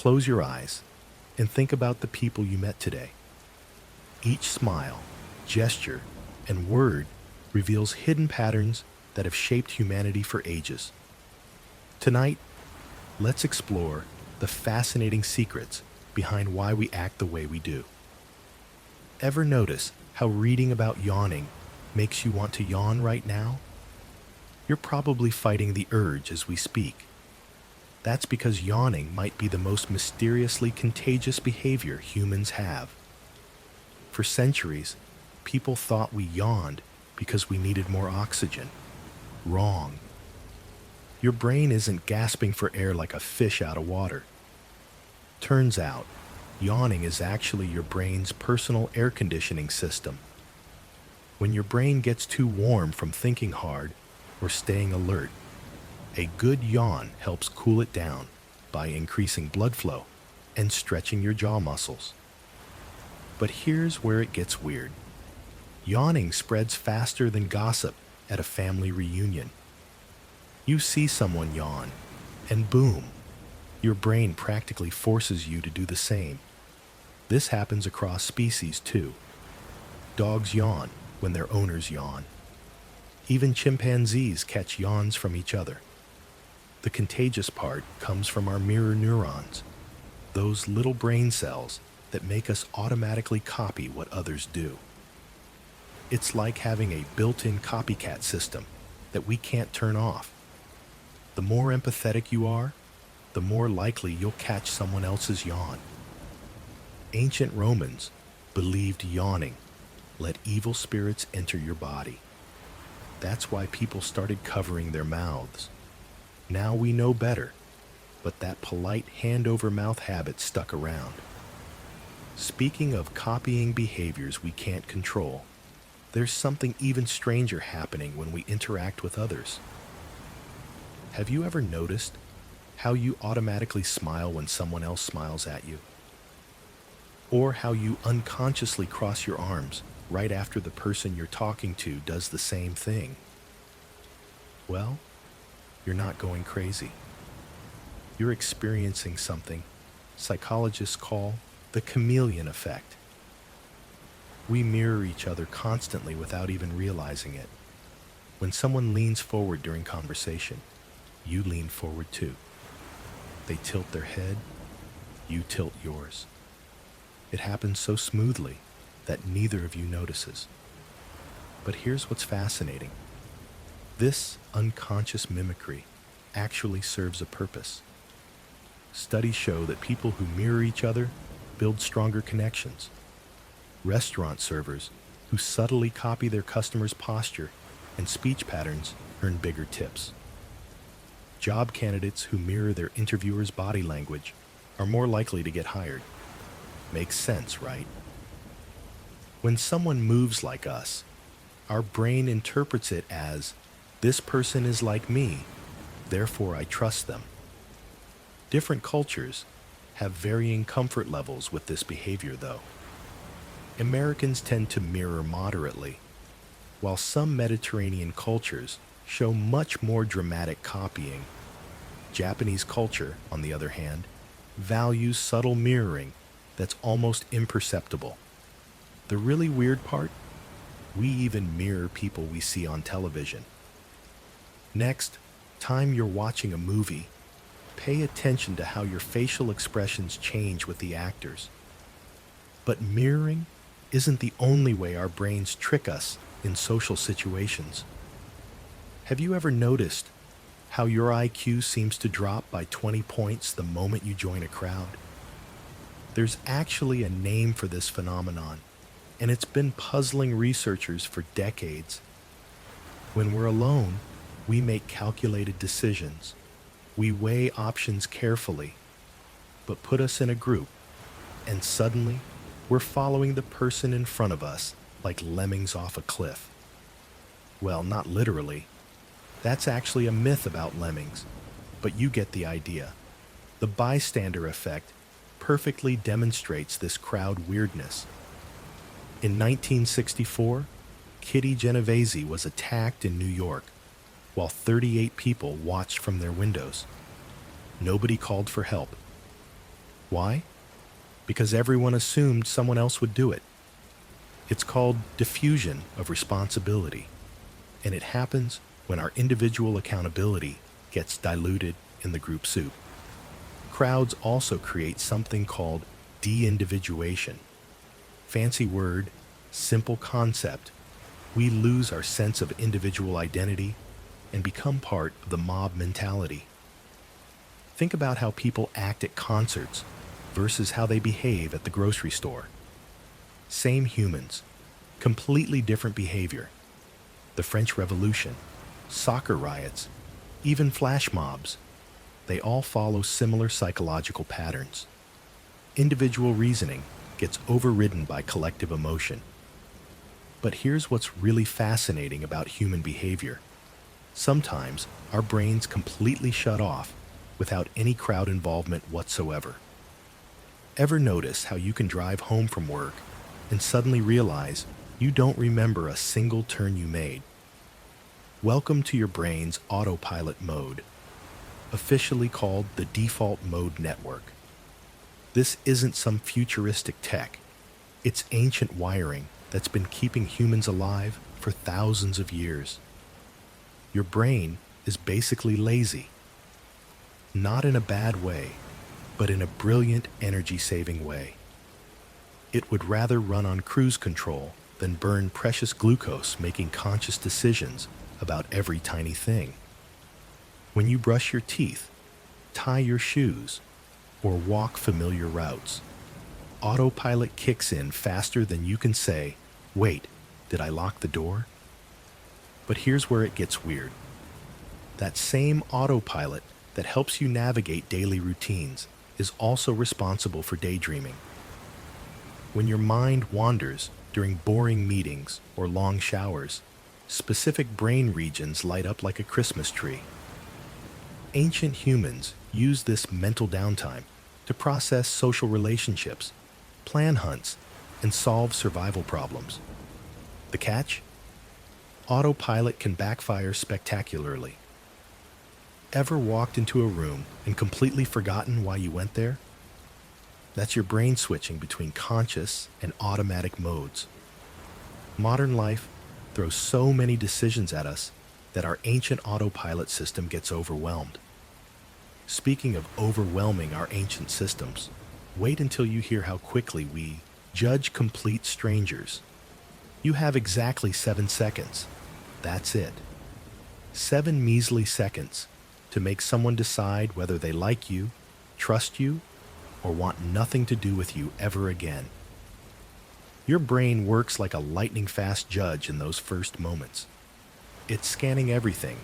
Close your eyes and think about the people you met today. Each smile, gesture, and word reveals hidden patterns that have shaped humanity for ages. Tonight, let's explore the fascinating secrets behind why we act the way we do. Ever notice how reading about yawning makes you want to yawn right now? You're probably fighting the urge as we speak. That's because yawning might be the most mysteriously contagious behavior humans have. For centuries, people thought we yawned because we needed more oxygen. Wrong. Your brain isn't gasping for air like a fish out of water. Turns out, yawning is actually your brain's personal air conditioning system. When your brain gets too warm from thinking hard or staying alert, a good yawn helps cool it down by increasing blood flow and stretching your jaw muscles. But here's where it gets weird. Yawning spreads faster than gossip at a family reunion. You see someone yawn, and boom, your brain practically forces you to do the same. This happens across species too. Dogs yawn when their owners yawn. Even chimpanzees catch yawns from each other. The contagious part comes from our mirror neurons, those little brain cells that make us automatically copy what others do. It's like having a built-in copycat system that we can't turn off. The more empathetic you are, the more likely you'll catch someone else's yawn. Ancient Romans believed yawning let evil spirits enter your body. That's why people started covering their mouths. Now we know better, but that polite hand-over-mouth habit stuck around. Speaking of copying behaviors we can't control, there's something even stranger happening when we interact with others. Have you ever noticed how you automatically smile when someone else smiles at you? Or how you unconsciously cross your arms right after the person you're talking to does the same thing? Well, you're not going crazy. You're experiencing something psychologists call the chameleon effect. We mirror each other constantly without even realizing it. When someone leans forward during conversation, you lean forward too. They tilt their head, you tilt yours. It happens so smoothly that neither of you notices. But here's what's fascinating. This unconscious mimicry actually serves a purpose. Studies show that people who mirror each other build stronger connections. Restaurant servers who subtly copy their customers' posture and speech patterns earn bigger tips. Job candidates who mirror their interviewers' body language are more likely to get hired. Makes sense, right? When someone moves like us, our brain interprets it as, this person is like me, therefore I trust them. Different cultures have varying comfort levels with this behavior, though. Americans tend to mirror moderately, while some Mediterranean cultures show much more dramatic copying. Japanese culture, on the other hand, values subtle mirroring that's almost imperceptible. The really weird part? We even mirror people we see on television. Next time you're watching a movie, pay attention to how your facial expressions change with the actors. But mirroring isn't the only way our brains trick us in social situations. Have you ever noticed how your IQ seems to drop by 20 points the moment you join a crowd? There's actually a name for this phenomenon, and it's been puzzling researchers for decades. When we're alone, we make calculated decisions. We weigh options carefully. But put us in a group, and suddenly, we're following the person in front of us like lemmings off a cliff. Well, not literally. That's actually a myth about lemmings, but you get the idea. The bystander effect perfectly demonstrates this crowd weirdness. In 1964, Kitty Genovese was attacked in New York, while 38 people watched from their windows. Nobody called for help. Why? Because everyone assumed someone else would do it. It's called diffusion of responsibility, and it happens when our individual accountability gets diluted in the group soup. Crowds also create something called de-individuation. Fancy word, simple concept. We lose our sense of individual identity and become part of the mob mentality. Think about how people act at concerts versus how they behave at the grocery store. Same humans, completely different behavior. The French Revolution, soccer riots, even flash mobs, they all follow similar psychological patterns. Individual reasoning gets overridden by collective emotion. But here's what's really fascinating about human behavior. Sometimes our brains completely shut off without any crowd involvement whatsoever. Ever notice how you can drive home from work and suddenly realize you don't remember a single turn you made? Welcome to your brain's autopilot mode, officially called the default mode network. This isn't some futuristic tech. It's ancient wiring that's been keeping humans alive for thousands of years. Your brain is basically lazy. Not in a bad way, but in a brilliant energy-saving way. It would rather run on cruise control than burn precious glucose making conscious decisions about every tiny thing. When you brush your teeth, tie your shoes, or walk familiar routes, autopilot kicks in faster than you can say, "Wait, did I lock the door?" But here's where it gets weird. That same autopilot that helps you navigate daily routines is also responsible for daydreaming. When your mind wanders during boring meetings or long showers, specific brain regions light up like a Christmas tree. Ancient humans used this mental downtime to process social relationships, plan hunts, and solve survival problems. The catch? Autopilot can backfire spectacularly. Ever walked into a room and completely forgotten why you went there? That's your brain switching between conscious and automatic modes. Modern life throws so many decisions at us that our ancient autopilot system gets overwhelmed. Speaking of overwhelming our ancient systems, wait until you hear how quickly we judge complete strangers. You have exactly 7 seconds. That's it. 7 measly seconds to make someone decide whether they like you, trust you, or want nothing to do with you ever again. Your brain works like a lightning-fast judge in those first moments. It's scanning everything,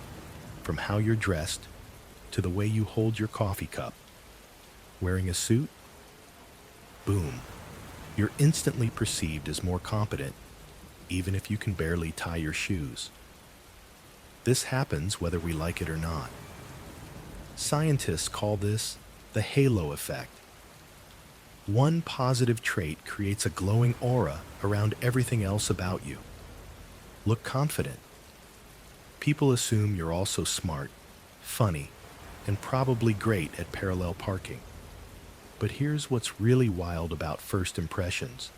from how you're dressed to the way you hold your coffee cup. Wearing a suit? Boom. You're instantly perceived as more competent, even if you can barely tie your shoes. This happens whether we like it or not. Scientists call this the halo effect. One positive trait creates a glowing aura around everything else about you. Look confident. People assume you're also smart, funny, and probably great at parallel parking. But here's what's really wild about first impressions.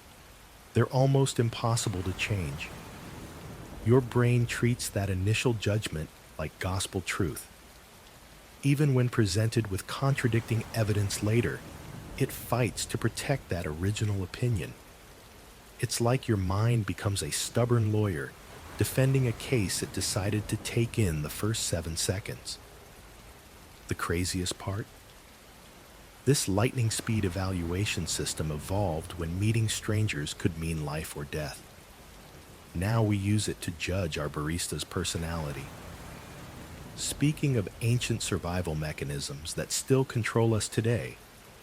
They're almost impossible to change. Your brain treats that initial judgment like gospel truth. Even when presented with contradicting evidence later, it fights to protect that original opinion. It's like your mind becomes a stubborn lawyer defending a case it decided to take in the first 7 seconds. The craziest part? This lightning speed evaluation system evolved when meeting strangers could mean life or death. Now we use it to judge our barista's personality. Speaking of ancient survival mechanisms that still control us today,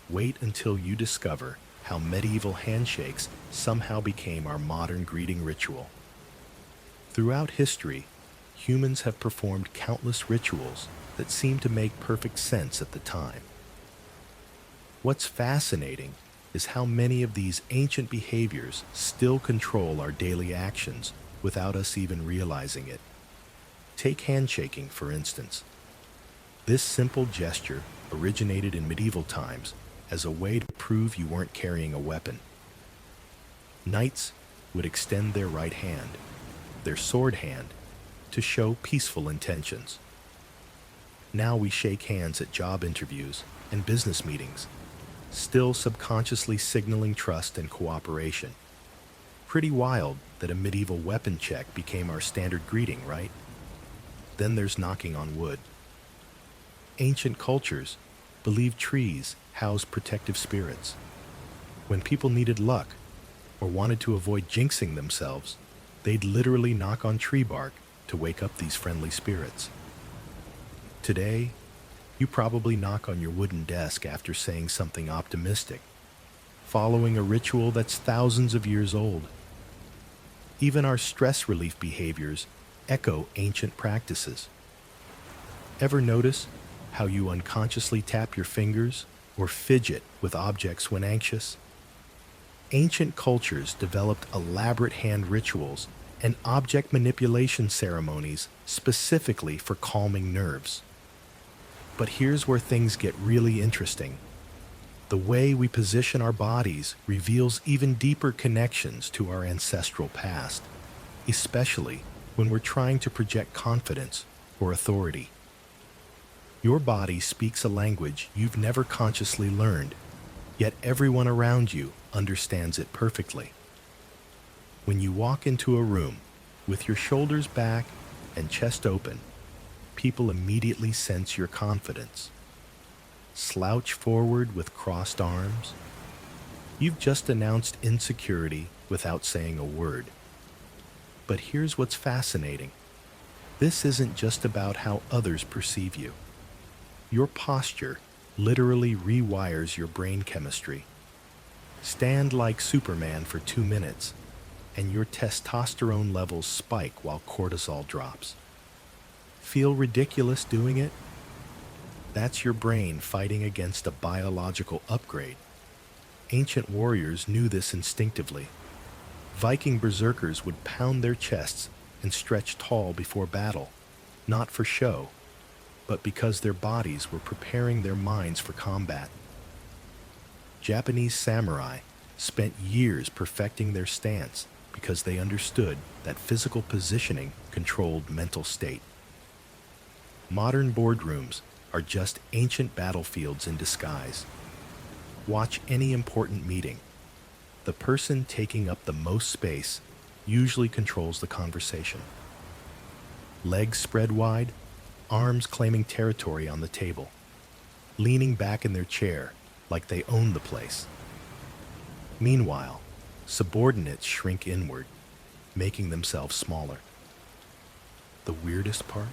wait until you discover how medieval handshakes somehow became our modern greeting ritual. Throughout history, humans have performed countless rituals that seem to make perfect sense at the time. What's fascinating is how many of these ancient behaviors still control our daily actions without us even realizing it. Take handshaking, for instance. This simple gesture originated in medieval times as a way to prove you weren't carrying a weapon. Knights would extend their right hand, their sword hand, to show peaceful intentions. Now we shake hands at job interviews and business meetings, still subconsciously signaling trust and cooperation. Pretty wild that a medieval weapon check became our standard greeting, right? Then there's knocking on wood. Ancient cultures believed trees housed protective spirits. When people needed luck or wanted to avoid jinxing themselves, they'd literally knock on tree bark to wake up these friendly spirits. Today, you probably knock on your wooden desk after saying something optimistic, following a ritual that's thousands of years old. Even our stress relief behaviors echo ancient practices. Ever notice how you unconsciously tap your fingers or fidget with objects when anxious? Ancient cultures developed elaborate hand rituals and object manipulation ceremonies specifically for calming nerves. But here's where things get really interesting. The way we position our bodies reveals even deeper connections to our ancestral past, especially when we're trying to project confidence or authority. Your body speaks a language you've never consciously learned, yet everyone around you understands it perfectly. When you walk into a room with your shoulders back and chest open, people immediately sense your confidence. Slouch forward with crossed arms. You've just announced insecurity without saying a word. But here's what's fascinating. This isn't just about how others perceive you. Your posture literally rewires your brain chemistry. Stand like Superman for 2 minutes, and your testosterone levels spike while cortisol drops. Feel ridiculous doing it? That's your brain fighting against a biological upgrade. Ancient warriors knew this instinctively. Viking berserkers would pound their chests and stretch tall before battle, not for show, but because their bodies were preparing their minds for combat. Japanese samurai spent years perfecting their stance because they understood that physical positioning controlled mental state. Modern boardrooms are just ancient battlefields in disguise. Watch any important meeting. The person taking up the most space usually controls the conversation. Legs spread wide, arms claiming territory on the table, leaning back in their chair like they own the place. Meanwhile, subordinates shrink inward, making themselves smaller. The weirdest part?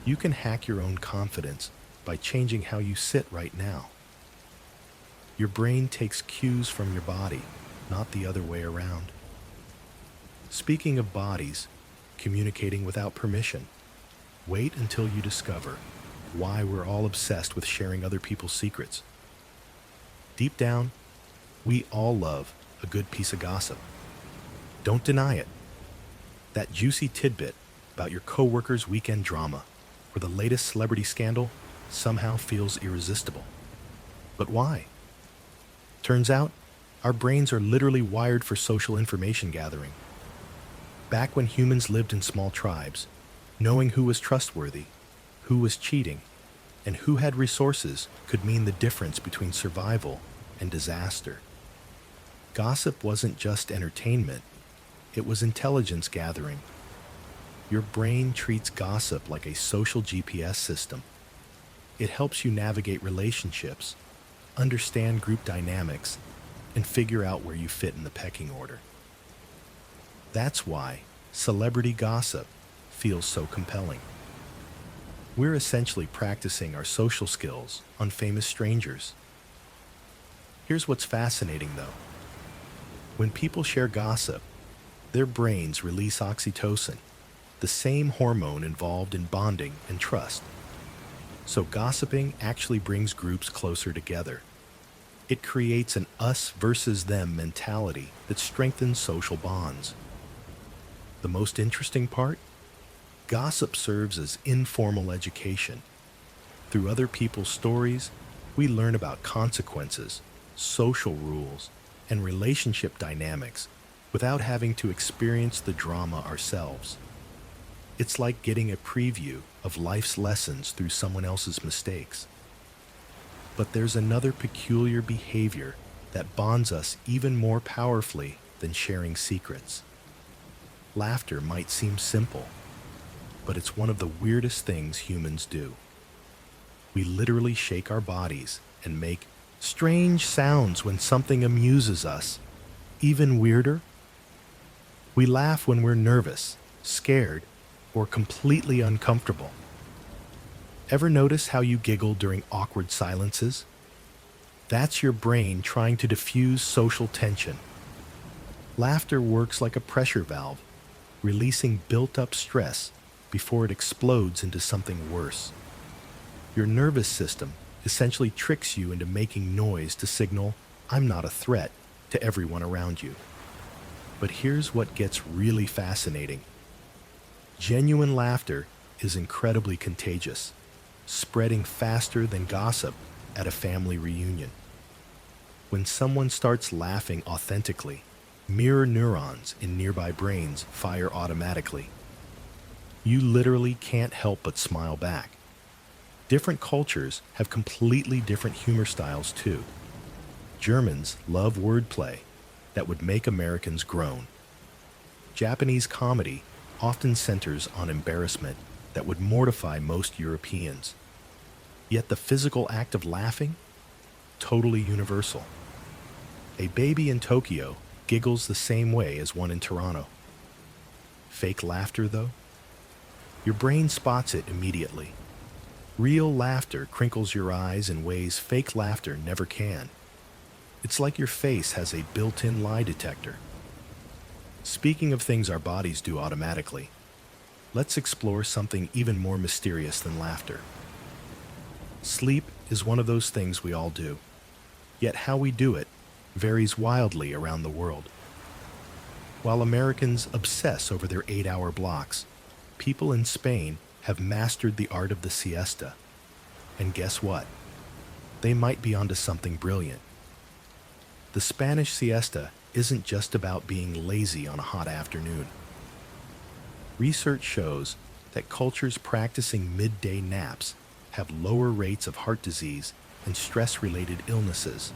You can hack your own confidence by changing how you sit right now. Your brain takes cues from your body, not the other way around. Speaking of bodies communicating without permission, wait until you discover why we're all obsessed with sharing other people's secrets. Deep down, we all love a good piece of gossip. Don't deny it. That juicy tidbit about your coworker's weekend drama or the latest celebrity scandal somehow feels irresistible. But why? Turns out, our brains are literally wired for social information gathering. Back when humans lived in small tribes, knowing who was trustworthy, who was cheating, and who had resources could mean the difference between survival and disaster. Gossip wasn't just entertainment, it was intelligence gathering. Your brain treats gossip like a social GPS system. It helps you navigate relationships, understand group dynamics, and figure out where you fit in the pecking order. That's why celebrity gossip feels so compelling. We're essentially practicing our social skills on famous strangers. Here's what's fascinating, though. When people share gossip, their brains release oxytocin, the same hormone involved in bonding and trust. So gossiping actually brings groups closer together. It creates an us versus them mentality that strengthens social bonds. The most interesting part? Gossip serves as informal education. Through other people's stories, We learn about consequences, social rules, and relationship dynamics without having to experience the drama ourselves. It's like getting a preview of life's lessons through someone else's mistakes. But there's another peculiar behavior that bonds us even more powerfully than sharing secrets. Laughter might seem simple, but it's one of the weirdest things humans do. We literally shake our bodies and make strange sounds when something amuses us. Even weirder, we laugh when we're nervous, scared, or completely uncomfortable. Ever notice how you giggle during awkward silences? That's your brain trying to diffuse social tension. Laughter works like a pressure valve, releasing built-up stress before it explodes into something worse. Your nervous system essentially tricks you into making noise to signal, "I'm not a threat," to everyone around you. But here's what gets really fascinating. Genuine laughter is incredibly contagious, spreading faster than gossip at a family reunion. When someone starts laughing authentically, mirror neurons in nearby brains fire automatically. You literally can't help but smile back. Different cultures have completely different humor styles too. Germans love wordplay that would make Americans groan. Japanese comedy often centers on embarrassment that would mortify most Europeans. Yet the physical act of laughing? Totally universal. A baby in Tokyo giggles the same way as one in Toronto. Fake laughter, though? Your brain spots it immediately. Real laughter crinkles your eyes in ways fake laughter never can. It's like your face has a built-in lie detector. Speaking of things our bodies do automatically, let's explore something even more mysterious than laughter. Sleep is one of those things we all do, yet how we do it varies wildly around the world. While Americans obsess over their 8-hour blocks, people in Spain have mastered the art of the siesta. And guess what? They might be onto something brilliant. The Spanish siesta isn't just about being lazy on a hot afternoon. Research shows that cultures practicing midday naps have lower rates of heart disease and stress-related illnesses.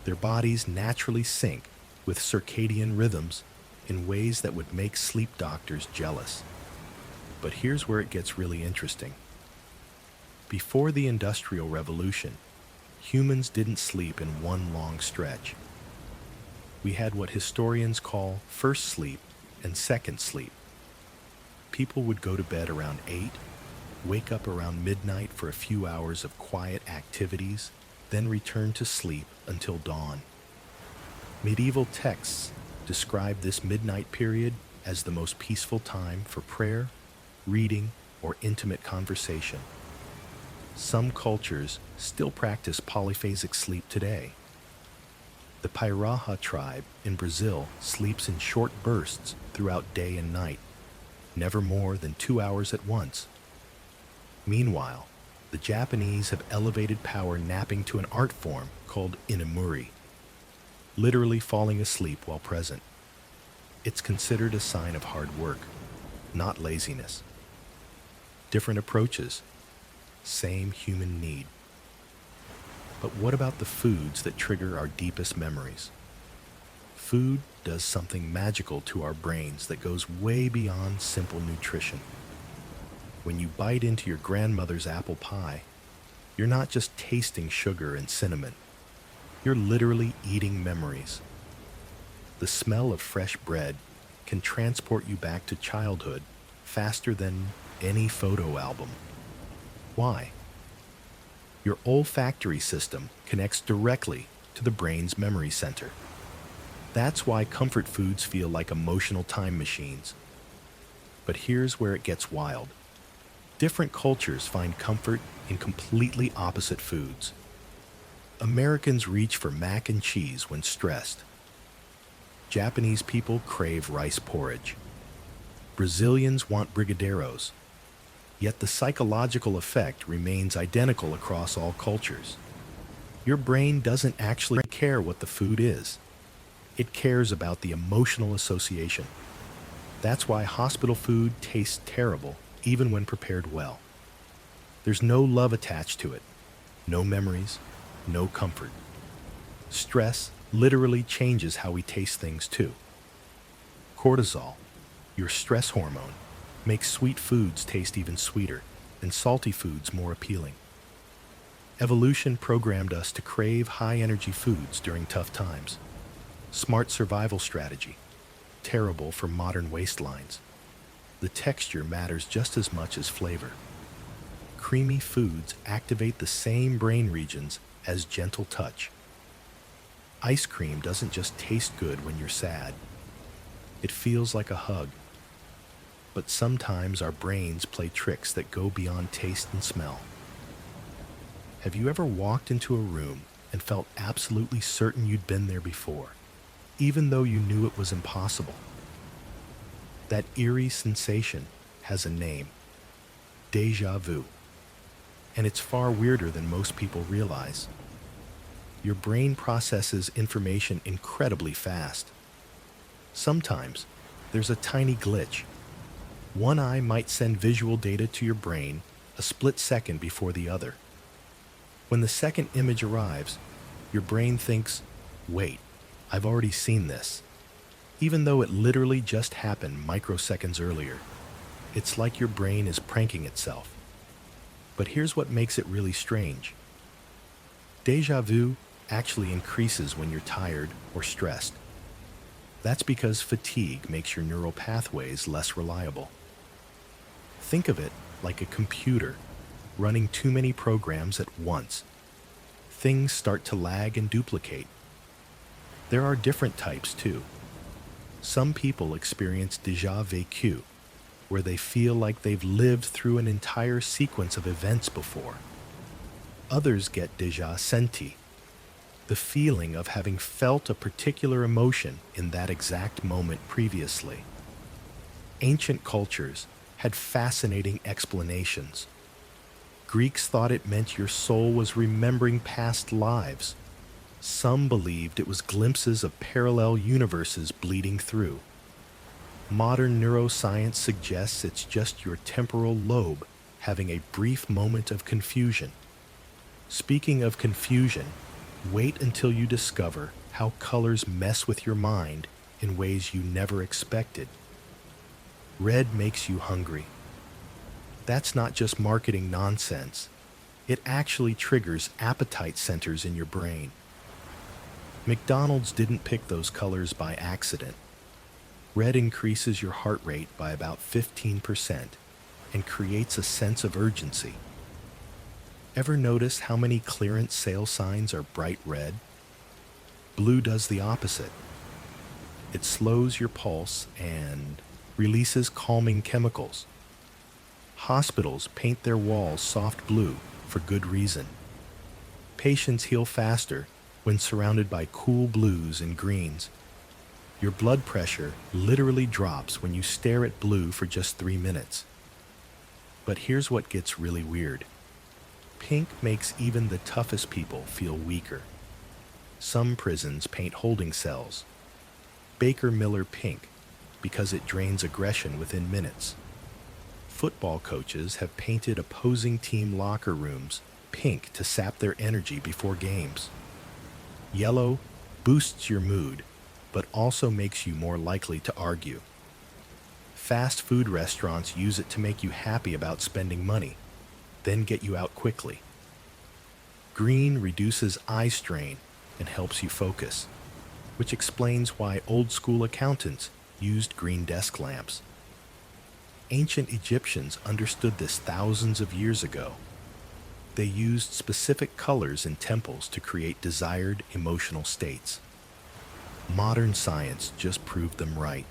Their bodies naturally sync with circadian rhythms in ways that would make sleep doctors jealous. But here's where it gets really interesting. Before the Industrial Revolution, humans didn't sleep in one long stretch. We had what historians call first sleep and second sleep. People would go to bed around 8, wake up around midnight for a few hours of quiet activities, then return to sleep until dawn. Medieval texts describe this midnight period as the most peaceful time for prayer, reading, or intimate conversation. Some cultures still practice polyphasic sleep today. The Piraha tribe in Brazil sleeps in short bursts throughout day and night, never more than 2 hours at once. Meanwhile, the Japanese have elevated power napping to an art form called inamuri, literally falling asleep while present. It's considered a sign of hard work, not laziness. Different approaches, same human need. But what about the foods that trigger our deepest memories? Food does something magical to our brains that goes way beyond simple nutrition. When you bite into your grandmother's apple pie, you're not just tasting sugar and cinnamon. You're literally eating memories. The smell of fresh bread can transport you back to childhood faster than any photo album. Why? Your olfactory system connects directly to the brain's memory center. That's why comfort foods feel like emotional time machines. But here's where it gets wild. Different cultures find comfort in completely opposite foods. Americans reach for mac and cheese when stressed. Japanese people crave rice porridge. Brazilians want brigadeiros. Yet the psychological effect remains identical across all cultures. Your brain doesn't actually care what the food is. It cares about the emotional association. That's why hospital food tastes terrible even when prepared well. There's no love attached to it, no memories, no comfort. Stress literally changes how we taste things too. Cortisol, your stress hormone, makes sweet foods taste even sweeter and salty foods more appealing. Evolution programmed us to crave high-energy foods during tough times. Smart survival strategy, terrible for modern waistlines. The texture matters just as much as flavor. Creamy foods activate the same brain regions as gentle touch. Ice cream doesn't just taste good when you're sad. It feels like a hug. But sometimes our brains play tricks that go beyond taste and smell. Have you ever walked into a room and felt absolutely certain you'd been there before, even though you knew it was impossible? That eerie sensation has a name: déjà vu. And it's far weirder than most people realize. Your brain processes information incredibly fast. Sometimes there's a tiny glitch. One eye might send visual data to your brain a split second before the other. When the second image arrives, your brain thinks, wait, I've already seen this, even though it literally just happened microseconds earlier. It's like your brain is pranking itself. But here's what makes it really strange. Déjà vu actually increases when you're tired or stressed. That's because fatigue makes your neural pathways less reliable. Think of it like a computer running too many programs at once. Things start to lag and duplicate. There are different types too. Some people experience déjà vécu, where they feel like they've lived through an entire sequence of events before. Others get déjà senti, the feeling of having felt a particular emotion in that exact moment previously. Ancient cultures had fascinating explanations. Greeks thought it meant your soul was remembering past lives. Some believed it was glimpses of parallel universes bleeding through. Modern neuroscience suggests it's just your temporal lobe having a brief moment of confusion. Speaking of confusion, wait until you discover how colors mess with your mind in ways you never expected. Red makes you hungry. That's not just marketing nonsense. It actually triggers appetite centers in your brain. McDonald's didn't pick those colors by accident. Red increases your heart rate by about 15% and creates a sense of urgency. Ever notice how many clearance sale signs are bright red? Blue does the opposite. It slows your pulse and releases calming chemicals. Hospitals paint their walls soft blue for good reason. Patients heal faster when surrounded by cool blues and greens. Your blood pressure literally drops when you stare at blue for just 3 minutes. But here's what gets really weird. Pink makes even the toughest people feel weaker. Some prisons paint holding cells Baker Miller pink because it drains aggression within minutes. Football coaches have painted opposing team locker rooms pink to sap their energy before games. Yellow boosts your mood, but also makes you more likely to argue. Fast food restaurants use it to make you happy about spending money, then get you out quickly. Green reduces eye strain and helps you focus, which explains why old-school accountants used green desk lamps. Ancient Egyptians understood this thousands of years ago. They used specific colors in temples to create desired emotional states. Modern science just proved them right.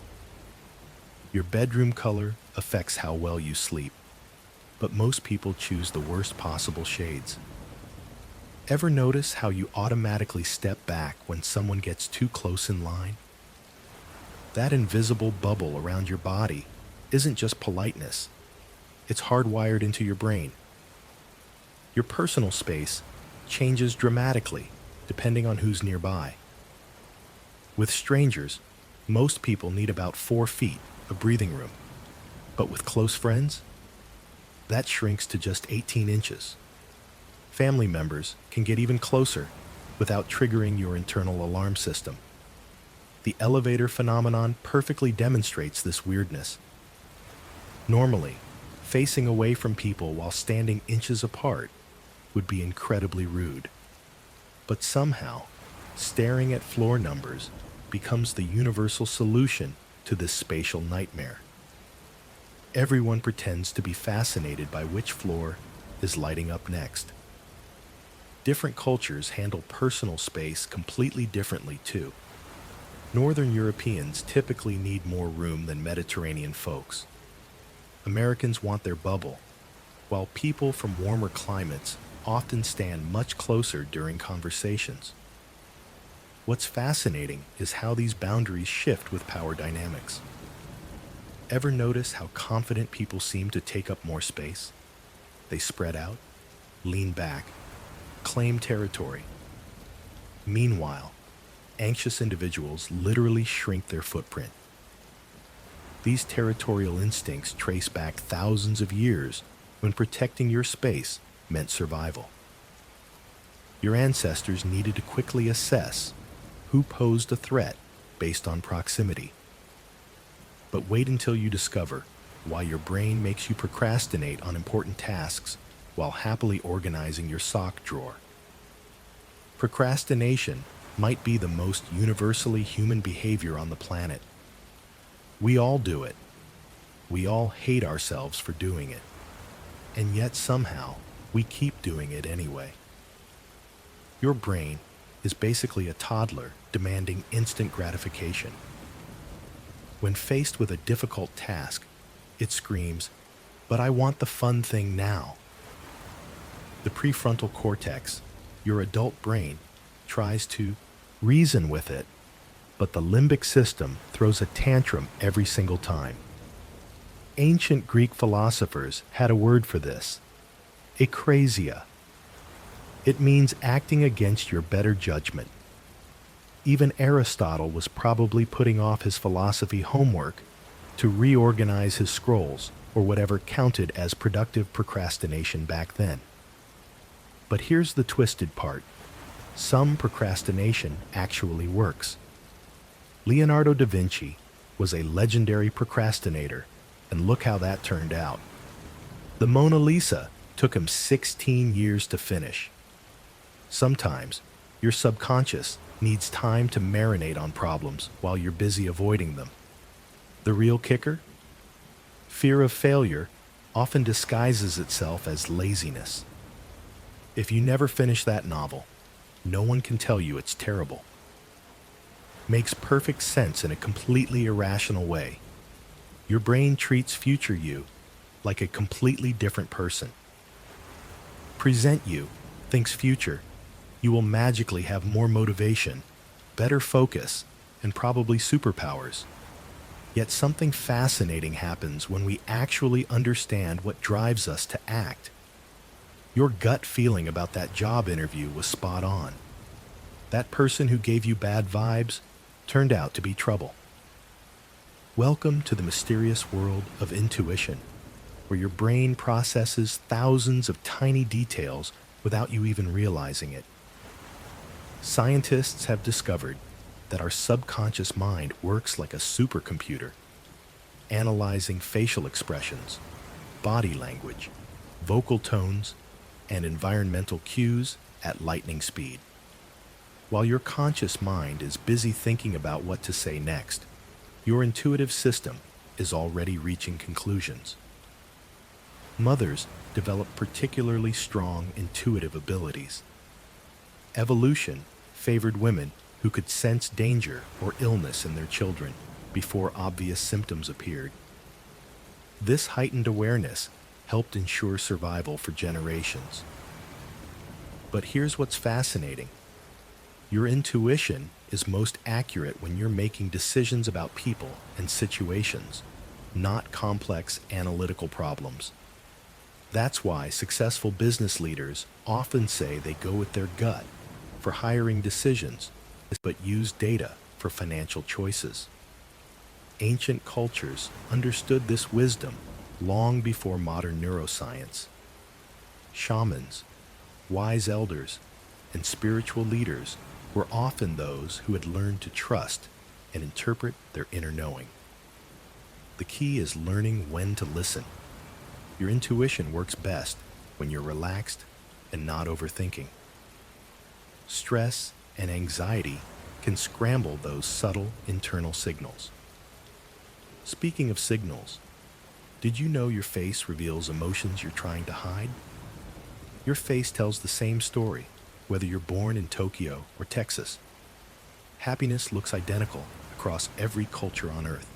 Your bedroom color affects how well you sleep, but most people choose the worst possible shades. Ever notice how you automatically step back when someone gets too close in line? That invisible bubble around your body isn't just politeness. It's hardwired into your brain. Your personal space changes dramatically depending on who's nearby. With strangers, most people need about 4 feet of breathing room, but with close friends, that shrinks to just 18 inches. Family members can get even closer without triggering your internal alarm system. The elevator phenomenon perfectly demonstrates this weirdness. Normally, facing away from people while standing inches apart would be incredibly rude. But somehow, staring at floor numbers becomes the universal solution to this spatial nightmare. Everyone pretends to be fascinated by which floor is lighting up next. Different cultures handle personal space completely differently too. Northern Europeans typically need more room than Mediterranean folks. Americans want their bubble, while people from warmer climates often stand much closer during conversations. What's fascinating is how these boundaries shift with power dynamics. Ever notice how confident people seem to take up more space? They spread out, lean back, claim territory. Meanwhile, anxious individuals literally shrink their footprint. These territorial instincts trace back thousands of years when protecting your space meant survival. Your ancestors needed to quickly assess who posed a threat based on proximity. But wait until you discover why your brain makes you procrastinate on important tasks while happily organizing your sock drawer. Procrastination might be the most universally human behavior on the planet. We all do it. We all hate ourselves for doing it. And yet somehow, we keep doing it anyway. Your brain is basically a toddler demanding instant gratification. When faced with a difficult task, it screams, "But I want the fun thing now." The prefrontal cortex, your adult brain, tries to reason with it, but the limbic system throws a tantrum every single time. Ancient Greek philosophers had a word for this: akrasia. It means acting against your better judgment. Even Aristotle was probably putting off his philosophy homework to reorganize his scrolls, or whatever counted as productive procrastination back then. But here's the twisted part. Some procrastination actually works. Leonardo da Vinci was a legendary procrastinator, and look how that turned out. The Mona Lisa took him 16 years to finish. Sometimes, your subconscious needs time to marinate on problems while you're busy avoiding them. The real kicker? Fear of failure often disguises itself as laziness. If you never finish that novel, no one can tell you it's terrible. Makes perfect sense in a completely irrational way. Your brain treats future you like a completely different person. Present you thinks future. You will magically have more motivation, better focus, and probably superpowers. Yet something fascinating happens when we actually understand what drives us to act. Your gut feeling about that job interview was spot on. That person who gave you bad vibes turned out to be trouble. Welcome to the mysterious world of intuition, where your brain processes thousands of tiny details without you even realizing it. Scientists have discovered that our subconscious mind works like a supercomputer, analyzing facial expressions, body language, vocal tones, and environmental cues at lightning speed. While your conscious mind is busy thinking about what to say next, your intuitive system is already reaching conclusions. Mothers develop particularly strong intuitive abilities. Evolution favored women who could sense danger or illness in their children before obvious symptoms appeared. This heightened awareness helped ensure survival for generations. But here's what's fascinating. Your intuition is most accurate when you're making decisions about people and situations, not complex analytical problems. That's why successful business leaders often say they go with their gut for hiring decisions, but use data for financial choices. Ancient cultures understood this wisdom long before modern neuroscience. Shamans, wise elders, and spiritual leaders were often those who had learned to trust and interpret their inner knowing. The key is learning when to listen. Your intuition works best when you're relaxed and not overthinking. Stress and anxiety can scramble those subtle internal signals. Speaking of signals, did you know your face reveals emotions you're trying to hide? Your face tells the same story, whether you're born in Tokyo or Texas. Happiness looks identical across every culture on Earth.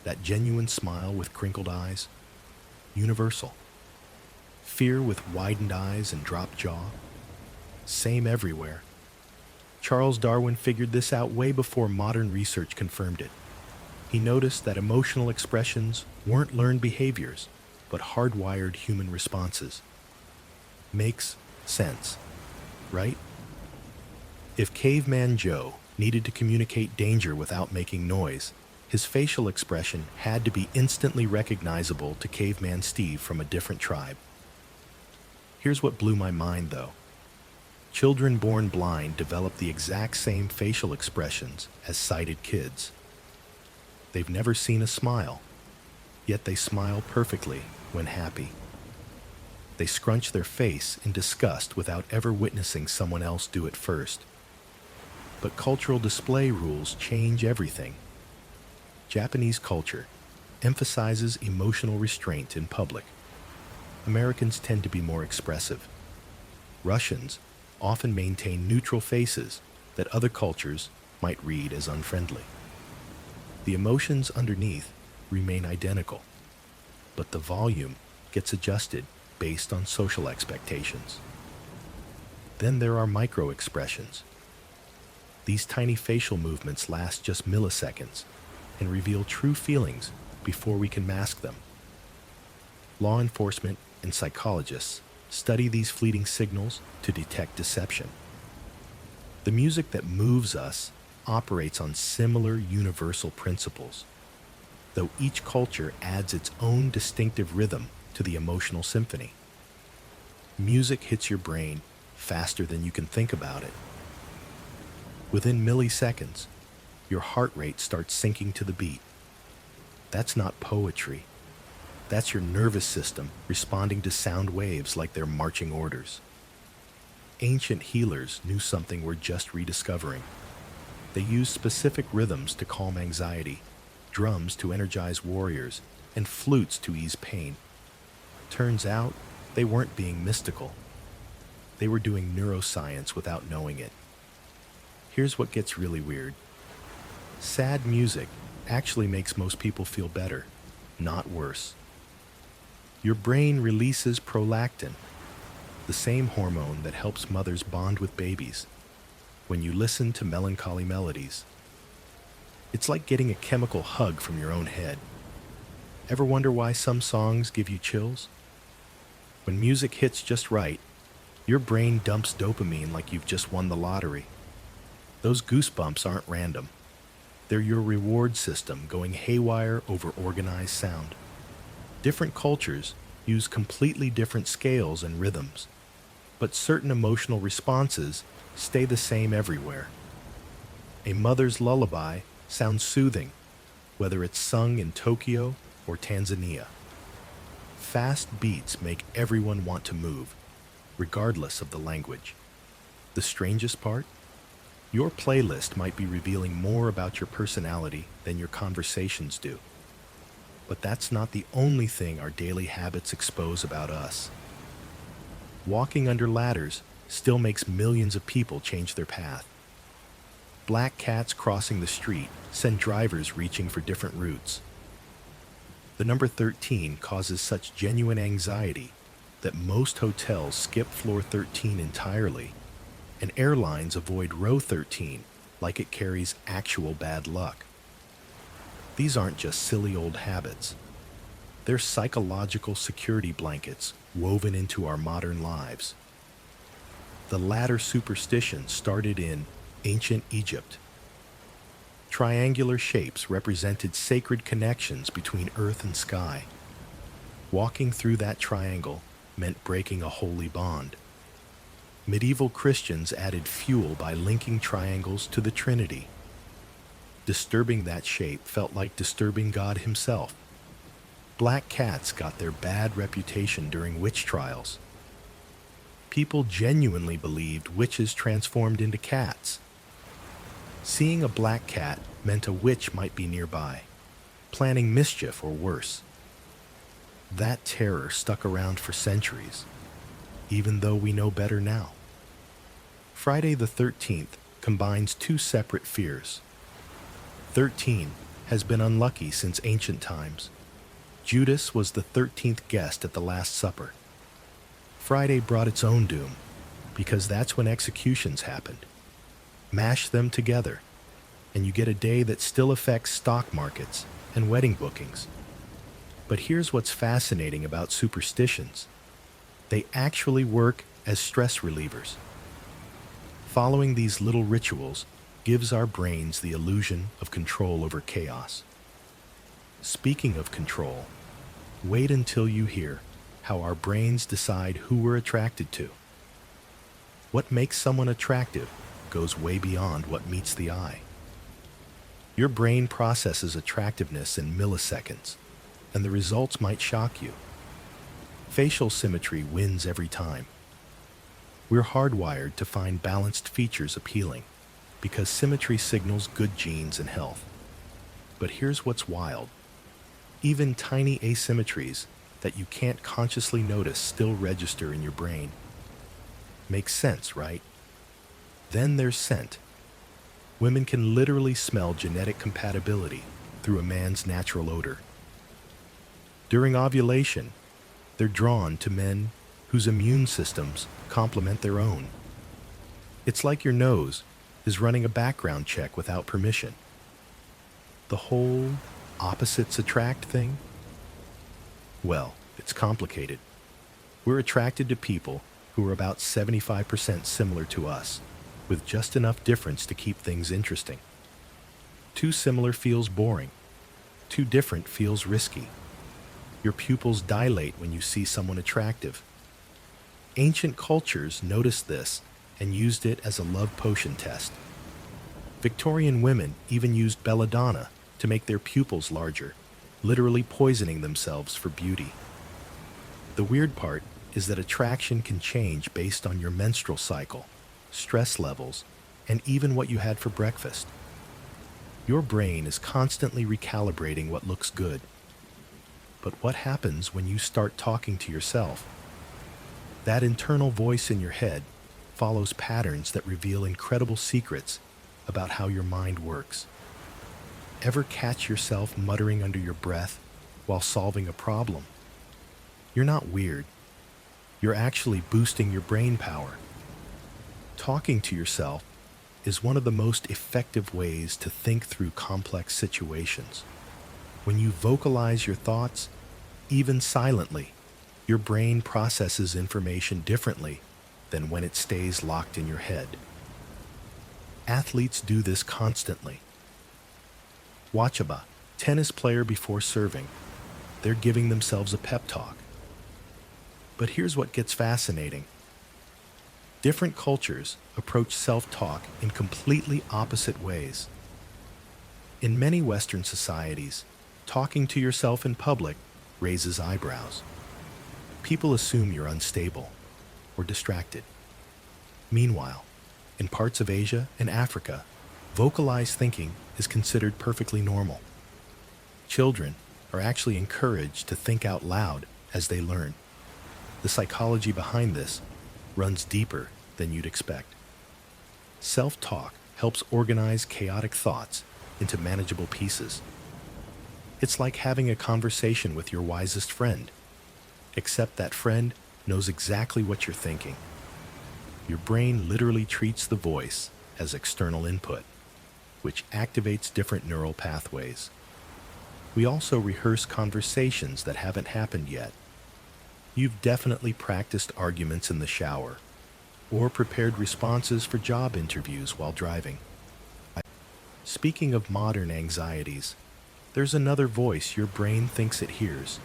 That genuine smile with crinkled eyes, universal. Fear with widened eyes and dropped jaw, same everywhere. Charles Darwin figured this out way before modern research confirmed it. He noticed that emotional expressions weren't learned behaviors, but hardwired human responses. Makes sense, right? If Caveman Joe needed to communicate danger without making noise, his facial expression had to be instantly recognizable to Caveman Steve from a different tribe. Here's what blew my mind, though. Children born blind develop the exact same facial expressions as sighted kids. They've never seen a smile, yet they smile perfectly when happy. They scrunch their face in disgust without ever witnessing someone else do it first. But cultural display rules change everything. Japanese culture emphasizes emotional restraint in public. Americans tend to be more expressive. Russians often maintain neutral faces that other cultures might read as unfriendly. The emotions underneath remain identical, but the volume gets adjusted based on social expectations. Then there are micro-expressions. These tiny facial movements last just milliseconds and reveal true feelings before we can mask them. Law enforcement and psychologists study these fleeting signals to detect deception. The music that moves us operates on similar universal principles, though each culture adds its own distinctive rhythm to the emotional symphony. Music hits your brain faster than you can think about it. Within milliseconds, your heart rate starts sinking to the beat. That's not poetry. That's your nervous system responding to sound waves like they're marching orders. Ancient healers knew something we're just rediscovering. They used specific rhythms to calm anxiety, drums to energize warriors, and flutes to ease pain. Turns out, they weren't being mystical. They were doing neuroscience without knowing it. Here's what gets really weird. Sad music actually makes most people feel better, not worse. Your brain releases prolactin, the same hormone that helps mothers bond with babies, when you listen to melancholy melodies. It's like getting a chemical hug from your own head. Ever wonder why some songs give you chills? When music hits just right, your brain dumps dopamine like you've just won the lottery. Those goosebumps aren't random. They're your reward system going haywire over organized sound. Different cultures use completely different scales and rhythms, but certain emotional responses stay the same everywhere. A mother's lullaby sounds soothing, whether it's sung in Tokyo or Tanzania. Fast beats make everyone want to move, regardless of the language. The strangest part? Your playlist might be revealing more about your personality than your conversations do. But that's not the only thing our daily habits expose about us. Walking under ladders still makes millions of people change their path. Black cats crossing the street send drivers reaching for different routes. The number 13 causes such genuine anxiety that most hotels skip floor 13 entirely, and airlines avoid row 13 like it carries actual bad luck. These aren't just silly old habits. They're psychological security blankets woven into our modern lives. The latter superstition started in ancient Egypt. Triangular shapes represented sacred connections between earth and sky. Walking through that triangle meant breaking a holy bond. Medieval Christians added fuel by linking triangles to the Trinity. Disturbing that shape felt like disturbing God himself. Black cats got their bad reputation during witch trials. People genuinely believed witches transformed into cats. Seeing a black cat meant a witch might be nearby, planning mischief or worse. That terror stuck around for centuries, even though we know better now. Friday the 13th combines two separate fears. 13 has been unlucky since ancient times. Judas was the 13th guest at the Last Supper. Friday brought its own doom, because that's when executions happened. Mash them together, and you get a day that still affects stock markets and wedding bookings. But here's what's fascinating about superstitions. They actually work as stress relievers. Following these little rituals gives our brains the illusion of control over chaos. Speaking of control, wait until you hear how our brains decide who we're attracted to. What makes someone attractive goes way beyond what meets the eye. Your brain processes attractiveness in milliseconds, and the results might shock you. Facial symmetry wins every time. We're hardwired to find balanced features appealing because symmetry signals good genes and health. But here's what's wild. Even tiny asymmetries that you can't consciously notice still register in your brain. Makes sense, right? Then there's scent. Women can literally smell genetic compatibility through a man's natural odor. During ovulation, they're drawn to men whose immune systems complement their own. It's like your nose is running a background check without permission. The whole opposites attract thing? Well, it's complicated. We're attracted to people who are about 75% similar to us, with just enough difference to keep things interesting. Too similar feels boring. Too different feels risky. Your pupils dilate when you see someone attractive. Ancient cultures noticed this and used it as a love potion test. Victorian women even used belladonna to make their pupils larger, literally poisoning themselves for beauty. The weird part is that attraction can change based on your menstrual cycle, stress levels, and even what you had for breakfast. Your brain is constantly recalibrating what looks good. But what happens when you start talking to yourself? That internal voice in your head follows patterns that reveal incredible secrets about how your mind works. Ever catch yourself muttering under your breath while solving a problem? You're not weird. You're actually boosting your brain power. Talking to yourself is one of the most effective ways to think through complex situations. When you vocalize your thoughts, even silently, your brain processes information differently than when it stays locked in your head. Athletes do this constantly. Watch a tennis player before serving. They're giving themselves a pep talk. But here's what gets fascinating. Different cultures approach self-talk in completely opposite ways. In many Western societies, talking to yourself in public raises eyebrows. People assume you're unstable or distracted. Meanwhile, in parts of Asia and Africa, vocalized thinking is considered perfectly normal. Children are actually encouraged to think out loud as they learn. The psychology behind this runs deeper than you'd expect. Self-talk helps organize chaotic thoughts into manageable pieces. It's like having a conversation with your wisest friend, except that friend knows exactly what you're thinking. Your brain literally treats the voice as external input, which activates different neural pathways. We also rehearse conversations that haven't happened yet. You've definitely practiced arguments in the shower or prepared responses for job interviews while driving. Speaking of modern anxieties, there's another voice your brain thinks it hears,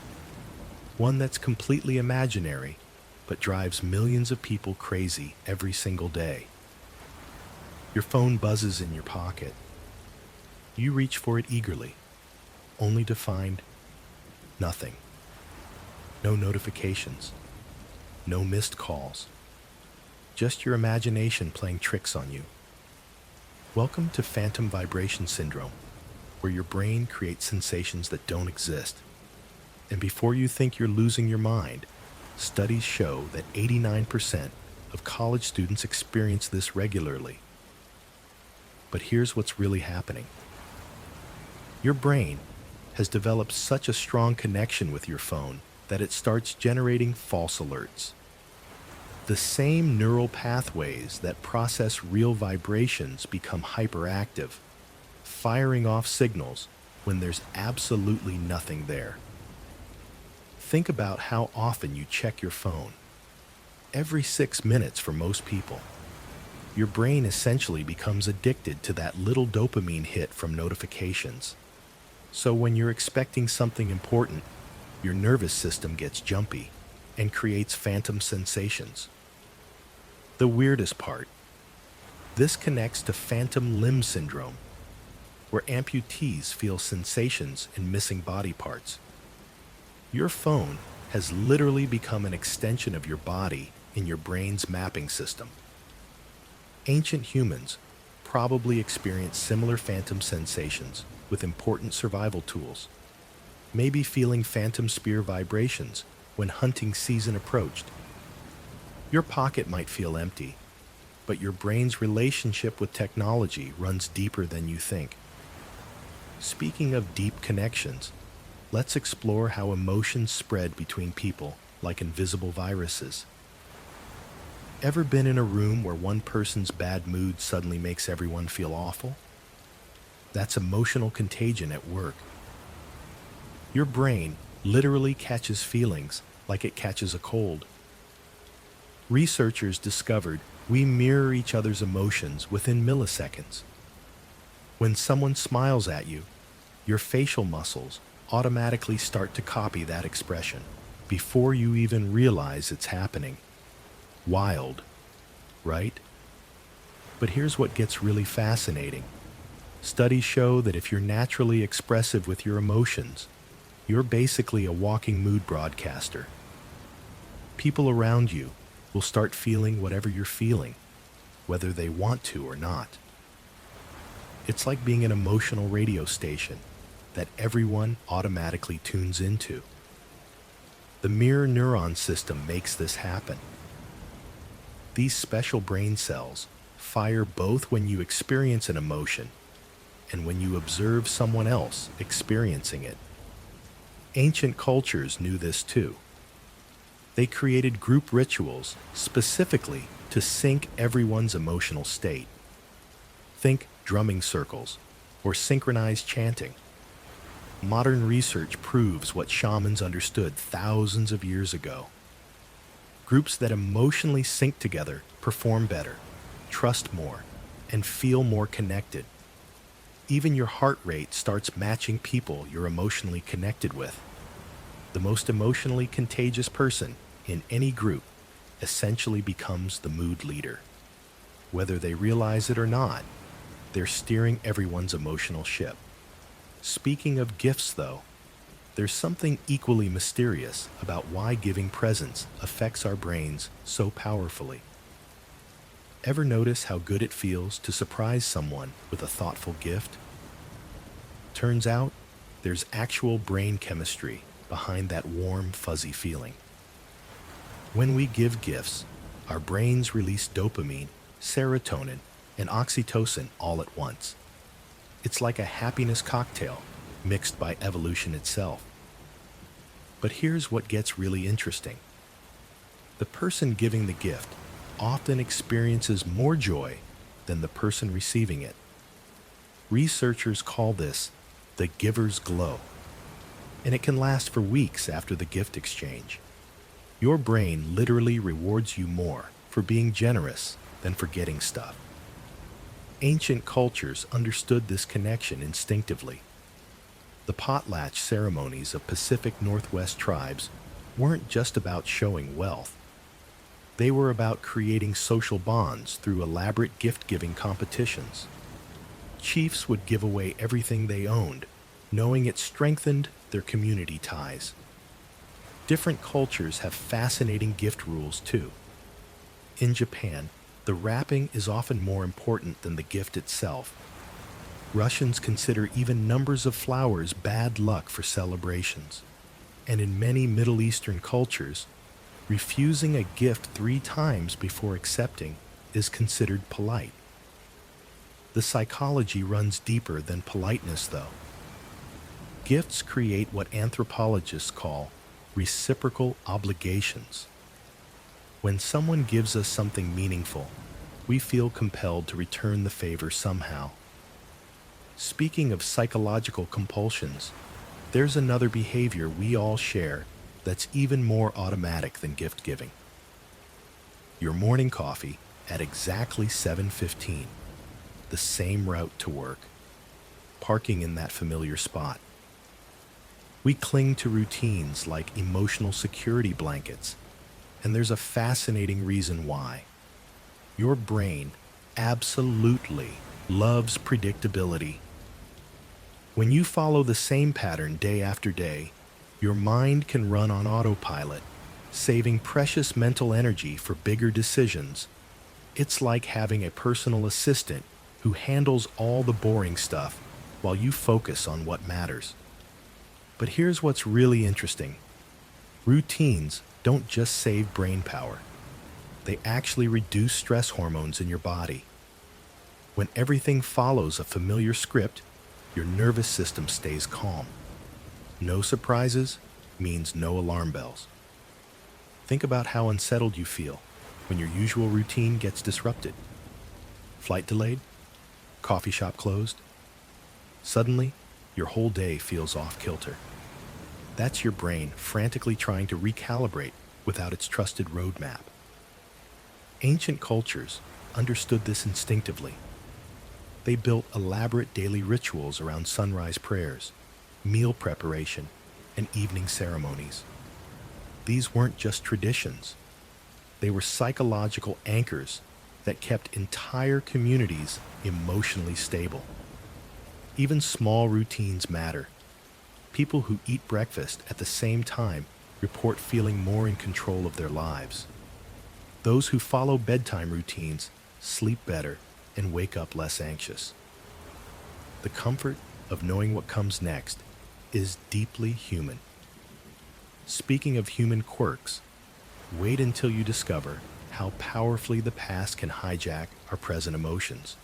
one that's completely imaginary, but drives millions of people crazy every single day. Your phone buzzes in your pocket. You reach for it eagerly, only to find nothing. No notifications, no missed calls, just your imagination playing tricks on you. Welcome to phantom vibration syndrome, where your brain creates sensations that don't exist. And before you think you're losing your mind, studies show that 89% of college students experience this regularly. But here's what's really happening. Your brain has developed such a strong connection with your phone that it starts generating false alerts. The same neural pathways that process real vibrations become hyperactive, firing off signals when there's absolutely nothing there. Think about how often you check your phone. Every 6 minutes for most people. Your brain essentially becomes addicted to that little dopamine hit from notifications. So when you're expecting something important, your nervous system gets jumpy and creates phantom sensations. The weirdest part, this connects to phantom limb syndrome, where amputees feel sensations in missing body parts. Your phone has literally become an extension of your body in your brain's mapping system. Ancient humans probably experienced similar phantom sensations with important survival tools, maybe feeling phantom spear vibrations when hunting season approached. Your pocket might feel empty, but your brain's relationship with technology runs deeper than you think. Speaking of deep connections, let's explore how emotions spread between people like invisible viruses. Ever been in a room where one person's bad mood suddenly makes everyone feel awful? That's emotional contagion at work. Your brain literally catches feelings like it catches a cold. Researchers discovered we mirror each other's emotions within milliseconds. When someone smiles at you, your facial muscles automatically start to copy that expression before you even realize it's happening. Wild, right? But here's what gets really fascinating. Studies show that if you're naturally expressive with your emotions, you're basically a walking mood broadcaster. People around you will start feeling whatever you're feeling, whether they want to or not. It's like being an emotional radio station that everyone automatically tunes into. The mirror neuron system makes this happen. These special brain cells fire both when you experience an emotion and when you observe someone else experiencing it. Ancient cultures knew this too. They created group rituals specifically to sync everyone's emotional state. Think drumming circles or synchronized chanting. Modern research proves what shamans understood thousands of years ago. Groups that emotionally sync together perform better, trust more, and feel more connected. Even your heart rate starts matching people you're emotionally connected with. The most emotionally contagious person in any group essentially becomes the mood leader. Whether they realize it or not, they're steering everyone's emotional ship. Speaking of gifts, though, there's something equally mysterious about why giving presents affects our brains so powerfully. Ever notice how good it feels to surprise someone with a thoughtful gift? Turns out, there's actual brain chemistry behind that warm, fuzzy feeling. When we give gifts, our brains release dopamine, serotonin, and oxytocin all at once. It's like a happiness cocktail mixed by evolution itself. But here's what gets really interesting. The person giving the gift often experiences more joy than the person receiving it. Researchers call this the giver's glow. and it can last for weeks after the gift exchange. Your brain literally rewards you more for being generous than for getting stuff. Ancient cultures understood this connection instinctively. The potlatch ceremonies of Pacific Northwest tribes weren't just about showing wealth. They were about creating social bonds through elaborate gift-giving competitions. Chiefs would give away everything they owned, knowing it strengthened their community ties. Different cultures have fascinating gift rules too. In Japan, the wrapping is often more important than the gift itself. Russians consider even numbers of flowers bad luck for celebrations. And in many Middle Eastern cultures, refusing a gift 3 times before accepting is considered polite. The psychology runs deeper than politeness, though. Gifts create what anthropologists call reciprocal obligations. When someone gives us something meaningful, we feel compelled to return the favor somehow. Speaking of psychological compulsions, there's another behavior we all share that's even more automatic than gift giving. Your morning coffee at exactly 7:15, the same route to work, parking in that familiar spot. We cling to routines like emotional security blankets, and there's a fascinating reason why. Your brain absolutely loves predictability. When you follow the same pattern day after day, your mind can run on autopilot, saving precious mental energy for bigger decisions. It's like having a personal assistant who handles all the boring stuff while you focus on what matters. But here's what's really interesting. Routines don't just save brain power. They actually reduce stress hormones in your body. When everything follows a familiar script, your nervous system stays calm. No surprises means no alarm bells. Think about how unsettled you feel when your usual routine gets disrupted. Flight delayed? Coffee shop closed? Suddenly, your whole day feels off kilter. That's your brain frantically trying to recalibrate without its trusted roadmap. Ancient cultures understood this instinctively. They built elaborate daily rituals around sunrise prayers, meal preparation, and evening ceremonies. These weren't just traditions. They were psychological anchors that kept entire communities emotionally stable. Even small routines matter. People who eat breakfast at the same time report feeling more in control of their lives. Those who follow bedtime routines sleep better and wake up less anxious. The comfort of knowing what comes next is deeply human. Speaking of human quirks, wait until you discover how powerfully the past can hijack our present emotions.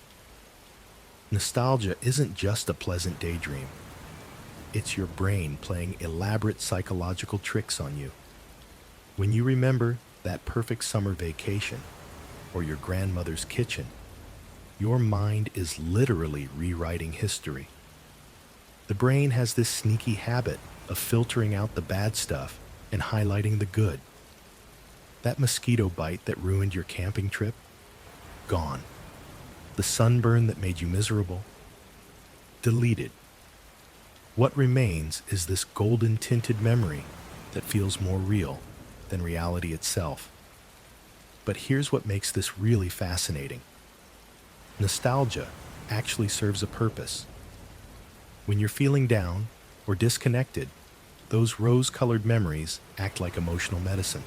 Nostalgia isn't just a pleasant daydream. It's your brain playing elaborate psychological tricks on you. When you remember that perfect summer vacation or your grandmother's kitchen, your mind is literally rewriting history. The brain has this sneaky habit of filtering out the bad stuff and highlighting the good. That mosquito bite that ruined your camping trip? Gone. The sunburn that made you miserable? Deleted. What remains is this golden-tinted memory that feels more real than reality itself. But here's what makes this really fascinating. Nostalgia actually serves a purpose. When you're feeling down or disconnected, those rose-colored memories act like emotional medicine.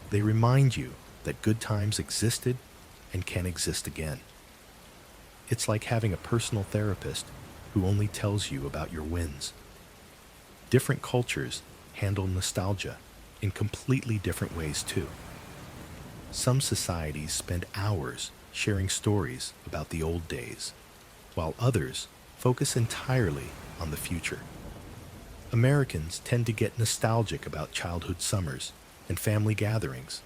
They remind you that good times existed and can exist again. It's like having a personal therapist who only tells you about your wins. Different cultures handle nostalgia in completely different ways too. Some societies spend hours sharing stories about the old days, while others focus entirely on the future. Americans tend to get nostalgic about childhood summers and family gatherings.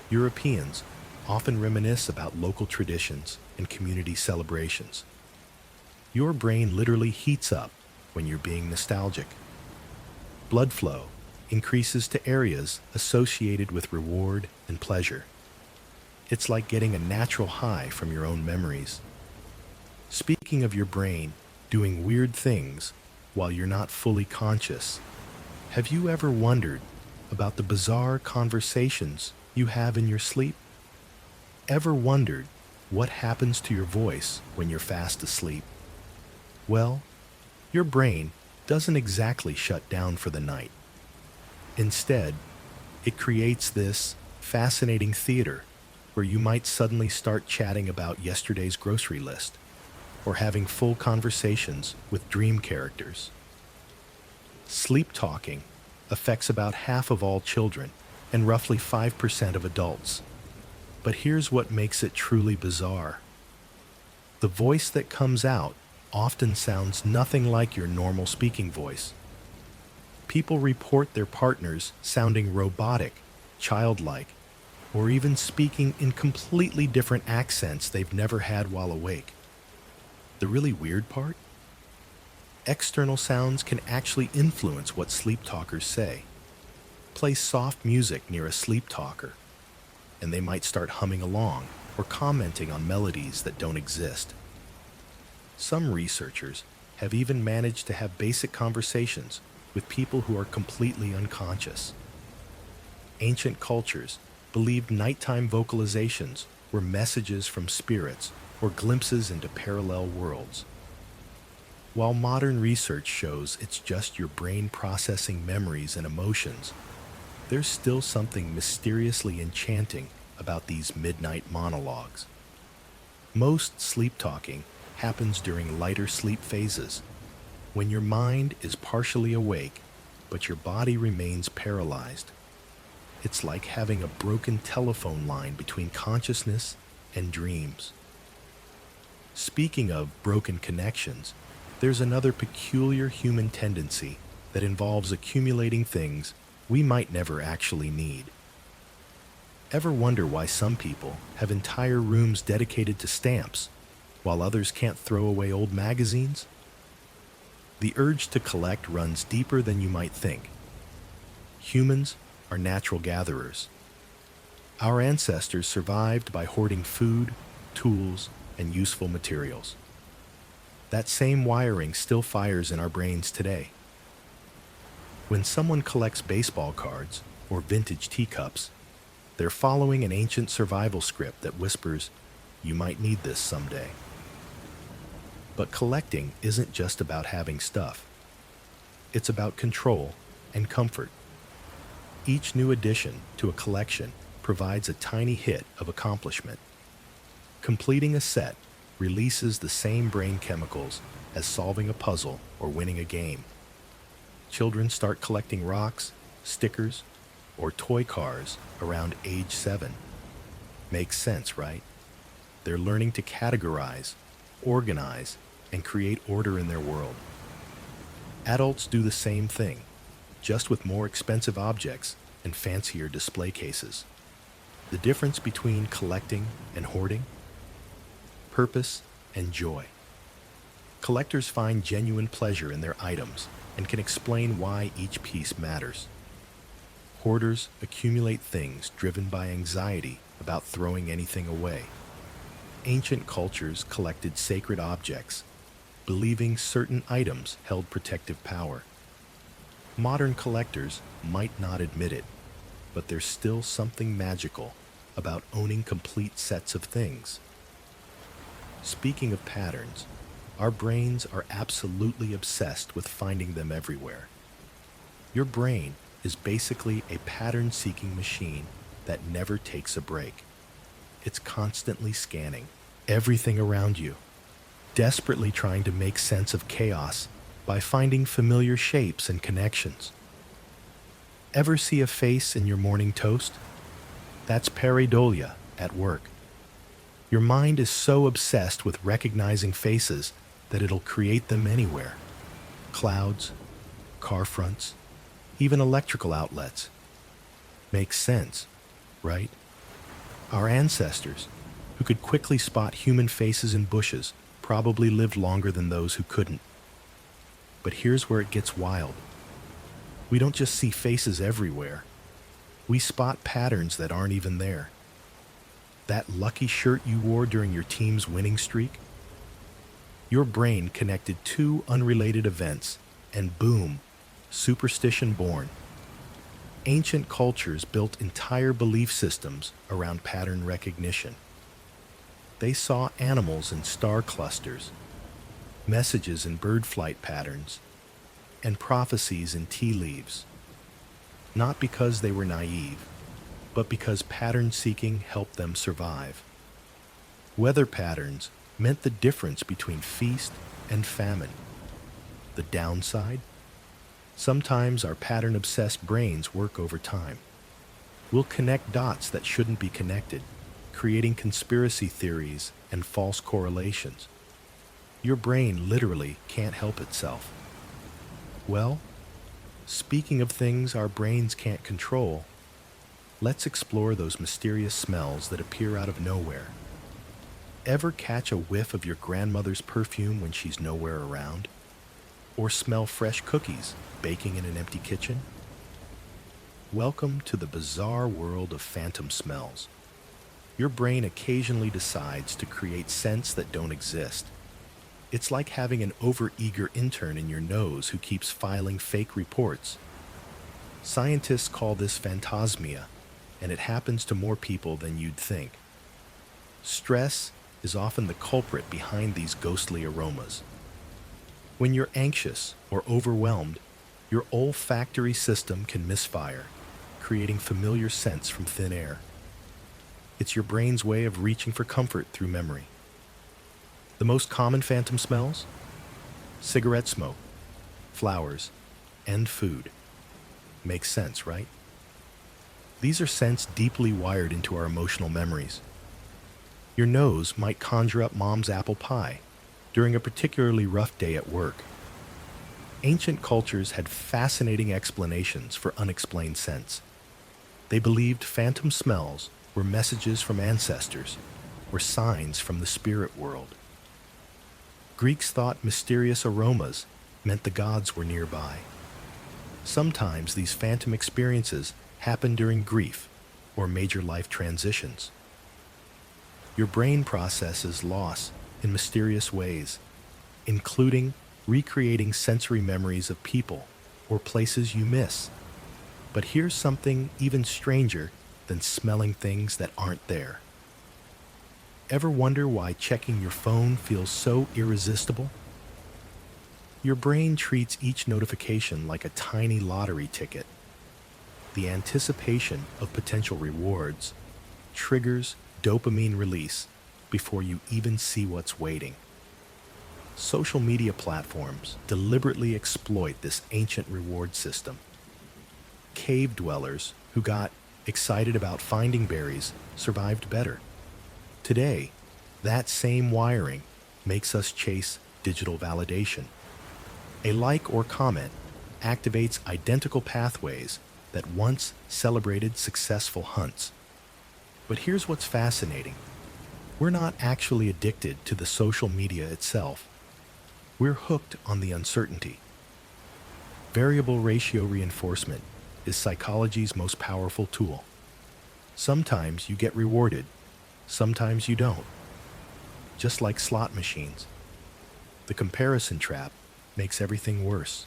Europeans often reminisce about local traditions and community celebrations. Your brain literally heats up when you're being nostalgic. Blood flow increases to areas associated with reward and pleasure. It's like getting a natural high from your own memories. Speaking of your brain doing weird things while you're not fully conscious, have you ever wondered about the bizarre conversations you have in your sleep? Ever wondered what happens to your voice when you're fast asleep? Well, your brain doesn't exactly shut down for the night. Instead, it creates this fascinating theater where you might suddenly start chatting about yesterday's grocery list or having full conversations with dream characters. Sleep talking affects about half of all children and roughly 5% of adults. But here's what makes it truly bizarre. The voice that comes out often sounds nothing like your normal speaking voice. People report their partners sounding robotic, childlike, or even speaking in completely different accents they've never had while awake. The really weird part? External sounds can actually influence what sleep talkers say. Play soft music near a sleep talker, and they might start humming along or commenting on melodies that don't exist. Some researchers have even managed to have basic conversations with people who are completely unconscious. Ancient cultures believed nighttime vocalizations were messages from spirits or glimpses into parallel worlds. While modern research shows it's just your brain processing memories and emotions, there's still something mysteriously enchanting about these midnight monologues. Most sleep talking happens during lighter sleep phases, when your mind is partially awake, but your body remains paralyzed. It's like having a broken telephone line between consciousness and dreams. Speaking of broken connections, there's another peculiar human tendency that involves accumulating things we might never actually need. Ever wonder why some people have entire rooms dedicated to stamps, while others can't throw away old magazines? The urge to collect runs deeper than you might think. Humans are natural gatherers. Our ancestors survived by hoarding food, tools, and useful materials. That same wiring still fires in our brains today. When someone collects baseball cards or vintage teacups, they're following an ancient survival script that whispers, "You might need this someday." But collecting isn't just about having stuff. It's about control and comfort. Each new addition to a collection provides a tiny hit of accomplishment. Completing a set releases the same brain chemicals as solving a puzzle or winning a game. Children start collecting rocks, stickers, or toy cars around age 7. Makes sense, right? They're learning to categorize, organize, and create order in their world. Adults do the same thing, just with more expensive objects and fancier display cases. The difference between collecting and hoarding? Purpose and joy. Collectors find genuine pleasure in their items and can explain why each piece matters. Hoarders accumulate things driven by anxiety about throwing anything away. Ancient cultures collected sacred objects, believing certain items held protective power. Modern collectors might not admit it, but there's still something magical about owning complete sets of things. Speaking of patterns, our brains are absolutely obsessed with finding them everywhere. Your brain is basically a pattern-seeking machine that never takes a break. It's constantly scanning everything around you, desperately trying to make sense of chaos by finding familiar shapes and connections. Ever see a face in your morning toast? That's pareidolia at work. Your mind is so obsessed with recognizing faces that it'll create them anywhere. Clouds, car fronts, even electrical outlets. Makes sense, right? Our ancestors, who could quickly spot human faces in bushes, probably lived longer than those who couldn't. But here's where it gets wild. We don't just see faces everywhere. We spot patterns that aren't even there. That lucky shirt you wore during your team's winning streak? Your brain connected two unrelated events, and boom, superstition born. Ancient cultures built entire belief systems around pattern recognition. They saw animals in star clusters, messages in bird flight patterns, and prophecies in tea leaves. Not because they were naive, but because pattern seeking helped them survive. Weather patterns meant the difference between feast and famine. The downside? Sometimes our pattern-obsessed brains work overtime. We'll connect dots that shouldn't be connected, creating conspiracy theories and false correlations. Your brain literally can't help itself. Well, speaking of things our brains can't control, let's explore those mysterious smells that appear out of nowhere. Ever catch a whiff of your grandmother's perfume when she's nowhere around? Or smell fresh cookies baking in an empty kitchen? Welcome to the bizarre world of phantom smells. Your brain occasionally decides to create scents that don't exist. It's like having an overeager intern in your nose who keeps filing fake reports. Scientists call this phantasmia, and it happens to more people than you'd think. Stress is often the culprit behind these ghostly aromas. When you're anxious or overwhelmed, your olfactory system can misfire, creating familiar scents from thin air. It's your brain's way of reaching for comfort through memory. The most common phantom smells? Cigarette smoke, flowers, and food. Makes sense, right? These are scents deeply wired into our emotional memories. Your nose might conjure up mom's apple pie during a particularly rough day at work. Ancient cultures had fascinating explanations for unexplained scents. They believed phantom smells were messages from ancestors or signs from the spirit world. Greeks thought mysterious aromas meant the gods were nearby. Sometimes these phantom experiences happen during grief or major life transitions. Your brain processes loss in mysterious ways, including recreating sensory memories of people or places you miss. But here's something even stranger than smelling things that aren't there. Ever wonder why checking your phone feels so irresistible? Your brain treats each notification like a tiny lottery ticket. The anticipation of potential rewards triggers dopamine release before you even see what's waiting. Social media platforms deliberately exploit this ancient reward system. Cave dwellers who got excited about finding berries survived better. Today, that same wiring makes us chase digital validation. A like or comment activates identical pathways that once celebrated successful hunts. But here's what's fascinating. We're not actually addicted to the social media itself. We're hooked on the uncertainty. Variable ratio reinforcement is psychology's most powerful tool. Sometimes you get rewarded, sometimes you don't. Just like slot machines. The comparison trap makes everything worse.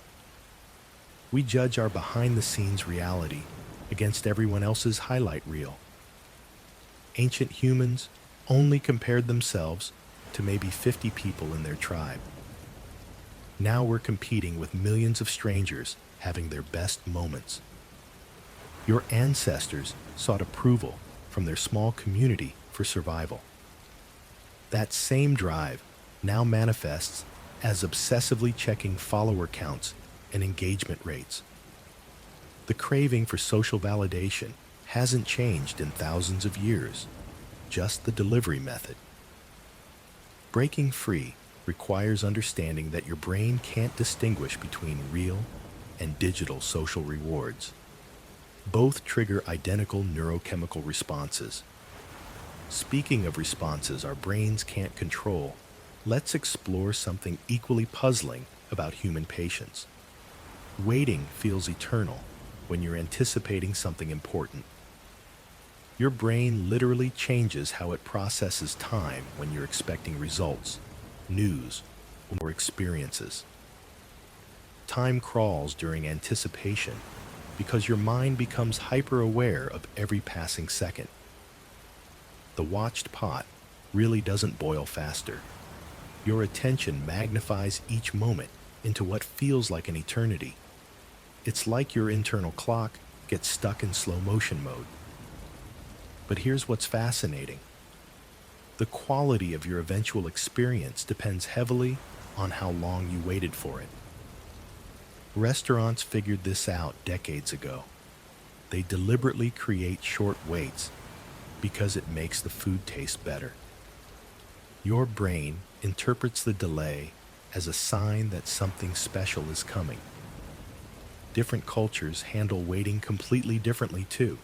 We judge our behind-the-scenes reality against everyone else's highlight reel. Ancient humans only compared themselves to maybe 50 people in their tribe. Now we're competing with millions of strangers having their best moments. Your ancestors sought approval from their small community for survival. That same drive now manifests as obsessively checking follower counts and engagement rates. The craving for social validation hasn't changed in thousands of years, just the delivery method. Breaking free requires understanding that your brain can't distinguish between real and digital social rewards. Both trigger identical neurochemical responses. Speaking of responses our brains can't control, let's explore something equally puzzling about human patience. Waiting feels eternal when you're anticipating something important. Your brain literally changes how it processes time when you're expecting results, news, or experiences. Time crawls during anticipation because your mind becomes hyper-aware of every passing second. The watched pot really doesn't boil faster. Your attention magnifies each moment into what feels like an eternity. It's like your internal clock gets stuck in slow motion mode. But here's what's fascinating. The quality of your eventual experience depends heavily on how long you waited for it. Restaurants figured this out decades ago. They deliberately create short waits because it makes the food taste better. Your brain interprets the delay as a sign that something special is coming. Different cultures handle waiting completely differently too.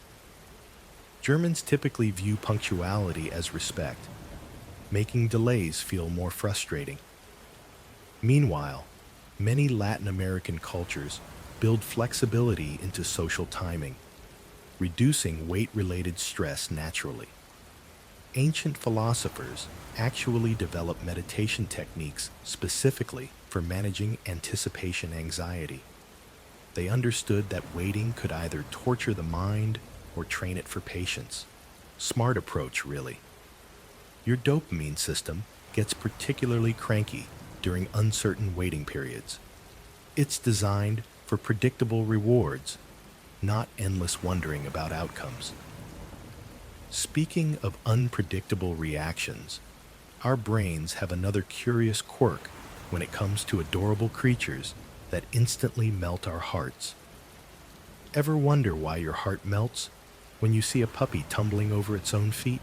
Germans typically view punctuality as respect, making delays feel more frustrating. Meanwhile, many Latin American cultures build flexibility into social timing, reducing wait-related stress naturally. Ancient philosophers actually developed meditation techniques specifically for managing anticipation anxiety. They understood that waiting could either torture the mind or train it for patience. Smart approach, really. Your dopamine system gets particularly cranky during uncertain waiting periods. It's designed for predictable rewards, not endless wondering about outcomes. Speaking of unpredictable reactions, our brains have another curious quirk when it comes to adorable creatures that instantly melt our hearts. Ever wonder why your heart melts when you see a puppy tumbling over its own feet?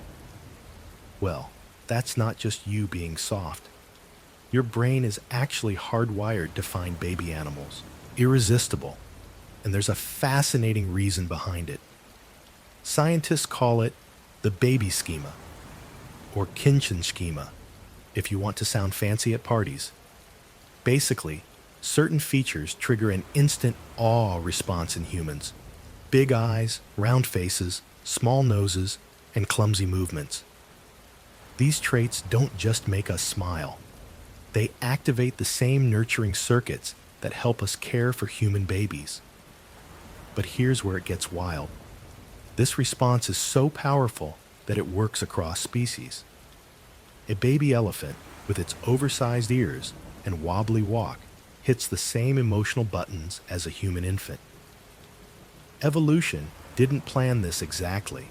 Well, that's not just you being soft. Your brain is actually hardwired to find baby animals irresistible, and there's a fascinating reason behind it. Scientists call it the baby schema, or Kinchin schema, if you want to sound fancy at parties. Basically, certain features trigger an instant awe response in humans. Big eyes, round faces, small noses, and clumsy movements. These traits don't just make us smile. They activate the same nurturing circuits that help us care for human babies. But here's where it gets wild. This response is so powerful that it works across species. A baby elephant, with its oversized ears and wobbly walk, hits the same emotional buttons as a human infant. Evolution didn't plan this exactly,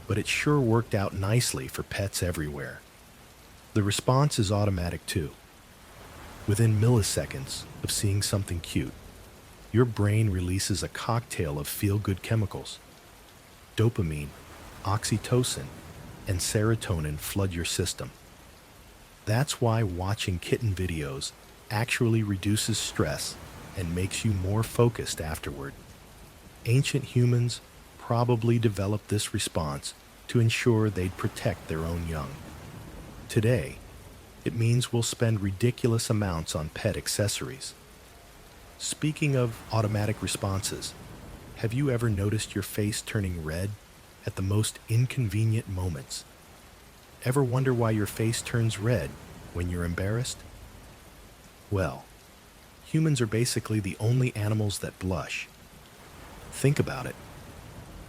but it sure worked out nicely for pets everywhere. The response is automatic too. Within milliseconds of seeing something cute, your brain releases a cocktail of feel-good chemicals. Dopamine, oxytocin, and serotonin flood your system. That's why watching kitten videos actually reduces stress and makes you more focused afterward. Ancient humans probably developed this response to ensure they'd protect their own young. Today, it means we'll spend ridiculous amounts on pet accessories. Speaking of automatic responses, have you ever noticed your face turning red at the most inconvenient moments? Ever wonder why your face turns red when you're embarrassed? Well, humans are basically the only animals that blush. Think about it.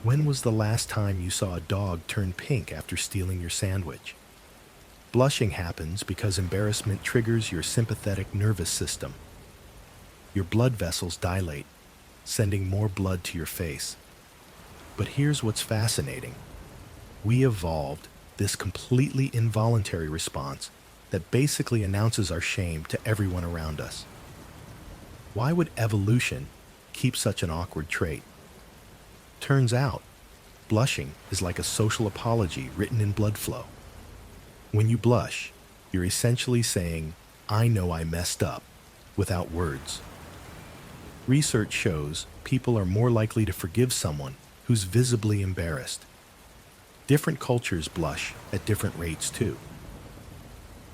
When was the last time you saw a dog turn pink after stealing your sandwich? Blushing happens because embarrassment triggers your sympathetic nervous system. Your blood vessels dilate, sending more blood to your face. But here's what's fascinating. We evolved this completely involuntary response that basically announces our shame to everyone around us. Why would evolution keep such an awkward trait? Turns out, blushing is like a social apology written in blood flow. When you blush, you're essentially saying, "I know I messed up," without words. Research shows people are more likely to forgive someone who's visibly embarrassed. Different cultures blush at different rates too.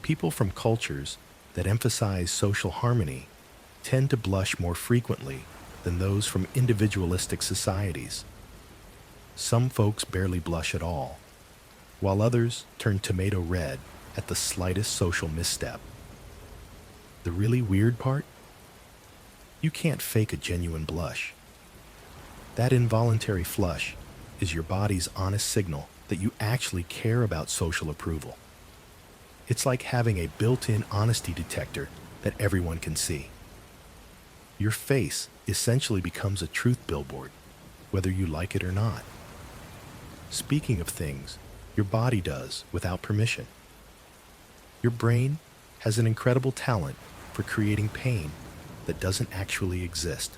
People from cultures that emphasize social harmony tend to blush more frequently than those from individualistic societies. Some folks barely blush at all, while others turn tomato red at the slightest social misstep. The really weird part? You can't fake a genuine blush. That involuntary flush is your body's honest signal that you actually care about social approval. It's like having a built-in honesty detector that everyone can see. Your face essentially becomes a truth billboard, whether you like it or not. Speaking of things your body does without permission, your brain has an incredible talent for creating pain that doesn't actually exist.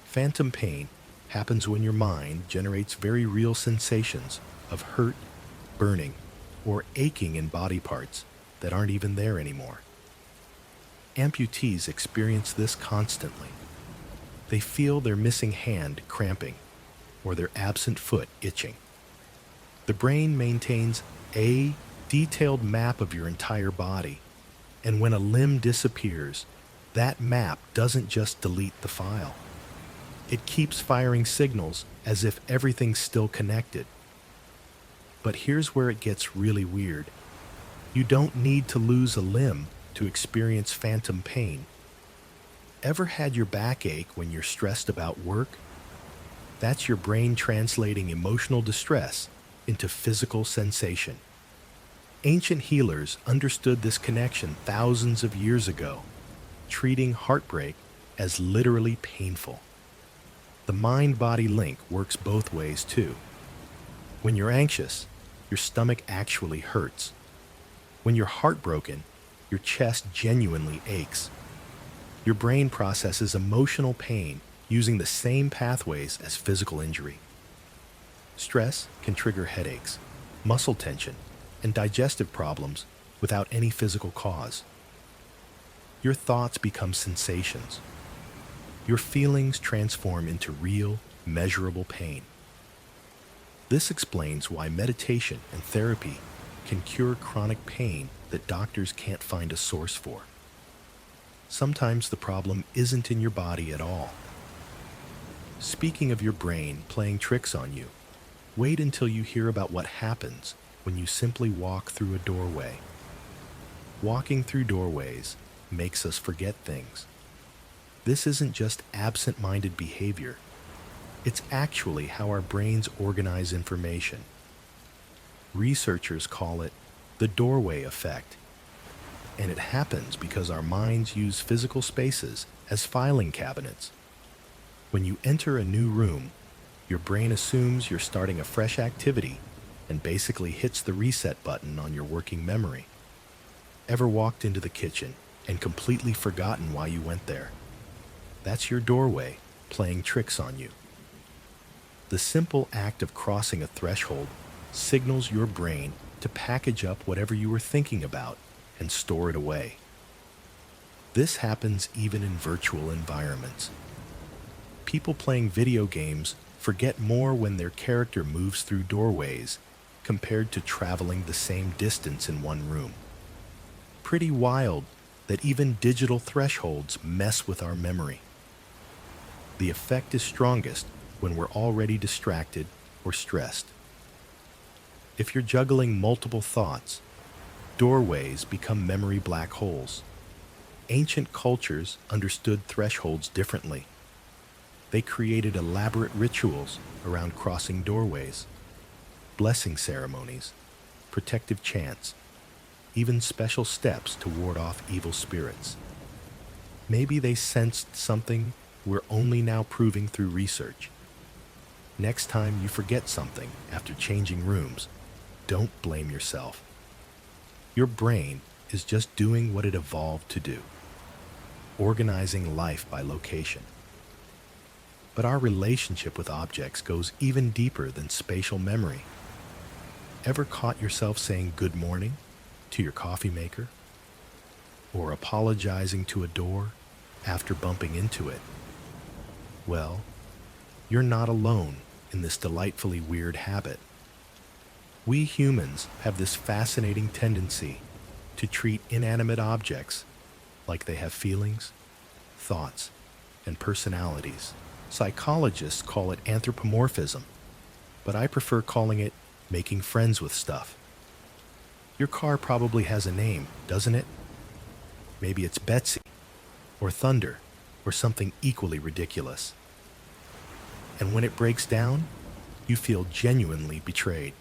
Phantom pain happens when your mind generates very real sensations of hurt, burning, or aching in body parts that aren't even there anymore. Amputees experience this constantly. They feel their missing hand cramping or their absent foot itching. The brain maintains a detailed map of your entire body, and when a limb disappears, that map doesn't just delete the file. It keeps firing signals as if everything's still connected. But here's where it gets really weird. You don't need to lose a limb to experience phantom pain. Ever had your back ache when you're stressed about work? That's your brain translating emotional distress into physical sensation. Ancient healers understood this connection thousands of years ago, treating heartbreak as literally painful. The mind-body link works both ways too. When you're anxious, your stomach actually hurts. When you're heartbroken, your chest genuinely aches. Your brain processes emotional pain using the same pathways as physical injury. Stress can trigger headaches, muscle tension, and digestive problems without any physical cause. Your thoughts become sensations. Your feelings transform into real, measurable pain. This explains why meditation and therapy can cure chronic pain that doctors can't find a source for. Sometimes the problem isn't in your body at all. Speaking of your brain playing tricks on you, wait until you hear about what happens when you simply walk through a doorway. Walking through doorways makes us forget things. This isn't just absent-minded behavior. It's actually how our brains organize information. Researchers call it the doorway effect, and it happens because our minds use physical spaces as filing cabinets. When you enter a new room, your brain assumes you're starting a fresh activity and basically hits the reset button on your working memory. Ever walked into the kitchen and completely forgotten why you went there? That's your doorway playing tricks on you. The simple act of crossing a threshold signals your brain to package up whatever you were thinking about and store it away. This happens even in virtual environments. People playing video games forget more when their character moves through doorways compared to traveling the same distance in one room. Pretty wild that even digital thresholds mess with our memory. The effect is strongest when we're already distracted or stressed. If you're juggling multiple thoughts, doorways become memory black holes. Ancient cultures understood thresholds differently. They created elaborate rituals around crossing doorways, blessing ceremonies, protective chants, even special steps to ward off evil spirits. Maybe they sensed something we're only now proving through research. Next time you forget something after changing rooms, don't blame yourself. Your brain is just doing what it evolved to do, organizing life by location. But our relationship with objects goes even deeper than spatial memory. Ever caught yourself saying good morning to your coffee maker? Or apologizing to a door after bumping into it? Well, you're not alone in this delightfully weird habit. We humans have this fascinating tendency to treat inanimate objects like they have feelings, thoughts, and personalities. Psychologists call it anthropomorphism, but I prefer calling it making friends with stuff. Your car probably has a name, doesn't it? Maybe it's Betsy, or Thunder, or something equally ridiculous. And when it breaks down, you feel genuinely betrayed,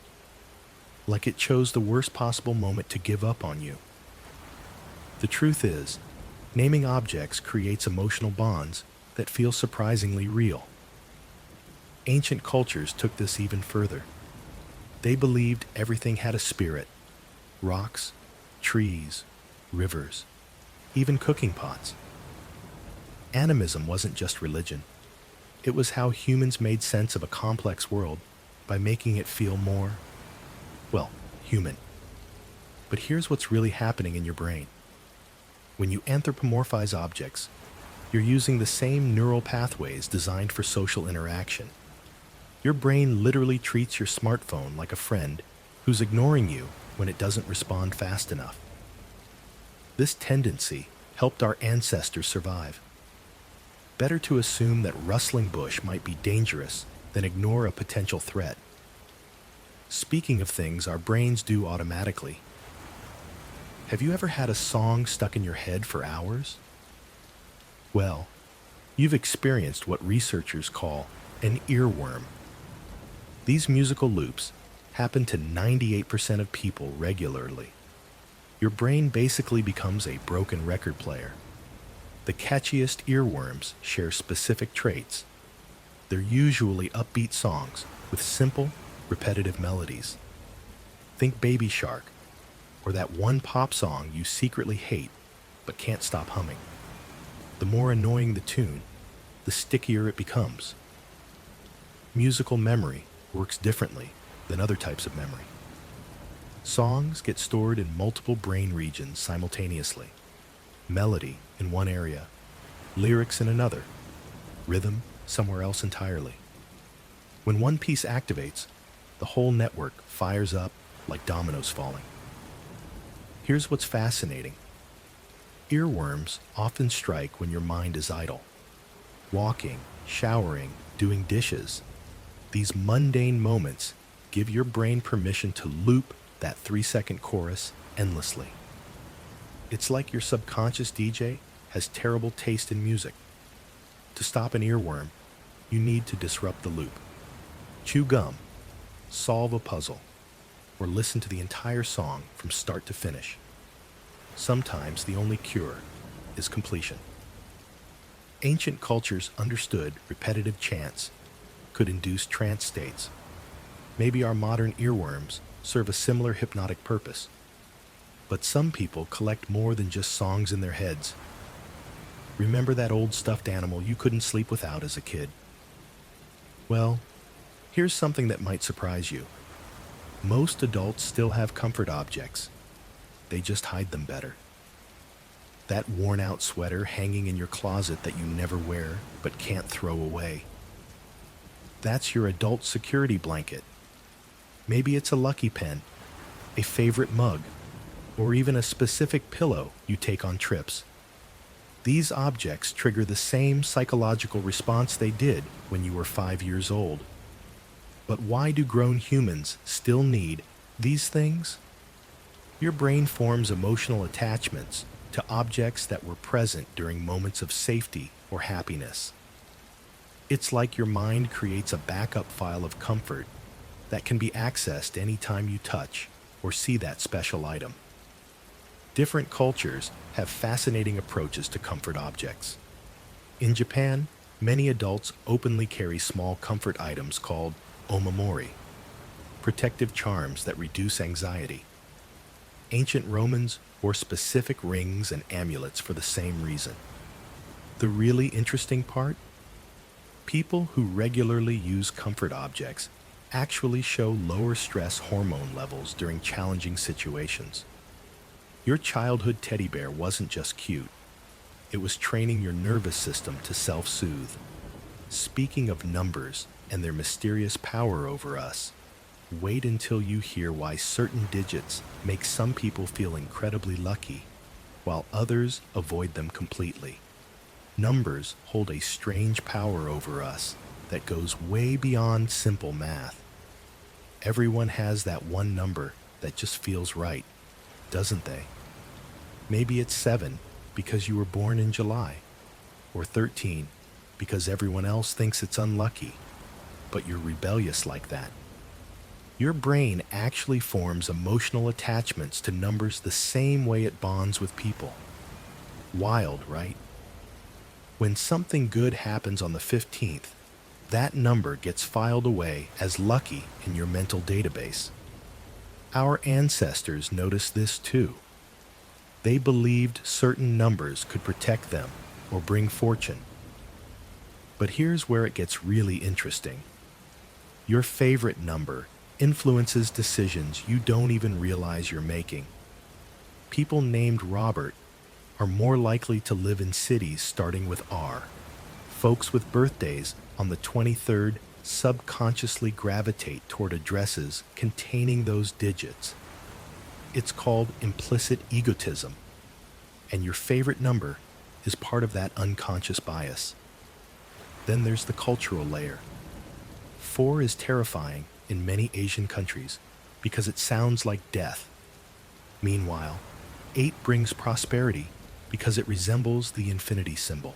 like it chose the worst possible moment to give up on you. The truth is, naming objects creates emotional bonds that feel surprisingly real. Ancient cultures took this even further. They believed everything had a spirit: rocks, trees, rivers, even cooking pots. Animism wasn't just religion. It was how humans made sense of a complex world by making it feel more, well, human. But here's what's really happening in your brain. When you anthropomorphize objects, you're using the same neural pathways designed for social interaction. Your brain literally treats your smartphone like a friend who's ignoring you when it doesn't respond fast enough. This tendency helped our ancestors survive. Better to assume that rustling bush might be dangerous than ignore a potential threat. Speaking of things our brains do automatically, have you ever had a song stuck in your head for hours? Well, you've experienced what researchers call an earworm. These musical loops happen to 98% of people regularly. Your brain basically becomes a broken record player. The catchiest earworms share specific traits. They're usually upbeat songs with simple, repetitive melodies. Think Baby Shark, or that one pop song you secretly hate but can't stop humming. The more annoying the tune, the stickier it becomes. Musical memory works differently than other types of memory. Songs get stored in multiple brain regions simultaneously. Melody in one area, lyrics in another, rhythm somewhere else entirely. When one piece activates, the whole network fires up like dominoes falling. Here's what's fascinating. Earworms often strike when your mind is idle. Walking, showering, doing dishes. These mundane moments give your brain permission to loop that 3-second chorus endlessly. It's like your subconscious DJ has terrible taste in music. To stop an earworm, you need to disrupt the loop. Chew gum, solve a puzzle, or listen to the entire song from start to finish. Sometimes the only cure is completion. Ancient cultures understood repetitive chants could induce trance states. Maybe our modern earworms serve a similar hypnotic purpose. But some people collect more than just songs in their heads. Remember that old stuffed animal you couldn't sleep without as a kid? Well, here's something that might surprise you. Most adults still have comfort objects. They just hide them better. That worn-out sweater hanging in your closet that you never wear but can't throw away. That's your adult security blanket. Maybe it's a lucky pen, a favorite mug, or even a specific pillow you take on trips. These objects trigger the same psychological response they did when you were 5 years old. But why do grown humans still need these things? Your brain forms emotional attachments to objects that were present during moments of safety or happiness. It's like your mind creates a backup file of comfort that can be accessed anytime you touch or see that special item. Different cultures have fascinating approaches to comfort objects. In Japan, many adults openly carry small comfort items called omamori, protective charms that reduce anxiety. Ancient Romans wore specific rings and amulets for the same reason. The really interesting part? People who regularly use comfort objects actually show lower stress hormone levels during challenging situations. Your childhood teddy bear wasn't just cute. It was training your nervous system to self-soothe. Speaking of numbers and their mysterious power over us, wait until you hear why certain digits make some people feel incredibly lucky, while others avoid them completely. Numbers hold a strange power over us that goes way beyond simple math. Everyone has that one number that just feels right, doesn't they? Maybe it's 7 because you were born in July, or 13 because everyone else thinks it's unlucky, but you're rebellious like that. Your brain actually forms emotional attachments to numbers the same way it bonds with people. Wild, right? When something good happens on the 15th, that number gets filed away as lucky in your mental database. Our ancestors noticed this too. They believed certain numbers could protect them or bring fortune. But here's where it gets really interesting. Your favorite number influences decisions you don't even realize you're making. People named Robert are more likely to live in cities starting with R. Folks with birthdays on the 23rd subconsciously gravitate toward addresses containing those digits. It's called implicit egotism, and your favorite number is part of that unconscious bias. Then there's the cultural layer. 4 is terrifying in many Asian countries because it sounds like death. Meanwhile, 8 brings prosperity because it resembles the infinity symbol.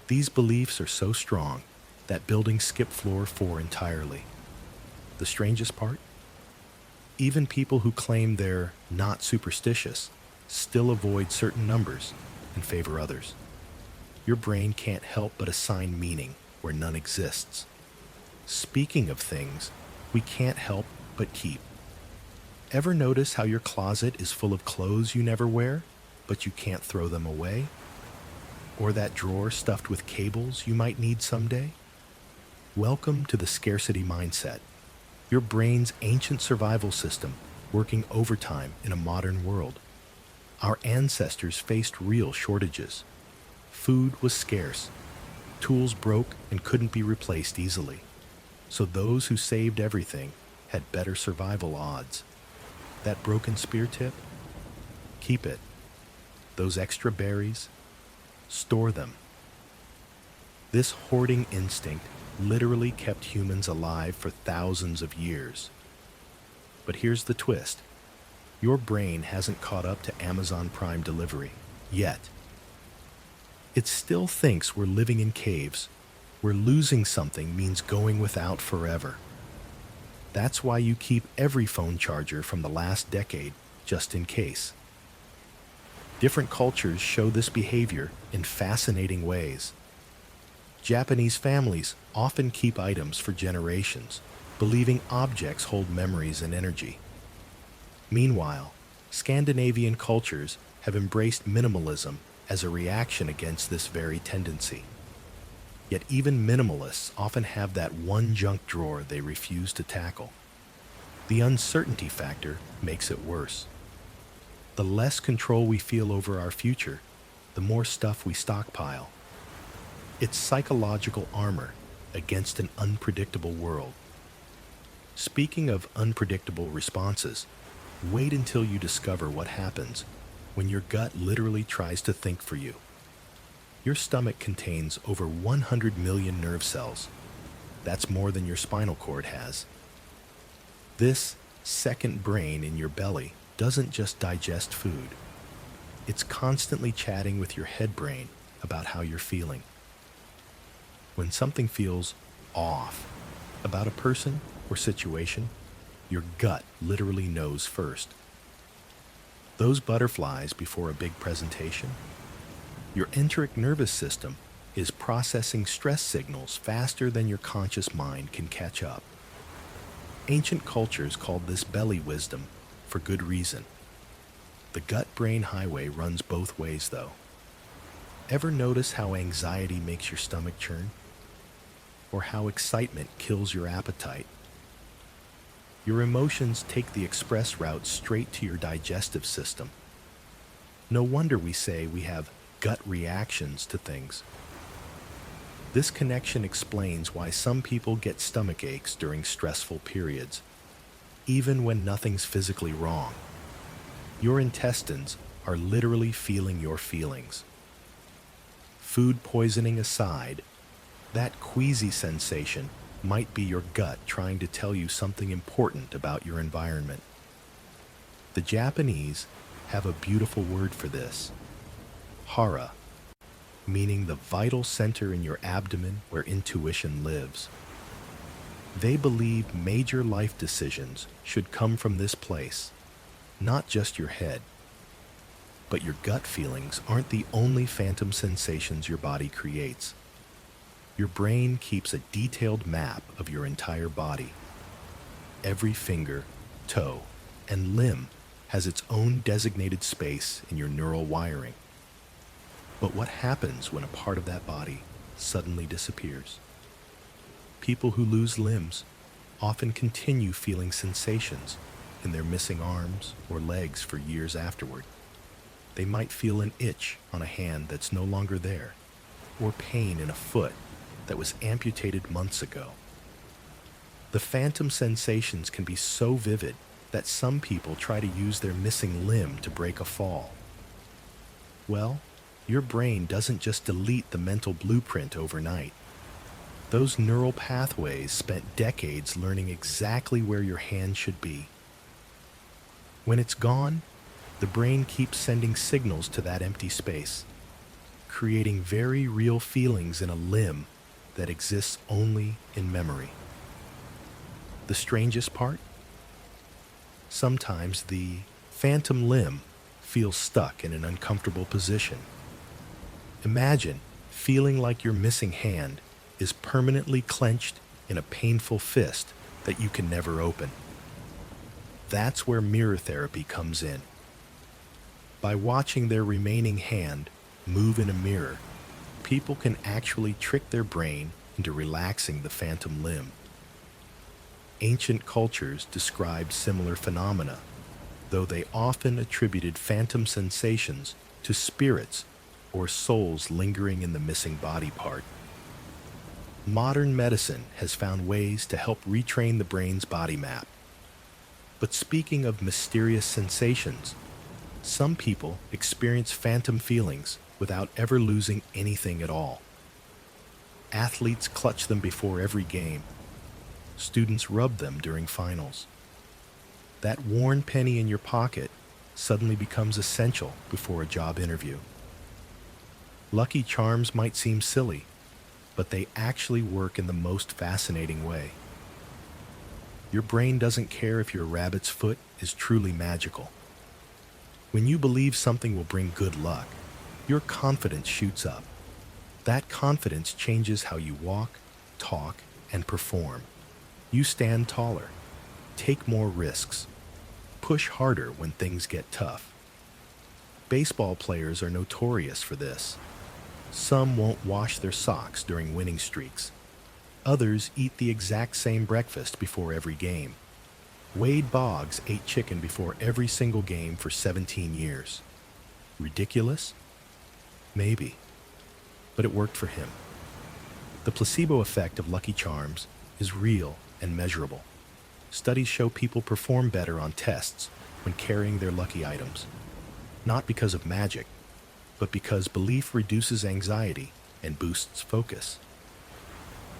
These beliefs are so strong that buildings skip floor 4 entirely. The strangest part? Even people who claim they're not superstitious still avoid certain numbers and favor others. Your brain can't help but assign meaning where none exists. Speaking of things we can't help but keep. Ever notice how your closet is full of clothes you never wear, but you can't throw them away? Or that drawer stuffed with cables you might need someday? Welcome to the scarcity mindset, your brain's ancient survival system working overtime in a modern world. Our ancestors faced real shortages. Food was scarce, tools broke and couldn't be replaced easily. So those who saved everything had better survival odds. That broken spear tip? Keep it. Those extra berries? Store them. This hoarding instinct literally kept humans alive for thousands of years. But here's the twist. Your brain hasn't caught up to Amazon Prime delivery yet. It still thinks we're living in caves, where losing something means going without forever. That's why you keep every phone charger from the last decade, just in case. Different cultures show this behavior in fascinating ways. Japanese families often keep items for generations, believing objects hold memories and energy. Meanwhile, Scandinavian cultures have embraced minimalism as a reaction against this very tendency. Yet even minimalists often have that one junk drawer they refuse to tackle. The uncertainty factor makes it worse. The less control we feel over our future, the more stuff we stockpile. It's psychological armor against an unpredictable world. Speaking of unpredictable responses, wait until you discover what happens when your gut literally tries to think for you. Your stomach contains over 100 million nerve cells. That's more than your spinal cord has. This second brain in your belly doesn't just digest food. It's constantly chatting with your head brain about how you're feeling. When something feels off about a person or situation, your gut literally knows first. Those butterflies before a big presentation? Your enteric nervous system is processing stress signals faster than your conscious mind can catch up. Ancient cultures called this belly wisdom for good reason. The gut-brain highway runs both ways, though. Ever notice how anxiety makes your stomach churn? Or how excitement kills your appetite? Your emotions take the express route straight to your digestive system. No wonder we say we have gut reactions to things. This connection explains why some people get stomach aches during stressful periods, even when nothing's physically wrong. Your intestines are literally feeling your feelings. Food poisoning aside, that queasy sensation might be your gut trying to tell you something important about your environment. The Japanese have a beautiful word for this, hara, meaning the vital center in your abdomen where intuition lives. They believe major life decisions should come from this place, not just your head. But your gut feelings aren't the only phantom sensations your body creates. Your brain keeps a detailed map of your entire body. Every finger, toe, and limb has its own designated space in your neural wiring. But what happens when a part of that body suddenly disappears? People who lose limbs often continue feeling sensations in their missing arms or legs for years afterward. They might feel an itch on a hand that's no longer there, or pain in a foot that was amputated months ago. The phantom sensations can be so vivid that some people try to use their missing limb to break a fall. Well, your brain doesn't just delete the mental blueprint overnight. Those neural pathways spent decades learning exactly where your hand should be. When it's gone, the brain keeps sending signals to that empty space, creating very real feelings in a limb that exists only in memory. The strangest part? Sometimes the phantom limb feels stuck in an uncomfortable position. Imagine feeling like your missing hand is permanently clenched in a painful fist that you can never open. That's where mirror therapy comes in. By watching their remaining hand move in a mirror, people can actually trick their brain into relaxing the phantom limb. Ancient cultures described similar phenomena, though they often attributed phantom sensations to spirits or souls lingering in the missing body part. Modern medicine has found ways to help retrain the brain's body map. But speaking of mysterious sensations, some people experience phantom feelings without ever losing anything at all. Athletes clutch them before every game. Students rub them during finals. That worn penny in your pocket suddenly becomes essential before a job interview. Lucky Charms might seem silly, but they actually work in the most fascinating way. Your brain doesn't care if your rabbit's foot is truly magical. When you believe something will bring good luck, your confidence shoots up. That confidence changes how you walk, talk, and perform. You stand taller, take more risks, push harder when things get tough. Baseball players are notorious for this. Some won't wash their socks during winning streaks. Others eat the exact same breakfast before every game. Wade Boggs ate chicken before every single game for 17 years. Ridiculous? Maybe. But it worked for him. The placebo effect of Lucky Charms is real and measurable. Studies show people perform better on tests when carrying their lucky items. Not because of magic, but because belief reduces anxiety and boosts focus.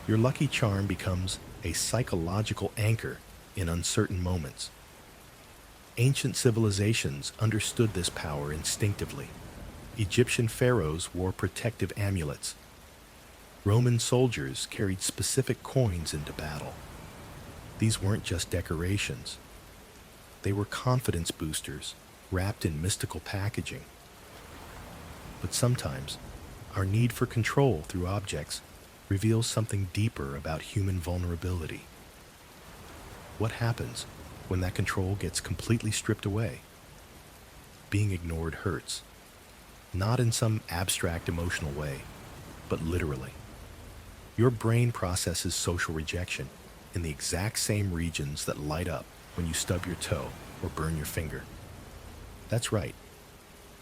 Your lucky charm becomes a psychological anchor in uncertain moments. Ancient civilizations understood this power instinctively. Egyptian pharaohs wore protective amulets. Roman soldiers carried specific coins into battle. These weren't just decorations. They were confidence boosters wrapped in mystical packaging. But sometimes, our need for control through objects reveals something deeper about human vulnerability. What happens when that control gets completely stripped away? Being ignored hurts, not in some abstract emotional way, but literally. Your brain processes social rejection in the exact same regions that light up when you stub your toe or burn your finger. That's right.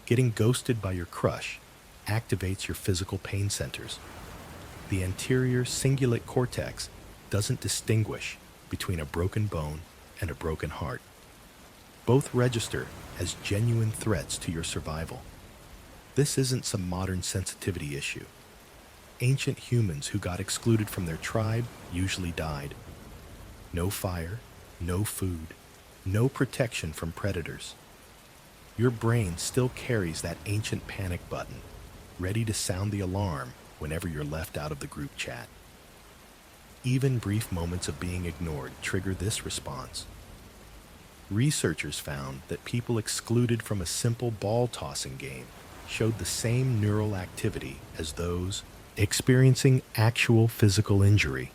Getting ghosted by your crush activates your physical pain centers. The anterior cingulate cortex doesn't distinguish between a broken bone and a broken heart. Both register as genuine threats to your survival. This isn't some modern sensitivity issue. ancient humans who got excluded from their tribe usually died. No fire, no food, no protection from predators. Your brain still carries that ancient panic button, ready to sound the alarm whenever you're left out of the group chat. Even brief moments of being ignored trigger this response. Researchers found that people excluded from a simple ball tossing game showed the same neural activity as those experiencing actual physical injury.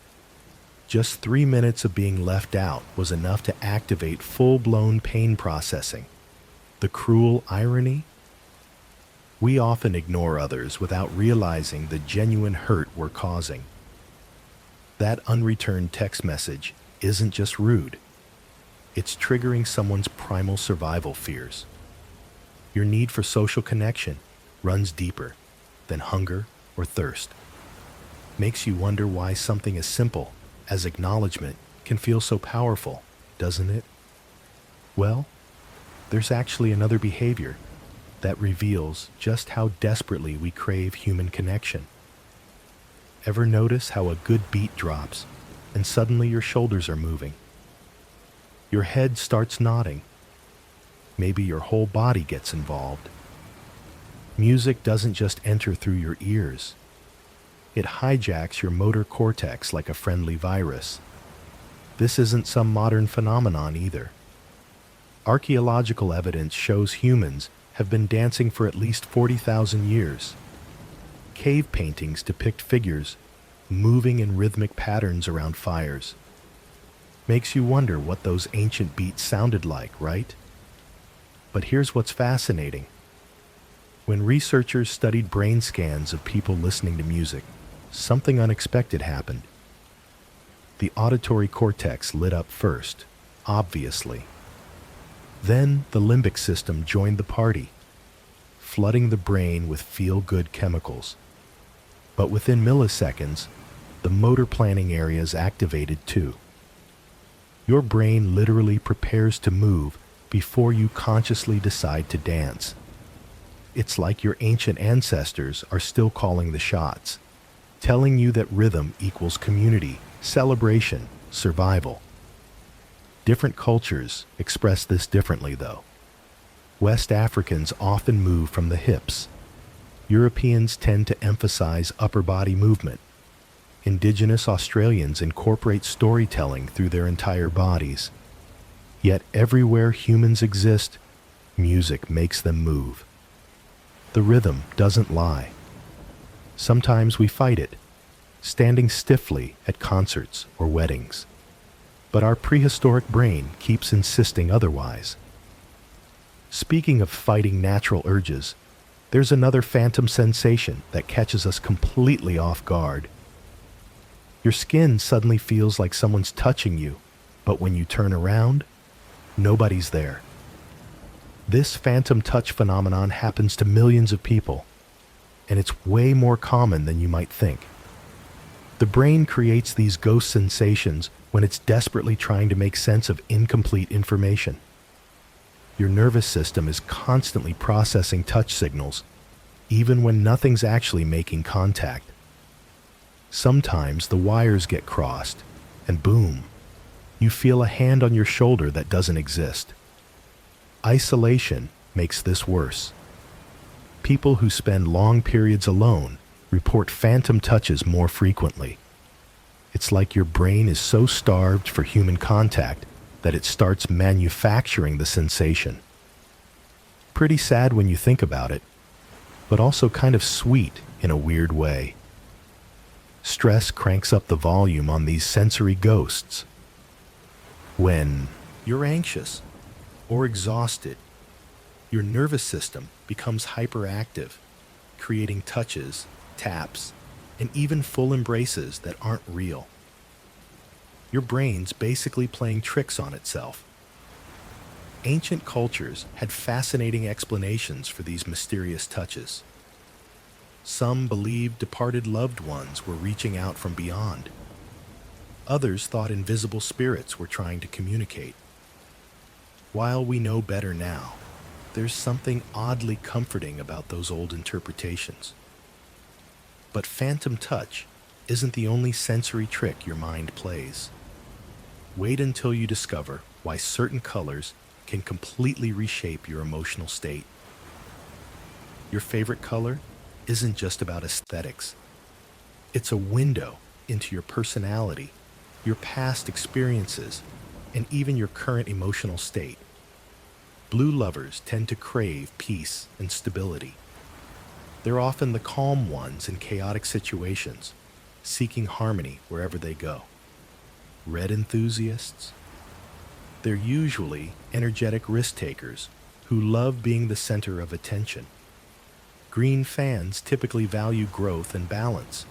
Just 3 minutes of being left out was enough to activate full-blown pain processing. The cruel irony? We often ignore others without realizing the genuine hurt we're causing. That unreturned text message isn't just rude. It's triggering someone's primal survival fears. Your need for social connection runs deeper than hunger or thirst. Makes you wonder why something as simple as acknowledgement can feel so powerful, doesn't it? Well, there's actually another behavior that reveals just how desperately we crave human connection. Ever notice how a good beat drops and suddenly your shoulders are moving? Your head starts nodding. Maybe your whole body gets involved. Music doesn't just enter through your ears. It hijacks your motor cortex like a friendly virus. This isn't some modern phenomenon either. Archaeological evidence shows humans have been dancing for at least 40,000 years. Cave paintings depict figures moving in rhythmic patterns around fires. Makes you wonder what those ancient beats sounded like, right? But here's what's fascinating. When researchers studied brain scans of people listening to music, something unexpected happened. The auditory cortex lit up first, obviously. Then the limbic system joined the party, flooding the brain with feel-good chemicals. But within milliseconds, the motor planning areas activated too. Your brain literally prepares to move before you consciously decide to dance. It's like your ancient ancestors are still calling the shots, telling you that rhythm equals community, celebration, survival. Different cultures express this differently, though. West Africans often move from the hips. Europeans tend to emphasize upper body movement. Indigenous Australians incorporate storytelling through their entire bodies. Yet everywhere humans exist, music makes them move. The rhythm doesn't lie. Sometimes we fight it, standing stiffly at concerts or weddings. But our prehistoric brain keeps insisting otherwise. Speaking of fighting natural urges, there's another phantom sensation that catches us completely off guard. Your skin suddenly feels like someone's touching you, but when you turn around, nobody's there. This phantom touch phenomenon happens to millions of people, and it's way more common than you might think. The brain creates these ghost sensations when it's desperately trying to make sense of incomplete information. Your nervous system is constantly processing touch signals, even when nothing's actually making contact. Sometimes the wires get crossed, and boom, you feel a hand on your shoulder that doesn't exist. Isolation makes this worse. People who spend long periods alone report phantom touches more frequently. It's like your brain is so starved for human contact that it starts manufacturing the sensation. Pretty sad when you think about it, but also kind of sweet in a weird way. Stress cranks up the volume on these sensory ghosts. When you're anxious or exhausted, your nervous system becomes hyperactive, creating touches, taps, and even full embraces that aren't real. Your brain's basically playing tricks on itself. Ancient cultures had fascinating explanations for these mysterious touches. Some believed departed loved ones were reaching out from beyond. Others thought invisible spirits were trying to communicate. While we know better now, there's something oddly comforting about those old interpretations. But phantom touch isn't the only sensory trick your mind plays. Wait until you discover why certain colors can completely reshape your emotional state. Your favorite color isn't just about aesthetics. It's a window into your personality, your past experiences, and even your current emotional state. Blue lovers tend to crave peace and stability. They're often the calm ones in chaotic situations, seeking harmony wherever they go. Red enthusiasts? They're usually energetic risk-takers who love being the center of attention. Green fans typically value growth and balance,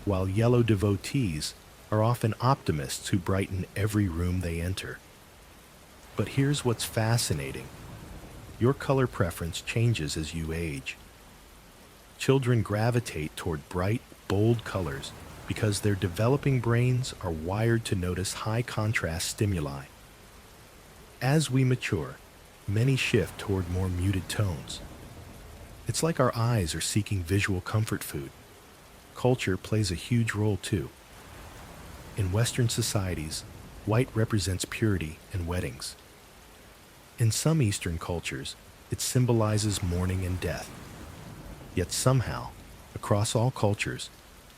while yellow devotees are often optimists who brighten every room they enter. But here's what's fascinating. Your color preference changes as you age. Children gravitate toward bright, bold colors because their developing brains are wired to notice high-contrast stimuli. As we mature, many shift toward more muted tones. It's like our eyes are seeking visual comfort food. Culture plays a huge role too. In Western societies, white represents purity and weddings. In some Eastern cultures, it symbolizes mourning and death. Yet somehow, across all cultures,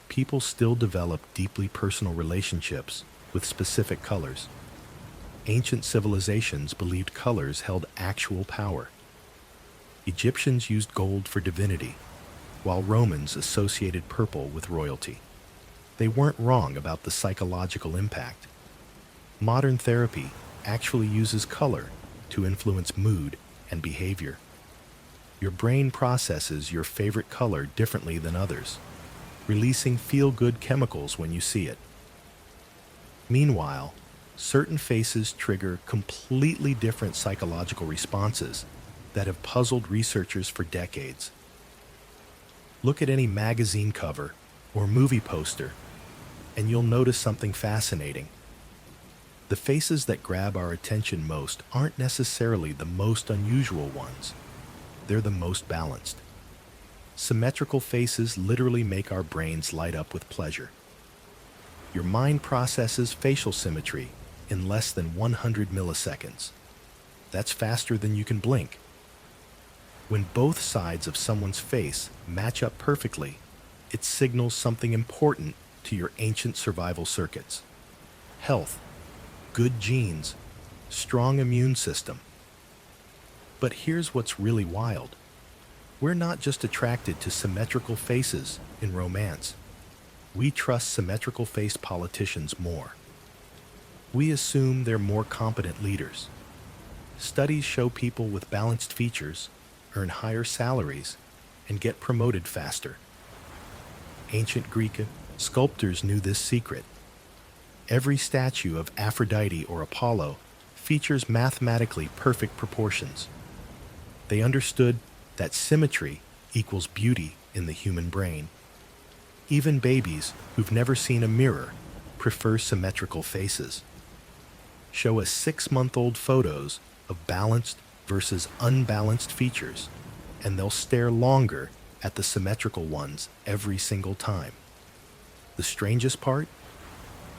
people still develop deeply personal relationships with specific colors. Ancient civilizations believed colors held actual power. Egyptians used gold for divinity, while Romans associated purple with royalty. They weren't wrong about the psychological impact. Modern therapy actually uses color to influence mood and behavior. Your brain processes your favorite color differently than others, releasing feel-good chemicals when you see it. Meanwhile, certain faces trigger completely different psychological responses that have puzzled researchers for decades. Look at any magazine cover or movie poster, and you'll notice something fascinating. The faces that grab our attention most aren't necessarily the most unusual ones. They're the most balanced. Symmetrical faces literally make our brains light up with pleasure. Your mind processes facial symmetry in less than 100 milliseconds. That's faster than you can blink. When both sides of someone's face match up perfectly, it signals something important to your ancient survival circuits. Health, good genes, strong immune system. But here's what's really wild. We're not just attracted to symmetrical faces in romance. We trust symmetrical-faced politicians more. We assume they're more competent leaders. Studies show people with balanced features earn higher salaries and get promoted faster. Ancient Greek sculptors knew this secret. Every statue of Aphrodite or Apollo features mathematically perfect proportions. They understood that symmetry equals beauty in the human brain. Even babies who've never seen a mirror prefer symmetrical faces. Show us 6-month-old photos of balanced versus unbalanced features, and they'll stare longer at the symmetrical ones every single time. The strangest part?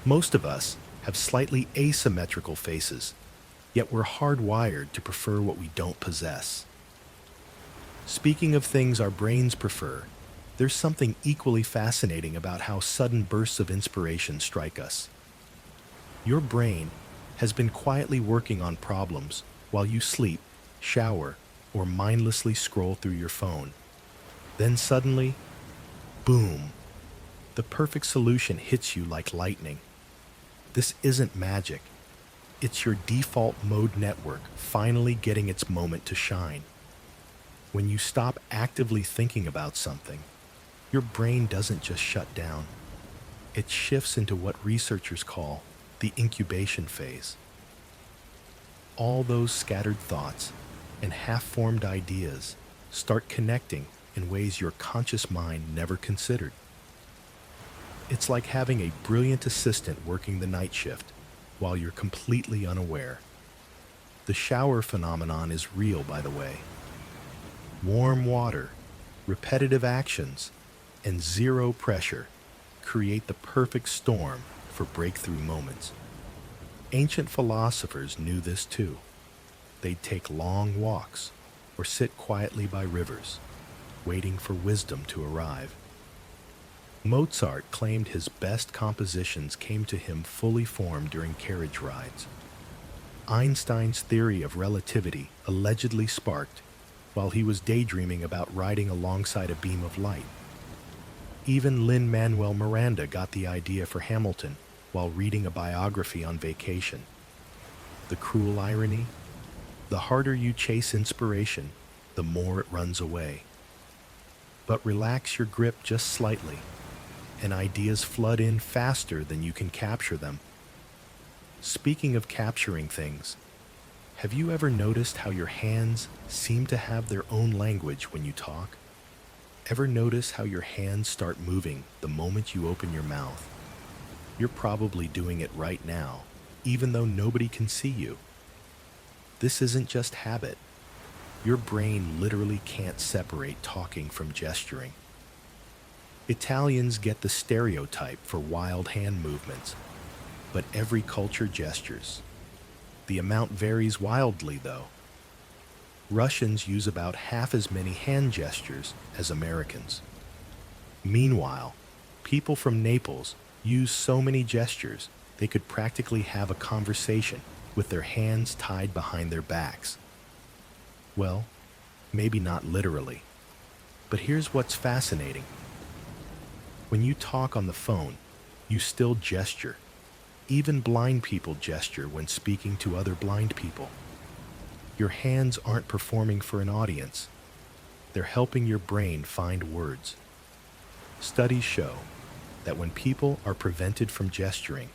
Most of us have slightly asymmetrical faces, yet we're hardwired to prefer what we don't possess. Speaking of things our brains prefer, there's something equally fascinating about how sudden bursts of inspiration strike us. Your brain has been quietly working on problems while you sleep, shower, or mindlessly scroll through your phone. Then suddenly, boom, the perfect solution hits you like lightning. This isn't magic. It's your default mode network finally getting its moment to shine. When you stop actively thinking about something, your brain doesn't just shut down. It shifts into what researchers call the incubation phase. All those scattered thoughts and half-formed ideas start connecting in ways your conscious mind never considered. It's like having a brilliant assistant working the night shift while you're completely unaware. The shower phenomenon is real, by the way. Warm water, repetitive actions, and zero pressure create the perfect storm for breakthrough moments. Ancient philosophers knew this too. They'd take long walks or sit quietly by rivers, waiting for wisdom to arrive. Mozart claimed his best compositions came to him fully formed during carriage rides. Einstein's theory of relativity allegedly sparked while he was daydreaming about riding alongside a beam of light. Even Lin-Manuel Miranda got the idea for Hamilton while reading a biography on vacation. The cruel irony? The harder you chase inspiration, the more it runs away. But relax your grip just slightly, and ideas flood in faster than you can capture them. Speaking of capturing things, have you ever noticed how your hands seem to have their own language when you talk? Ever notice how your hands start moving the moment you open your mouth? You're probably doing it right now, even though nobody can see you. This isn't just habit. Your brain literally can't separate talking from gesturing. Italians get the stereotype for wild hand movements, but every culture gestures. The amount varies wildly, though. Russians use about half as many hand gestures as Americans. Meanwhile, people from Naples use so many gestures they could practically have a conversation with their hands tied behind their backs. Well, maybe not literally, but here's what's fascinating. When you talk on the phone, you still gesture. Even blind people gesture when speaking to other blind people. Your hands aren't performing for an audience. They're helping your brain find words. Studies show that when people are prevented from gesturing,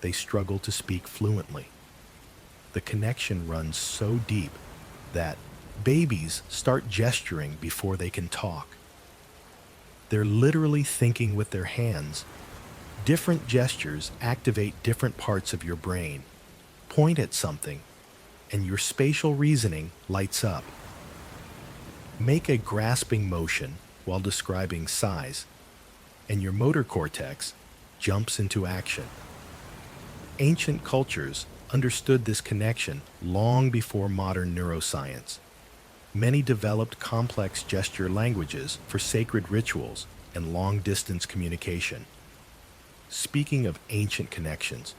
they struggle to speak fluently. The connection runs so deep that babies start gesturing before they can talk. They're literally thinking with their hands. Different gestures activate different parts of your brain. Point at something, and your spatial reasoning lights up. Make a grasping motion while describing size, and your motor cortex jumps into action. Ancient cultures understood this connection long before modern neuroscience. Many developed complex gesture languages for sacred rituals and long-distance communication. Speaking of ancient connections,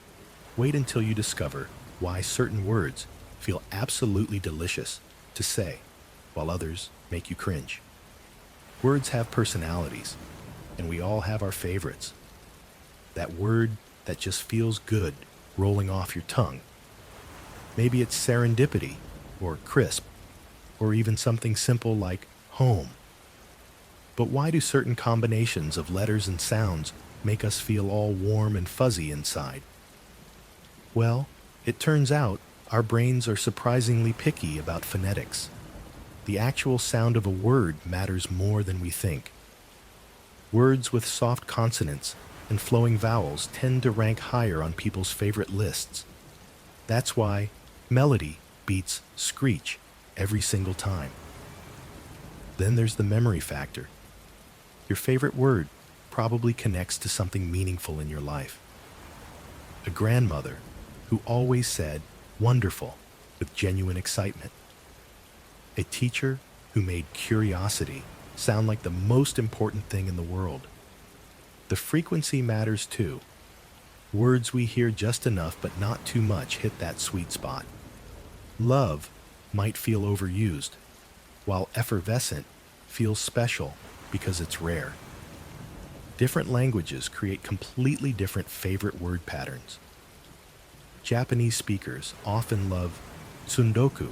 wait until you discover why certain words feel absolutely delicious to say, while others make you cringe. Words have personalities, and we all have our favorites. That word that just feels good rolling off your tongue. Maybe it's serendipity, or crisp, or even something simple like home. But why do certain combinations of letters and sounds make us feel all warm and fuzzy inside? Well, it turns out our brains are surprisingly picky about phonetics. The actual sound of a word matters more than we think. Words with soft consonants and flowing vowels tend to rank higher on people's favorite lists. That's why melody beats screech every single time. Then there's the memory factor. Your favorite word probably connects to something meaningful in your life. A grandmother who always said wonderful with genuine excitement. A teacher who made curiosity sound like the most important thing in the world. The frequency matters too. Words we hear just enough but not too much hit that sweet spot. Love might feel overused, while effervescent feels special because it's rare. Different languages create completely different favorite word patterns. Japanese speakers often love tsundoku,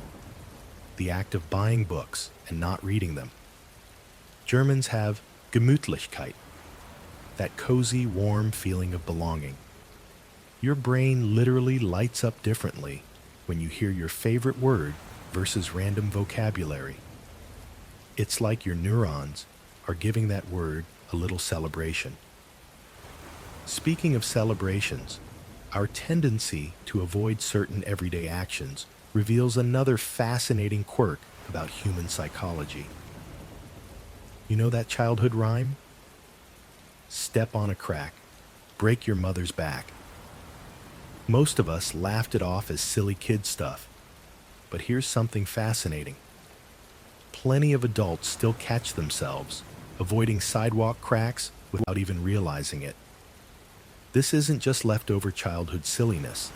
the act of buying books and not reading them. Germans have Gemütlichkeit, that cozy, warm feeling of belonging. Your brain literally lights up differently when you hear your favorite word versus random vocabulary. It's like your neurons are giving that word a little celebration. Speaking of celebrations, our tendency to avoid certain everyday actions reveals another fascinating quirk about human psychology. You know that childhood rhyme? step on a crack, break your mother's back. Most of us laughed it off as silly kid stuff. But here's something fascinating. Plenty of adults still catch themselves avoiding sidewalk cracks without even realizing it. This isn't just leftover childhood silliness.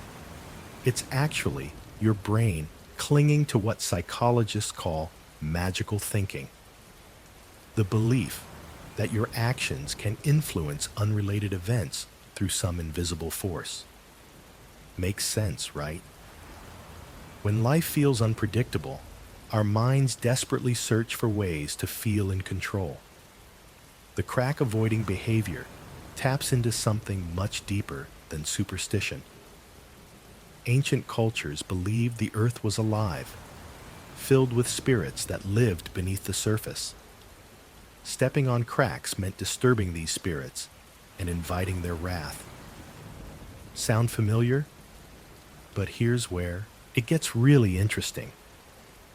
It's actually your brain clinging to what psychologists call magical thinking. The belief that your actions can influence unrelated events through some invisible force. Makes sense, right? When life feels unpredictable, our minds desperately search for ways to feel in control. The crack-avoiding behavior taps into something much deeper than superstition. Ancient cultures believed the earth was alive, filled with spirits that lived beneath the surface. Stepping on cracks meant disturbing these spirits and inviting their wrath. Sound familiar? But here's where it gets really interesting.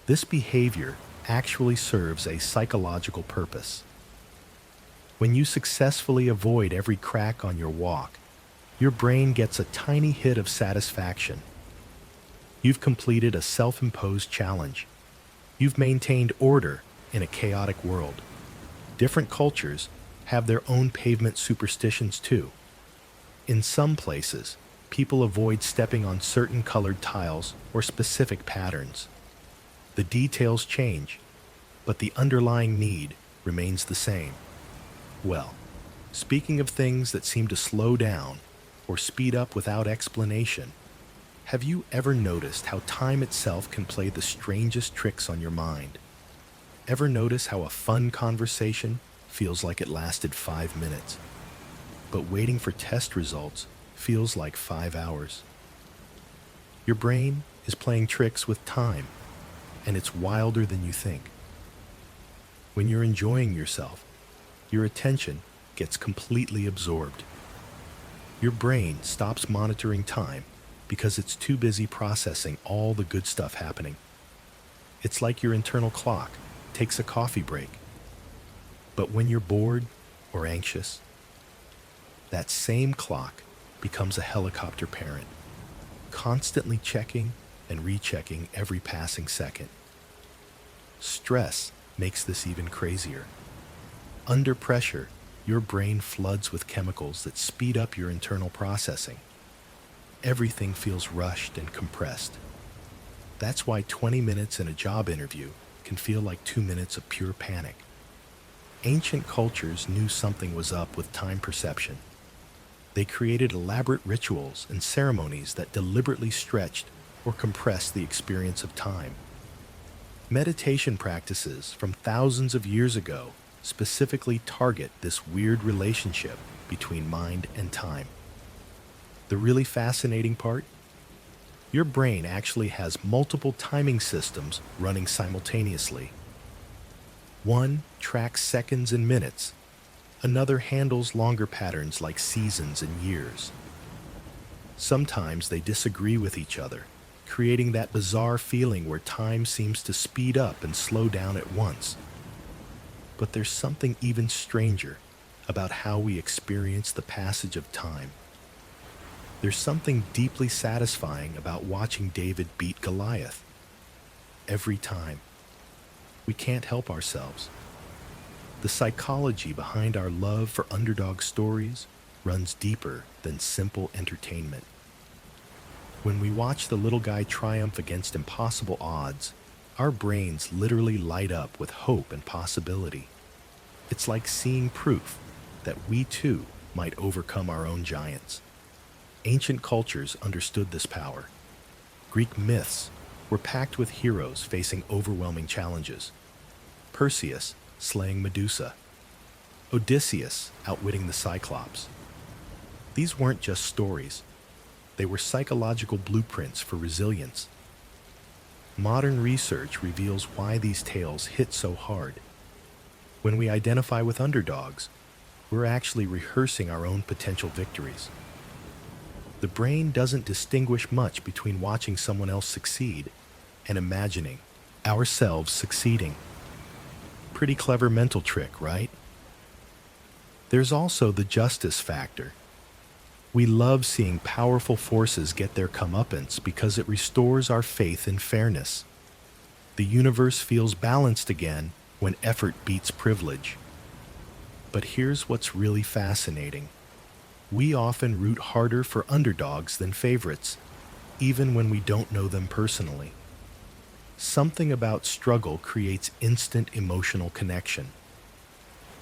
This behavior actually serves a psychological purpose. When you successfully avoid every crack on your walk, your brain gets a tiny hit of satisfaction. You've completed a self-imposed challenge. You've maintained order in a chaotic world. Different cultures have their own pavement superstitions too. In some places, people avoid stepping on certain colored tiles or specific patterns. The details change, but the underlying need remains the same. Well, speaking of things that seem to slow down or speed up without explanation, have you ever noticed how time itself can play the strangest tricks on your mind? Ever notice how a fun conversation feels like it lasted 5 minutes, but waiting for test results feels like 5 hours? Your brain is playing tricks with time, and it's wilder than you think. When you're enjoying yourself, your attention gets completely absorbed. Your brain stops monitoring time because it's too busy processing all the good stuff happening. It's like your internal clock takes a coffee break. But when you're bored or anxious, that same clock becomes a helicopter parent, constantly checking and rechecking every passing second. Stress makes this even crazier. Under pressure, your brain floods with chemicals that speed up your internal processing. Everything feels rushed and compressed. That's why 20 minutes in a job interview can feel like 2 minutes of pure panic. Ancient cultures knew something was up with time perception. They created elaborate rituals and ceremonies that deliberately stretched or compressed the experience of time. Meditation practices from thousands of years ago specifically target this weird relationship between mind and time. The really fascinating part? Your brain actually has multiple timing systems running simultaneously. One tracks seconds and minutes. Another handles longer patterns like seasons and years. Sometimes they disagree with each other, creating that bizarre feeling where time seems to speed up and slow down at once. But there's something even stranger about how we experience the passage of time. There's something deeply satisfying about watching David beat Goliath. Every time. We can't help ourselves. The psychology behind our love for underdog stories runs deeper than simple entertainment. When we watch the little guy triumph against impossible odds, our brains literally light up with hope and possibility. It's like seeing proof that we too might overcome our own giants. Ancient cultures understood this power. Greek myths were packed with heroes facing overwhelming challenges. Perseus slaying Medusa, Odysseus outwitting the Cyclops. These weren't just stories. They were psychological blueprints for resilience. Modern research reveals why these tales hit so hard. When we identify with underdogs, we're actually rehearsing our own potential victories. The brain doesn't distinguish much between watching someone else succeed and imagining ourselves succeeding. Pretty clever mental trick, right? There's also the justice factor. We love seeing powerful forces get their comeuppance because it restores our faith in fairness. The universe feels balanced again when effort beats privilege. But here's what's really fascinating. We often root harder for underdogs than favorites, even when we don't know them personally. Something about struggle creates instant emotional connection.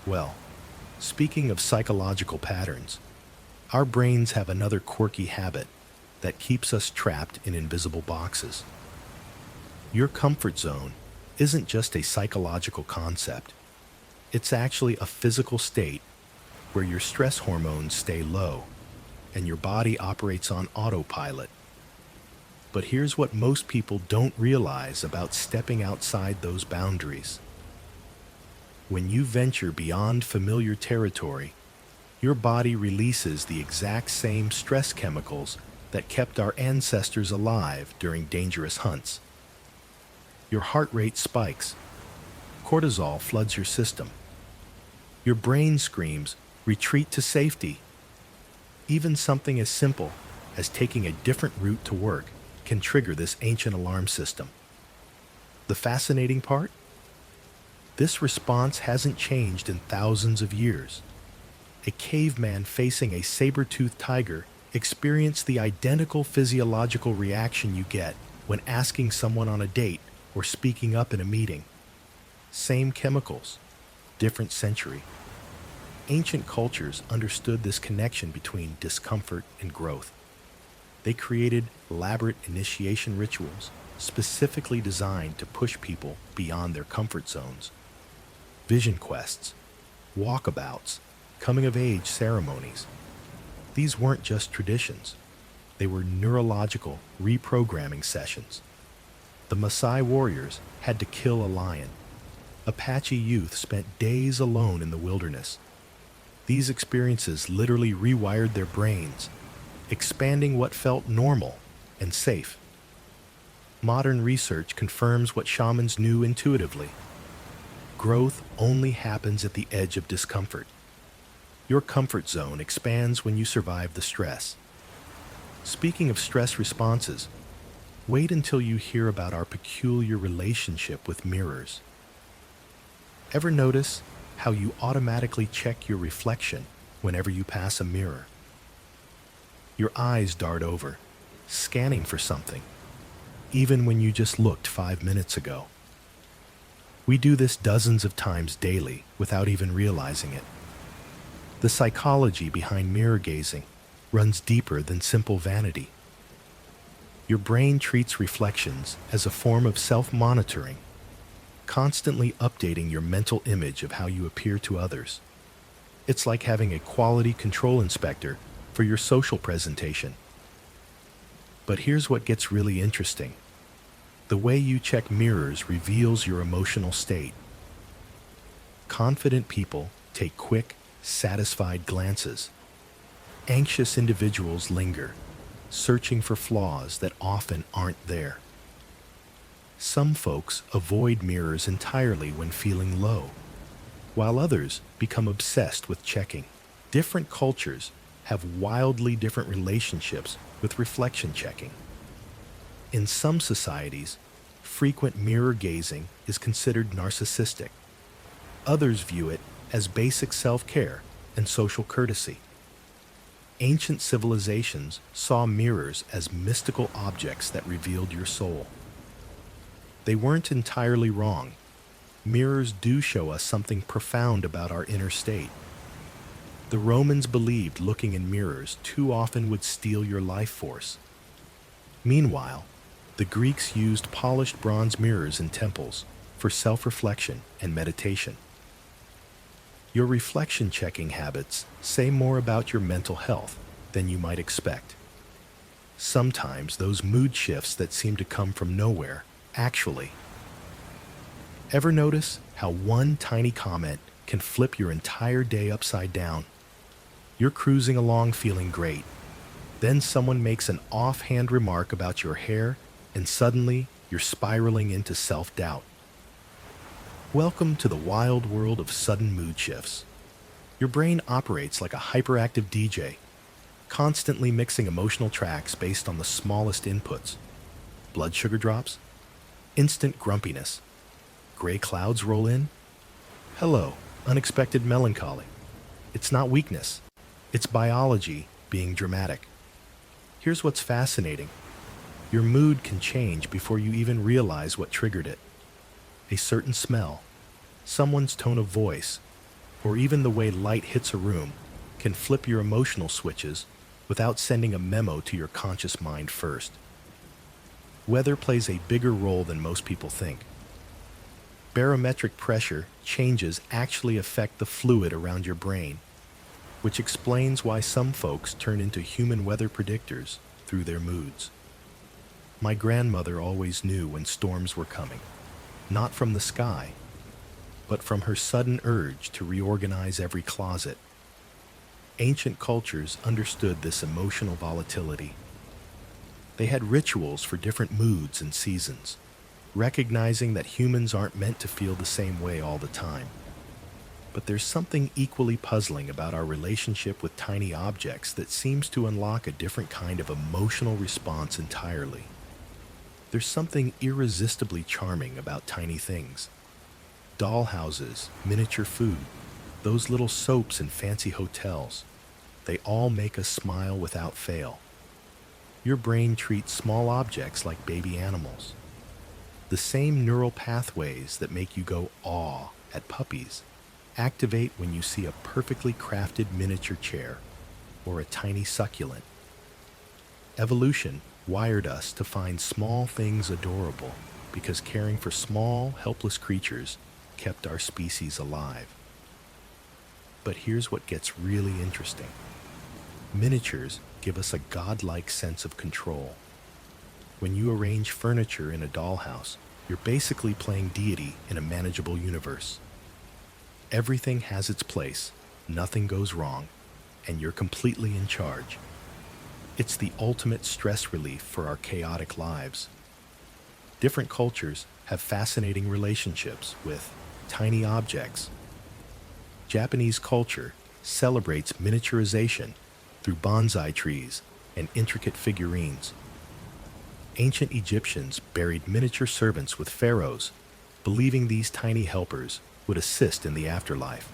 Well, speaking of psychological patterns, our brains have another quirky habit that keeps us trapped in invisible boxes. Your comfort zone isn't just a psychological concept. It's actually a physical state where your stress hormones stay low and your body operates on autopilot. But here's what most people don't realize about stepping outside those boundaries. When you venture beyond familiar territory, your body releases the exact same stress chemicals that kept our ancestors alive during dangerous hunts. Your heart rate spikes. Cortisol floods your system. Your brain screams, "Retreat to safety." Even something as simple as taking a different route to work can trigger this ancient alarm system. The fascinating part? This response hasn't changed in thousands of years. A caveman facing a saber-toothed tiger experienced the identical physiological reaction you get when asking someone on a date or speaking up in a meeting. Same chemicals, different century. Ancient cultures understood this connection between discomfort and growth. They created elaborate initiation rituals specifically designed to push people beyond their comfort zones. Vision quests, walkabouts, coming-of-age ceremonies. These weren't just traditions. They were neurological reprogramming sessions. The Maasai warriors had to kill a lion. Apache youth spent days alone in the wilderness. These experiences literally rewired their brains, expanding what felt normal and safe. Modern research confirms what shamans knew intuitively. Growth only happens at the edge of discomfort. Your comfort zone expands when you survive the stress. Speaking of stress responses, wait until you hear about our peculiar relationship with mirrors. Ever notice how you automatically check your reflection whenever you pass a mirror? Your eyes dart over, scanning for something, even when you just looked 5 minutes ago. We do this dozens of times daily without even realizing it. The psychology behind mirror gazing runs deeper than simple vanity. Your brain treats reflections as a form of self-monitoring, constantly updating your mental image of how you appear to others. It's like having a quality control inspector for your social presentation. But here's what gets really interesting. The way you check mirrors reveals your emotional state. Confident people take quick, satisfied glances. Anxious individuals linger, searching for flaws that often aren't there. Some folks avoid mirrors entirely when feeling low, while others become obsessed with checking. Different cultures have wildly different relationships with reflection checking. In some societies, frequent mirror gazing is considered narcissistic. Others view it as basic self-care and social courtesy. Ancient civilizations saw mirrors as mystical objects that revealed your soul. They weren't entirely wrong. Mirrors do show us something profound about our inner state. The Romans believed looking in mirrors too often would steal your life force. Meanwhile, the Greeks used polished bronze mirrors in temples for self-reflection and meditation. Your reflection checking habits say more about your mental health than you might expect. Sometimes those mood shifts that seem to come from nowhere actually. Ever notice how one tiny comment can flip your entire day upside down? You're cruising along feeling great. Then someone makes an offhand remark about your hair, and suddenly you're spiraling into self-doubt. Welcome to the wild world of sudden mood shifts. Your brain operates like a hyperactive DJ, constantly mixing emotional tracks based on the smallest inputs. Blood sugar drops, instant grumpiness, gray clouds roll in. Hello, unexpected melancholy. It's not weakness, it's biology being dramatic. Here's what's fascinating. Your mood can change before you even realize what triggered it. A certain smell, someone's tone of voice, or even the way light hits a room can flip your emotional switches without sending a memo to your conscious mind first. Weather plays a bigger role than most people think. Barometric pressure changes actually affect the fluid around your brain, which explains why some folks turn into human weather predictors through their moods. My grandmother always knew when storms were coming, not from the sky, but from her sudden urge to reorganize every closet. Ancient cultures understood this emotional volatility. They had rituals for different moods and seasons, recognizing that humans aren't meant to feel the same way all the time. But there's something equally puzzling about our relationship with tiny objects that seems to unlock a different kind of emotional response entirely. There's something irresistibly charming about tiny things. Dollhouses, miniature food, those little soaps in fancy hotels, they all make us smile without fail. Your brain treats small objects like baby animals. The same neural pathways that make you go awe at puppies activate when you see a perfectly crafted miniature chair or a tiny succulent. Evolution wired us to find small things adorable because caring for small, helpless creatures kept our species alive. But here's what gets really interesting. Miniatures give us a godlike sense of control. When you arrange furniture in a dollhouse, you're basically playing deity in a manageable universe. Everything has its place, nothing goes wrong, and you're completely in charge. It's the ultimate stress relief for our chaotic lives. Different cultures have fascinating relationships with tiny objects. Japanese culture celebrates miniaturization through bonsai trees and intricate figurines. Ancient Egyptians buried miniature servants with pharaohs, believing these tiny helpers would assist in the afterlife.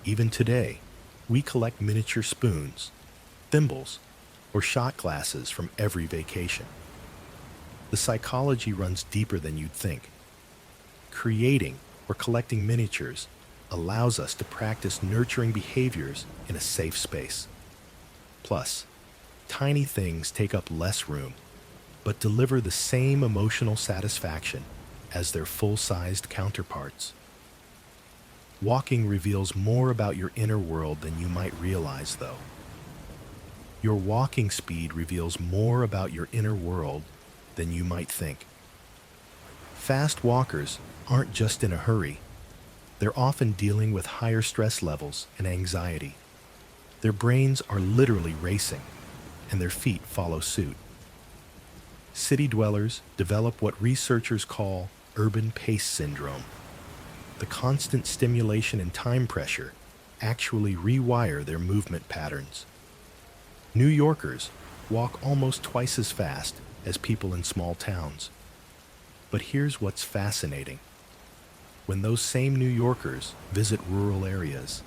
Even today, we collect miniature spoons, thimbles, or shot glasses from every vacation. The psychology runs deeper than you'd think. Creating or collecting miniatures allows us to practice nurturing behaviors in a safe space. Plus, tiny things take up less room, but deliver the same emotional satisfaction as their full-sized counterparts. Walking reveals more about your inner world than you might realize, though. Your walking speed reveals more about your inner world than you might think. Fast walkers aren't just in a hurry. They're often dealing with higher stress levels and anxiety. Their brains are literally racing, and their feet follow suit. City dwellers develop what researchers call urban pace syndrome. The constant stimulation and time pressure actually rewire their movement patterns. New Yorkers walk almost twice as fast as people in small towns. But here's what's fascinating. When those same New Yorkers visit rural areas,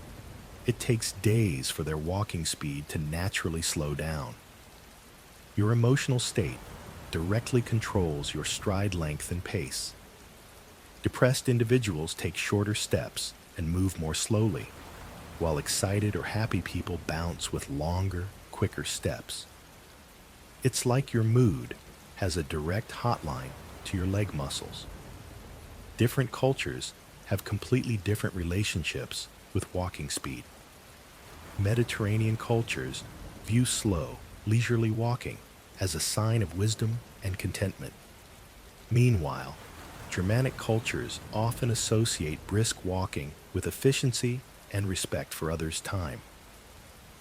it takes days for their walking speed to naturally slow down. Your emotional state directly controls your stride length and pace. Depressed individuals take shorter steps and move more slowly, while excited or happy people bounce with longer, quicker steps. It's like your mood has a direct hotline to your leg muscles. Different cultures have completely different relationships with walking speed. Mediterranean cultures view slow, leisurely walking as a sign of wisdom and contentment. Meanwhile, Germanic cultures often associate brisk walking with efficiency and respect for others' time.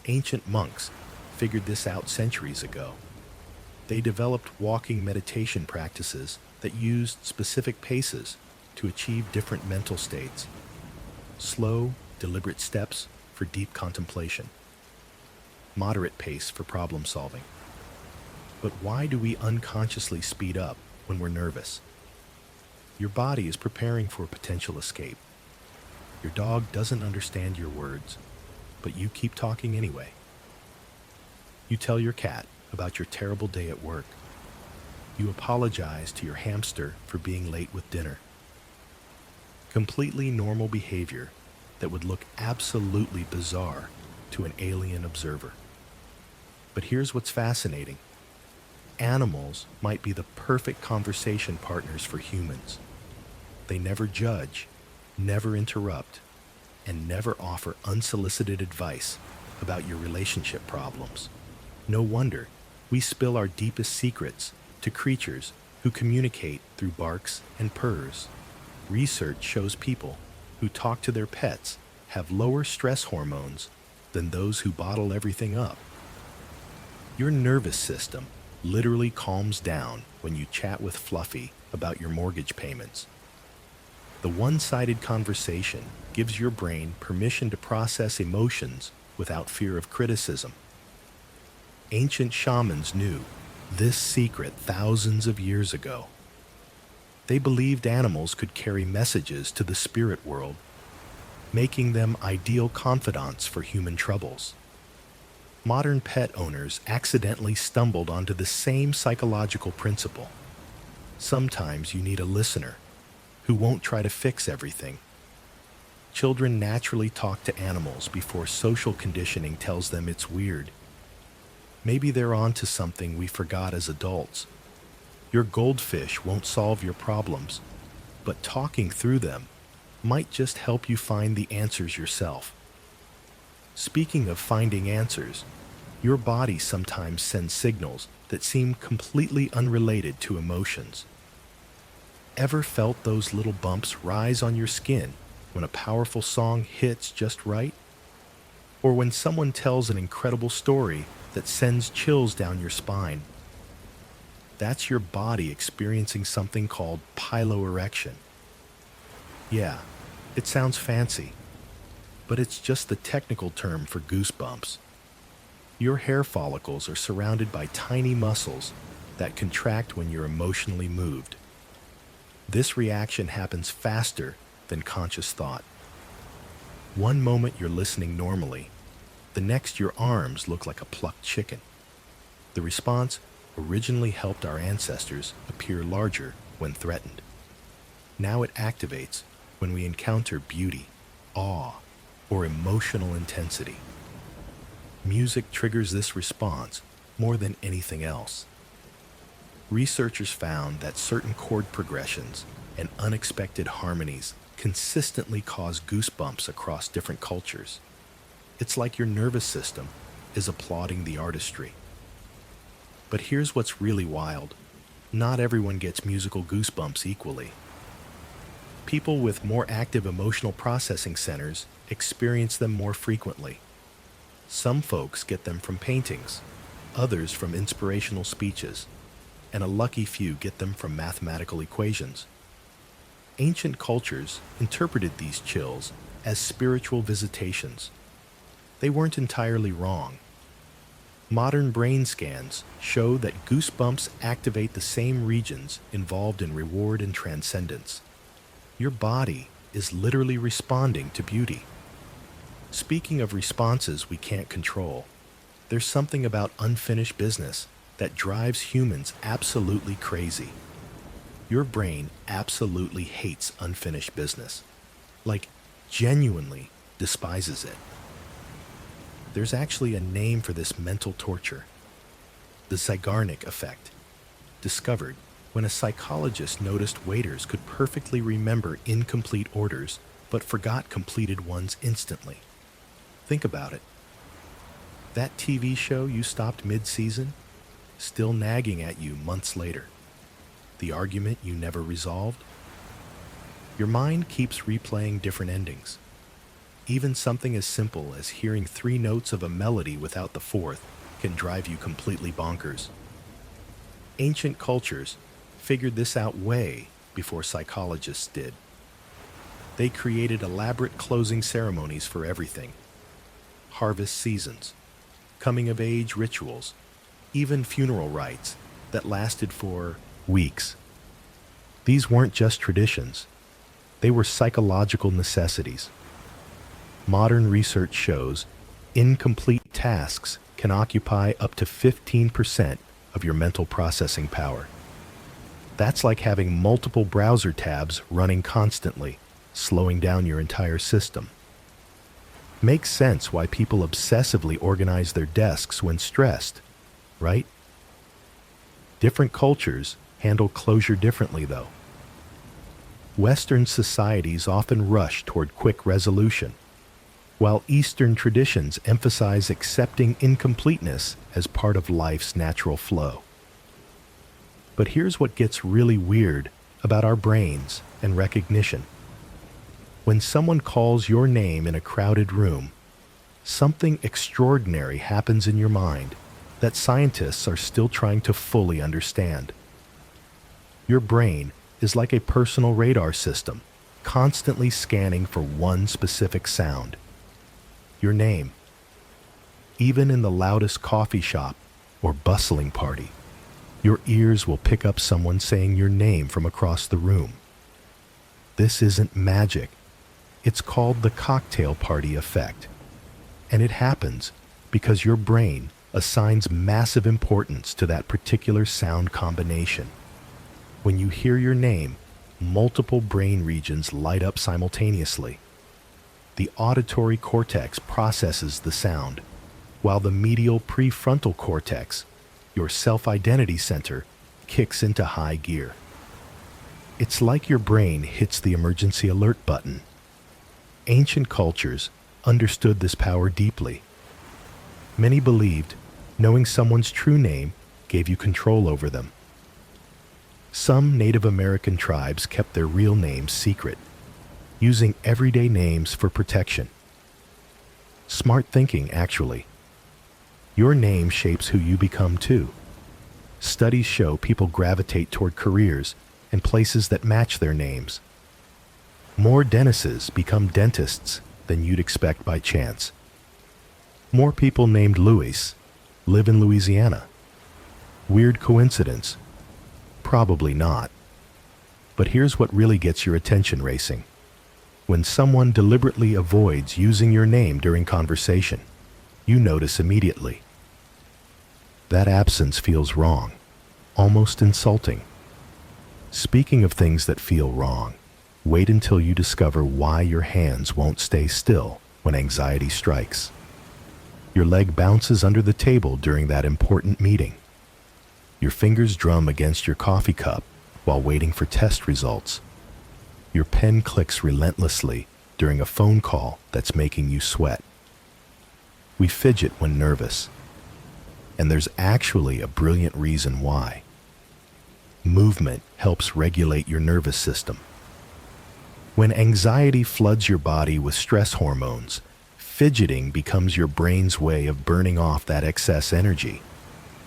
Ancient monks figured this out centuries ago. They developed walking meditation practices that used specific paces to achieve different mental states. Slow, deliberate steps for deep contemplation, moderate pace for problem solving. But why do we unconsciously speed up when we're nervous? Your body is preparing for a potential escape. Your dog doesn't understand your words, but you keep talking anyway. You tell your cat about your terrible day at work. You apologize to your hamster for being late with dinner. Completely normal behavior that would look absolutely bizarre to an alien observer. But here's what's fascinating. Animals might be the perfect conversation partners for humans. They never judge, never interrupt, and never offer unsolicited advice about your relationship problems. No wonder we spill our deepest secrets to creatures who communicate through barks and purrs. Research shows people who talk to their pets have lower stress hormones than those who bottle everything up. Your nervous system literally calms down when you chat with Fluffy about your mortgage payments. The one-sided conversation gives your brain permission to process emotions without fear of criticism. Ancient shamans knew this secret thousands of years ago. They believed animals could carry messages to the spirit world, making them ideal confidants for human troubles. Modern pet owners accidentally stumbled onto the same psychological principle. Sometimes you need a listener who won't try to fix everything. Children naturally talk to animals before social conditioning tells them it's weird. Maybe they're onto something we forgot as adults. Your goldfish won't solve your problems, but talking through them might just help you find the answers yourself. Speaking of finding answers, your body sometimes sends signals that seem completely unrelated to emotions. Ever felt those little bumps rise on your skin when a powerful song hits just right? Or when someone tells an incredible story that sends chills down your spine? That's your body experiencing something called piloerection. Yeah, it sounds fancy, but it's just the technical term for goosebumps. Your hair follicles are surrounded by tiny muscles that contract when you're emotionally moved. This reaction happens faster than conscious thought. One moment you're listening normally, the next your arms look like a plucked chicken. The response originally helped our ancestors appear larger when threatened. Now it activates when we encounter beauty, awe, or emotional intensity. Music triggers this response more than anything else. Researchers found that certain chord progressions and unexpected harmonies consistently cause goosebumps across different cultures. It's like your nervous system is applauding the artistry. But here's what's really wild. Not everyone gets musical goosebumps equally. People with more active emotional processing centers experience them more frequently. Some folks get them from paintings, others from inspirational speeches, and a lucky few get them from mathematical equations. Ancient cultures interpreted these chills as spiritual visitations. They weren't entirely wrong. Modern brain scans show that goosebumps activate the same regions involved in reward and transcendence. Your body is literally responding to beauty. Speaking of responses we can't control, there's something about unfinished business that drives humans absolutely crazy. Your brain absolutely hates unfinished business. Like, genuinely despises it. There's actually a name for this mental torture. The Zeigarnik effect. Discovered when a psychologist noticed waiters could perfectly remember incomplete orders but forgot completed ones instantly. Think about it. That TV show you stopped mid-season, still nagging at you months later. The argument you never resolved. Your mind keeps replaying different endings. Even something as simple as hearing 3 notes of a melody without the 4th can drive you completely bonkers. Ancient cultures figured this out way before psychologists did. They created elaborate closing ceremonies for everything. harvest seasons, coming-of-age rituals, even funeral rites that lasted for weeks. These weren't just traditions. They were psychological necessities. Modern research shows incomplete tasks can occupy up to 15% of your mental processing power. That's like having multiple browser tabs running constantly, slowing down your entire system. Makes sense why people obsessively organize their desks when stressed, right? Different cultures handle closure differently, though. Western societies often rush toward quick resolution, while Eastern traditions emphasize accepting incompleteness as part of life's natural flow. But here's what gets really weird about our brains and recognition. When someone calls your name in a crowded room, something extraordinary happens in your mind that scientists are still trying to fully understand. Your brain is like a personal radar system, constantly scanning for one specific sound. Your name. Even in the loudest coffee shop or bustling party, your ears will pick up someone saying your name from across the room. This isn't magic. It's called the cocktail party effect. And it happens because your brain assigns massive importance to that particular sound combination. When you hear your name, multiple brain regions light up simultaneously. The auditory cortex processes the sound, while the medial prefrontal cortex, your self-identity center, kicks into high gear. It's like your brain hits the emergency alert button. Ancient cultures understood this power deeply. Many believed knowing someone's true name gave you control over them. Some Native American tribes kept their real names secret, using everyday names for protection. Smart thinking, actually. Your name shapes who you become too. Studies show people gravitate toward careers and places that match their names. More dentists become dentists than you'd expect by chance. More people named Louis live in Louisiana. Weird coincidence? Probably not. But here's what really gets your attention racing. When someone deliberately avoids using your name during conversation, you notice immediately. That absence feels wrong, almost insulting. Speaking of things that feel wrong, wait until you discover why your hands won't stay still when anxiety strikes. Your leg bounces under the table during that important meeting. Your fingers drum against your coffee cup while waiting for test results. Your pen clicks relentlessly during a phone call that's making you sweat. We fidget when nervous, and there's actually a brilliant reason why. Movement helps regulate your nervous system. When anxiety floods your body with stress hormones, fidgeting becomes your brain's way of burning off that excess energy.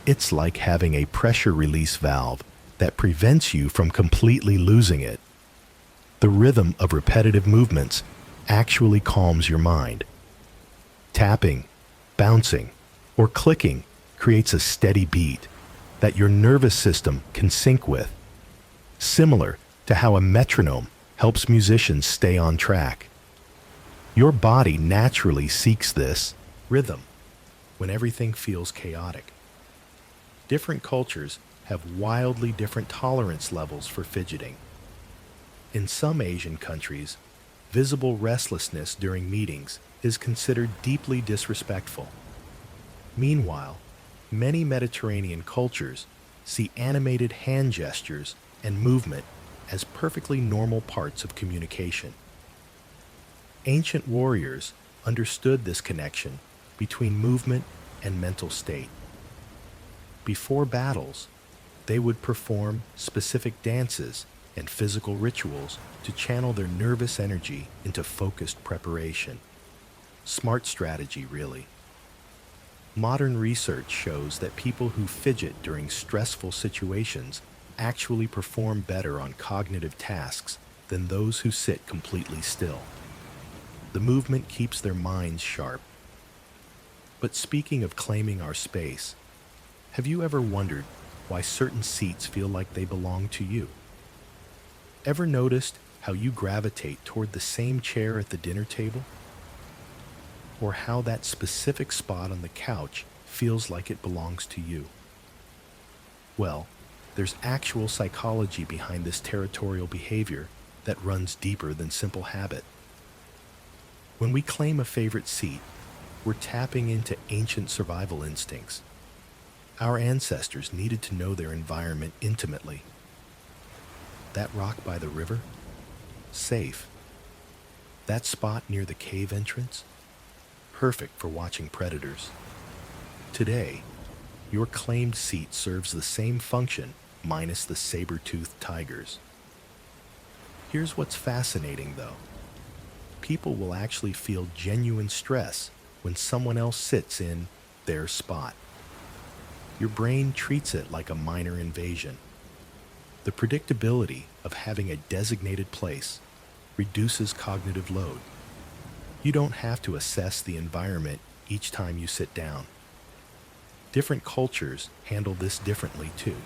It's like having a pressure release valve that prevents you from completely losing it. The rhythm of repetitive movements actually calms your mind. Tapping, bouncing, or clicking creates a steady beat that your nervous system can sync with, similar to how a metronome helps musicians stay on track. Your body naturally seeks this rhythm when everything feels chaotic. Different cultures have wildly different tolerance levels for fidgeting. In some Asian countries, visible restlessness during meetings is considered deeply disrespectful. Meanwhile, many Mediterranean cultures see animated hand gestures and movement as perfectly normal parts of communication. Ancient warriors understood this connection between movement and mental state. Before battles, they would perform specific dances and physical rituals to channel their nervous energy into focused preparation. Smart strategy, really. Modern research shows that people who fidget during stressful situations actually perform better on cognitive tasks than those who sit completely still. The movement keeps their minds sharp. But speaking of claiming our space, have you ever wondered why certain seats feel like they belong to you? Ever noticed how you gravitate toward the same chair at the dinner table? Or how that specific spot on the couch feels like it belongs to you? Well, there's actual psychology behind this territorial behavior that runs deeper than simple habit. When we claim a favorite seat, we're tapping into ancient survival instincts. Our ancestors needed to know their environment intimately. That rock by the river? Safe. That spot near the cave entrance? Perfect for watching predators. Today, your claimed seat serves the same function, minus the saber-toothed tigers. Here's what's fascinating, though. People will actually feel genuine stress when someone else sits in their spot. Your brain treats it like a minor invasion. The predictability of having a designated place reduces cognitive load. You don't have to assess the environment each time you sit down. Different cultures handle this differently too.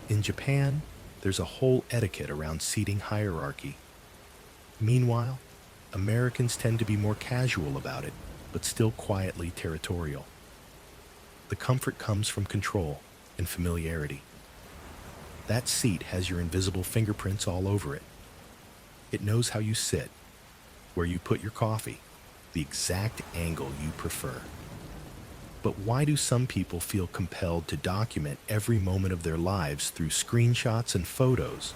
In Japan, there's a whole etiquette around seating hierarchy. Meanwhile, Americans tend to be more casual about it, but still quietly territorial. The comfort comes from control and familiarity. That seat has your invisible fingerprints all over it. It knows how you sit, where you put your coffee, the exact angle you prefer. But why do some people feel compelled to document every moment of their lives through screenshots and photos?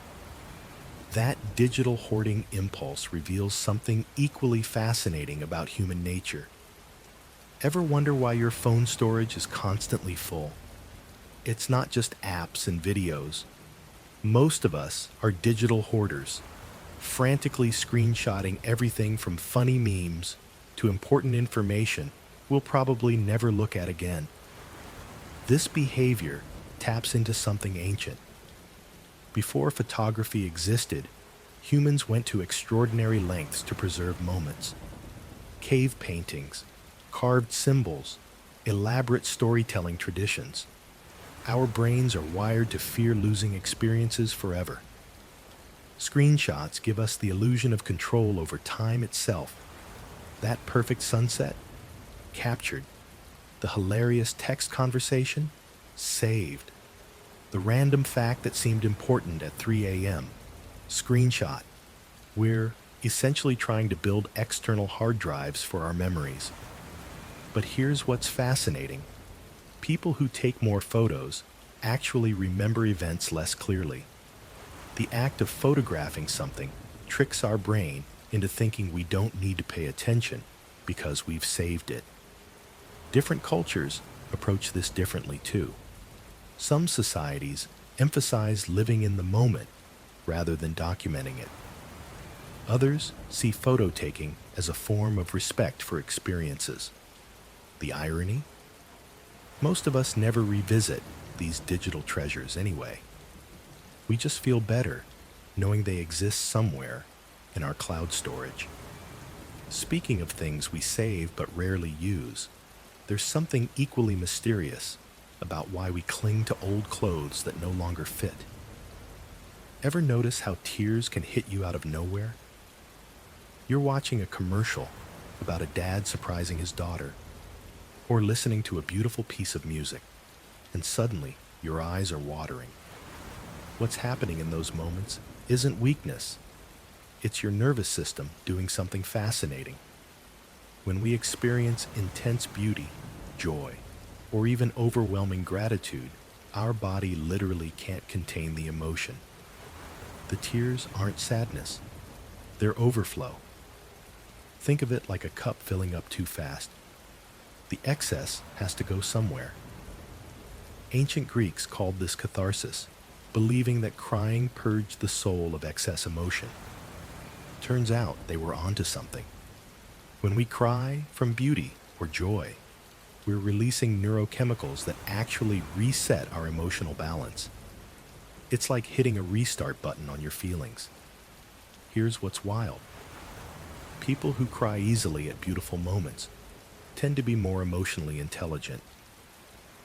That digital hoarding impulse reveals something equally fascinating about human nature. Ever wonder why your phone storage is constantly full? It's not just apps and videos. Most of us are digital hoarders, frantically screenshotting everything from funny memes to important information we'll probably never look at again. This behavior taps into something ancient. Before photography existed, humans went to extraordinary lengths to preserve moments. Cave paintings, carved symbols, elaborate storytelling traditions. Our brains are wired to fear losing experiences forever. Screenshots give us the illusion of control over time itself. That perfect sunset? Captured. The hilarious text conversation? Saved. The random fact that seemed important at 3 a.m. Screenshot. We're essentially trying to build external hard drives for our memories. But here's what's fascinating. People who take more photos actually remember events less clearly. The act of photographing something tricks our brain into thinking we don't need to pay attention because we've saved it. Different cultures approach this differently too. Some societies emphasize living in the moment rather than documenting it. Others see photo taking as a form of respect for experiences. The irony? Most of us never revisit these digital treasures anyway. We just feel better knowing they exist somewhere in our cloud storage. Speaking of things we save but rarely use, there's something equally mysterious about why we cling to old clothes that no longer fit. Ever notice how tears can hit you out of nowhere? You're watching a commercial about a dad surprising his daughter, or listening to a beautiful piece of music, and suddenly your eyes are watering. What's happening in those moments isn't weakness. It's your nervous system doing something fascinating. When we experience intense beauty, joy, or even overwhelming gratitude, our body literally can't contain the emotion. The tears aren't sadness, they're overflow. Think of it like a cup filling up too fast. The excess has to go somewhere. Ancient Greeks called this catharsis, believing that crying purged the soul of excess emotion. Turns out they were onto something. When we cry from beauty or joy, we're releasing neurochemicals that actually reset our emotional balance. It's like hitting a restart button on your feelings. Here's what's wild. People who cry easily at beautiful moments tend to be more emotionally intelligent.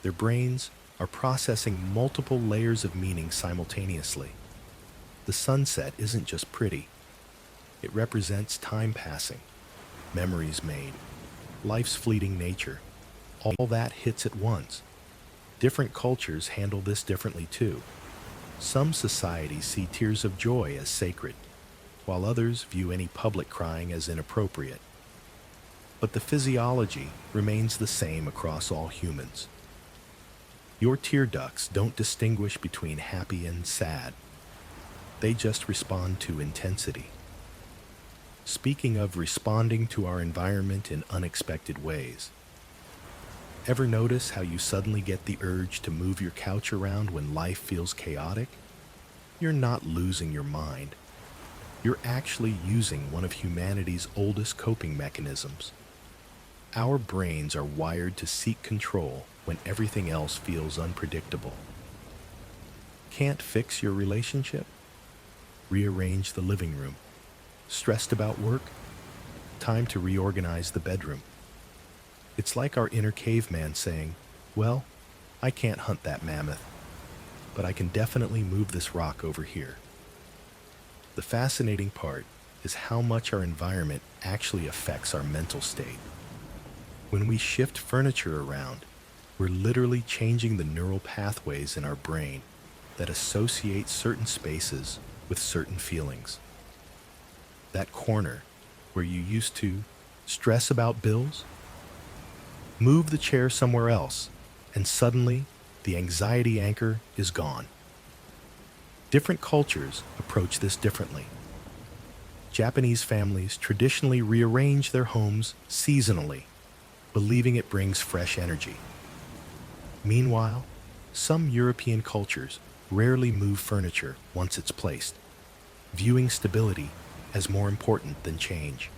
Their brains are processing multiple layers of meaning simultaneously. The sunset isn't just pretty. It represents time passing, memories made, life's fleeting nature. All that hits at once. Different cultures handle this differently too. Some societies see tears of joy as sacred, while others view any public crying as inappropriate. But the physiology remains the same across all humans. Your tear ducts don't distinguish between happy and sad. They just respond to intensity. Speaking of responding to our environment in unexpected ways, ever notice how you suddenly get the urge to move your couch around when life feels chaotic? You're not losing your mind. You're actually using one of humanity's oldest coping mechanisms. Our brains are wired to seek control when everything else feels unpredictable. Can't fix your relationship? Rearrange the living room. Stressed about work? Time to reorganize the bedroom. It's like our inner caveman saying, well, I can't hunt that mammoth, but I can definitely move this rock over here. The fascinating part is how much our environment actually affects our mental state. When we shift furniture around, we're literally changing the neural pathways in our brain that associate certain spaces with certain feelings. That corner where you used to stress about bills, move the chair somewhere else, and suddenly the anxiety anchor is gone. Different cultures approach this differently. Japanese families traditionally rearrange their homes seasonally, believing it brings fresh energy. Meanwhile, some European cultures rarely move furniture once it's placed, viewing stability as more important than change.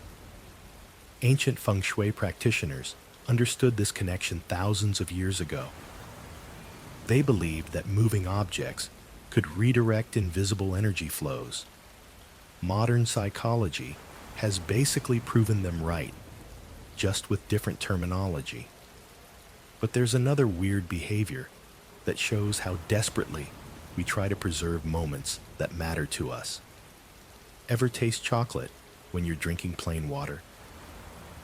Ancient feng shui practitioners understood this connection thousands of years ago. They believed that moving objects could redirect invisible energy flows. Modern psychology has basically proven them right, just with different terminology. But there's another weird behavior that shows how desperately we try to preserve moments that matter to us. Ever taste chocolate when you're drinking plain water?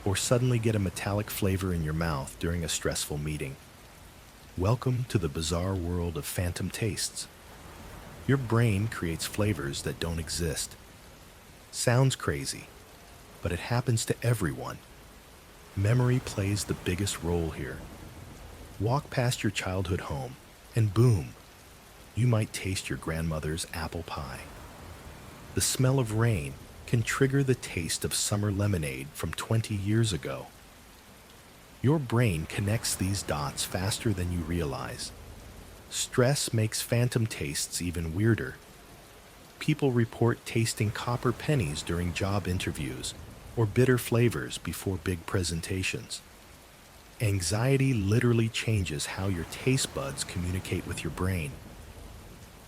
Or suddenly get a metallic flavor in your mouth during a stressful meeting? Welcome to the bizarre world of phantom tastes. Your brain creates flavors that don't exist. Sounds crazy, but it happens to everyone. Memory plays the biggest role here. Walk past your childhood home, and boom, you might taste your grandmother's apple pie. The smell of rain can trigger the taste of summer lemonade from 20 years ago. Your brain connects these dots faster than you realize. Stress makes phantom tastes even weirder. People report tasting copper pennies during job interviews or bitter flavors before big presentations. Anxiety literally changes how your taste buds communicate with your brain.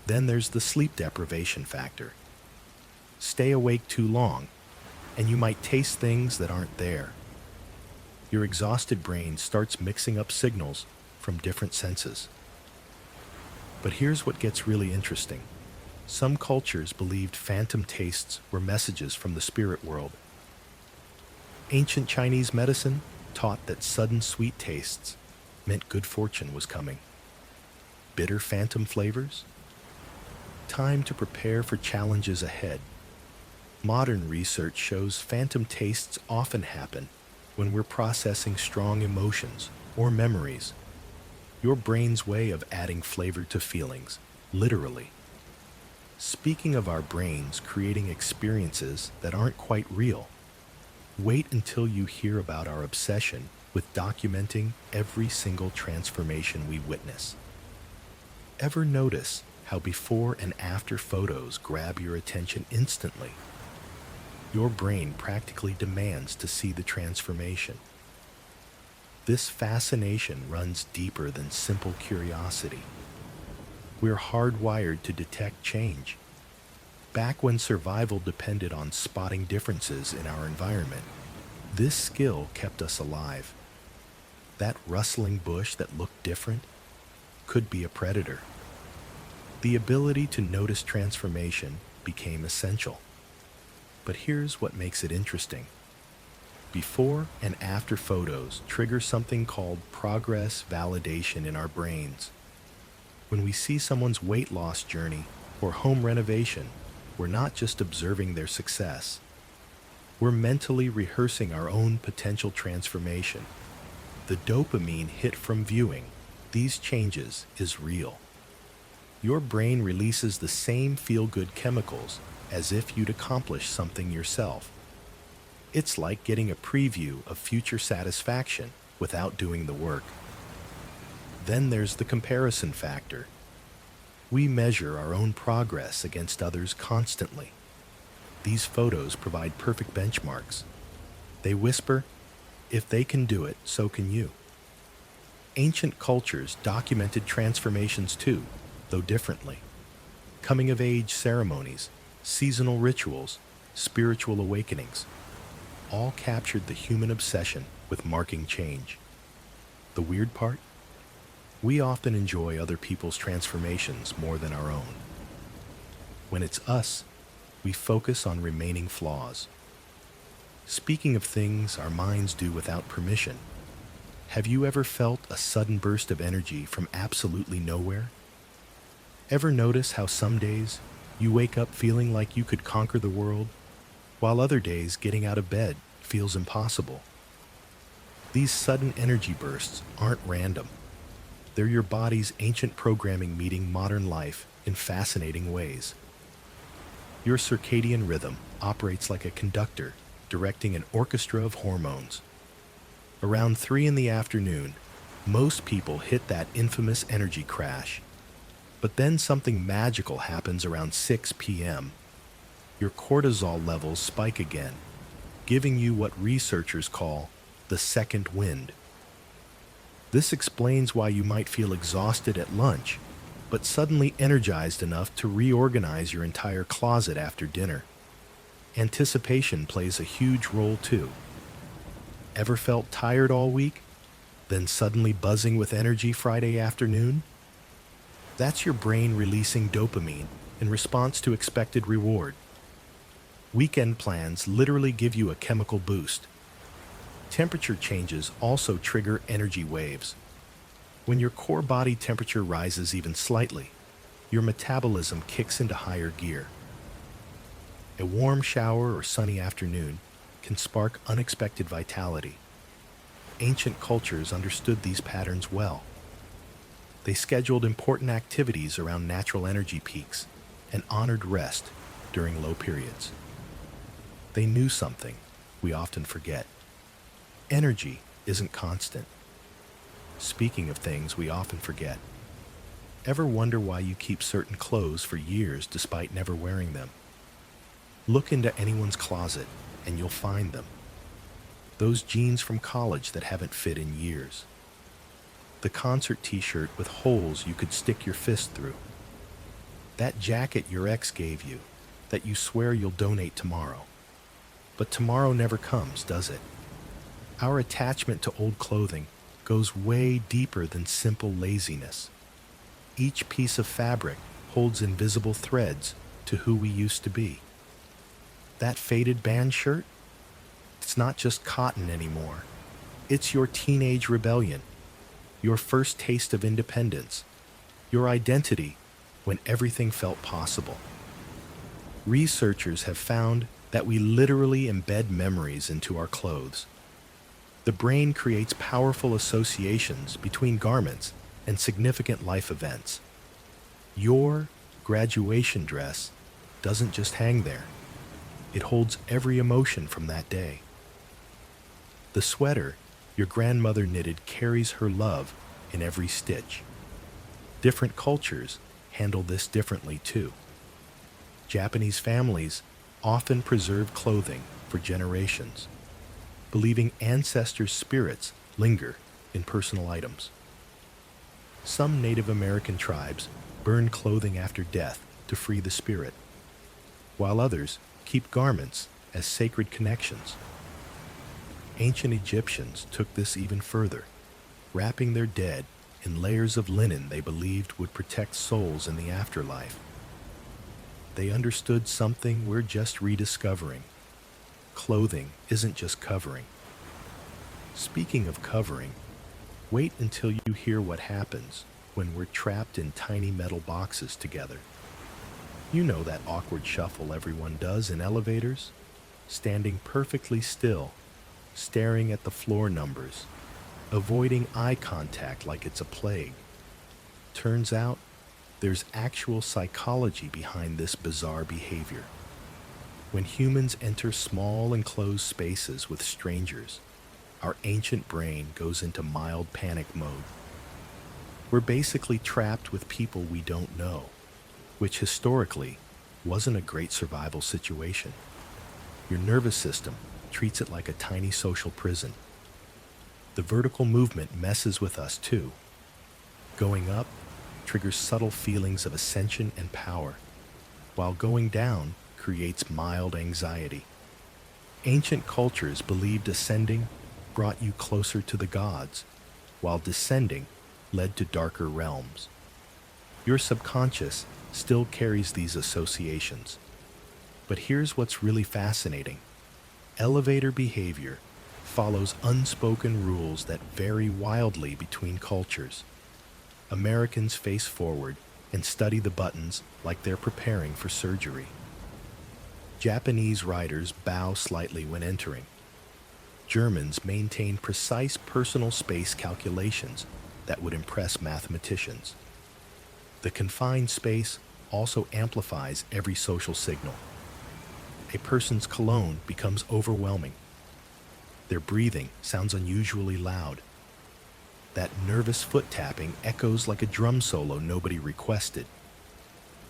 Then there's the sleep deprivation factor. Stay awake too long, and you might taste things that aren't there. Your exhausted brain starts mixing up signals from different senses. But here's what gets really interesting. Some cultures believed phantom tastes were messages from the spirit world. Ancient Chinese medicine taught that sudden sweet tastes meant good fortune was coming. Bitter phantom flavors? Time to prepare for challenges ahead. Modern research shows phantom tastes often happen when we're processing strong emotions or memories. Your brain's way of adding flavor to feelings, literally. Speaking of our brains creating experiences that aren't quite real, wait until you hear about our obsession with documenting every single transformation we witness. Ever notice how before and after photos grab your attention instantly? Your brain practically demands to see the transformation. This fascination runs deeper than simple curiosity. We're hardwired to detect change. Back when survival depended on spotting differences in our environment, this skill kept us alive. That rustling bush that looked different could be a predator. The ability to notice transformation became essential. But here's what makes it interesting. Before and after photos trigger something called progress validation in our brains. When we see someone's weight loss journey or home renovation, we're not just observing their success. We're mentally rehearsing our own potential transformation. The dopamine hit from viewing these changes is real. Your brain releases the same feel-good chemicals as if you'd accomplished something yourself. It's like getting a preview of future satisfaction without doing the work. Then there's the comparison factor. We measure our own progress against others constantly. These photos provide perfect benchmarks. They whisper, if they can do it, so can you. Ancient cultures documented transformations too, though differently. Coming-of-age ceremonies, seasonal rituals, spiritual awakenings, all captured the human obsession with marking change. The weird part? We often enjoy other people's transformations more than our own. When it's us, we focus on remaining flaws. Speaking of things our minds do without permission, have you ever felt a sudden burst of energy from absolutely nowhere? Ever notice how some days you wake up feeling like you could conquer the world, while other days getting out of bed feels impossible? These sudden energy bursts aren't random. They're your body's ancient programming meeting modern life in fascinating ways. Your circadian rhythm operates like a conductor directing an orchestra of hormones. Around 3 in the afternoon, most people hit that infamous energy crash. But then something magical happens around 6 p.m. Your cortisol levels spike again, giving you what researchers call the second wind. This explains why you might feel exhausted at lunch, but suddenly energized enough to reorganize your entire closet after dinner. Anticipation plays a huge role too. Ever felt tired all week, then suddenly buzzing with energy Friday afternoon? That's your brain releasing dopamine in response to expected reward. Weekend plans literally give you a chemical boost. Temperature changes also trigger energy waves. When your core body temperature rises even slightly, your metabolism kicks into higher gear. A warm shower or sunny afternoon can spark unexpected vitality. Ancient cultures understood these patterns well. They scheduled important activities around natural energy peaks and honored rest during low periods. They knew something we often forget. Energy isn't constant. Speaking of things we often forget, ever wonder why you keep certain clothes for years despite never wearing them? Look into anyone's closet and you'll find them. Those jeans from college that haven't fit in years. The concert t-shirt with holes you could stick your fist through. That jacket your ex gave you that you swear you'll donate tomorrow. But tomorrow never comes, does it? Our attachment to old clothing goes way deeper than simple laziness. Each piece of fabric holds invisible threads to who we used to be. That faded band shirt? It's not just cotton anymore. It's your teenage rebellion, your first taste of independence, your identity when everything felt possible. Researchers have found that we literally embed memories into our clothes. The brain creates powerful associations between garments and significant life events. Your graduation dress doesn't just hang there. It holds every emotion from that day. The sweater your grandmother knitted carries her love in every stitch. Different cultures handle this differently too. Japanese families often preserve clothing for generations, believing ancestors' spirits linger in personal items. Some Native American tribes burn clothing after death to free the spirit, while others keep garments as sacred connections. Ancient Egyptians took this even further. wrapping their dead in layers of linen they believed would protect souls in the afterlife. They understood something we're just rediscovering. Clothing isn't just covering. Speaking of covering, wait until you hear what happens when we're trapped in tiny metal boxes together. You know that awkward shuffle everyone does in elevators? Standing perfectly still, staring at the floor numbers, avoiding eye contact like it's a plague. Turns out, there's actual psychology behind this bizarre behavior. When humans enter small enclosed spaces with strangers, our ancient brain goes into mild panic mode. We're basically trapped with people we don't know, which historically wasn't a great survival situation. Your nervous system treats it like a tiny social prison. The vertical movement messes with us too. Going up triggers subtle feelings of ascension and power, while going down creates mild anxiety. Ancient cultures believed ascending brought you closer to the gods, while descending led to darker realms. Your subconscious still carries these associations. But here's what's really fascinating. Elevator behavior follows unspoken rules that vary wildly between cultures. Americans face forward and study the buttons like they're preparing for surgery. Japanese riders bow slightly when entering. Germans maintain precise personal space calculations that would impress mathematicians. The confined space also amplifies every social signal. A person's cologne becomes overwhelming. Their breathing sounds unusually loud. That nervous foot tapping echoes like a drum solo nobody requested.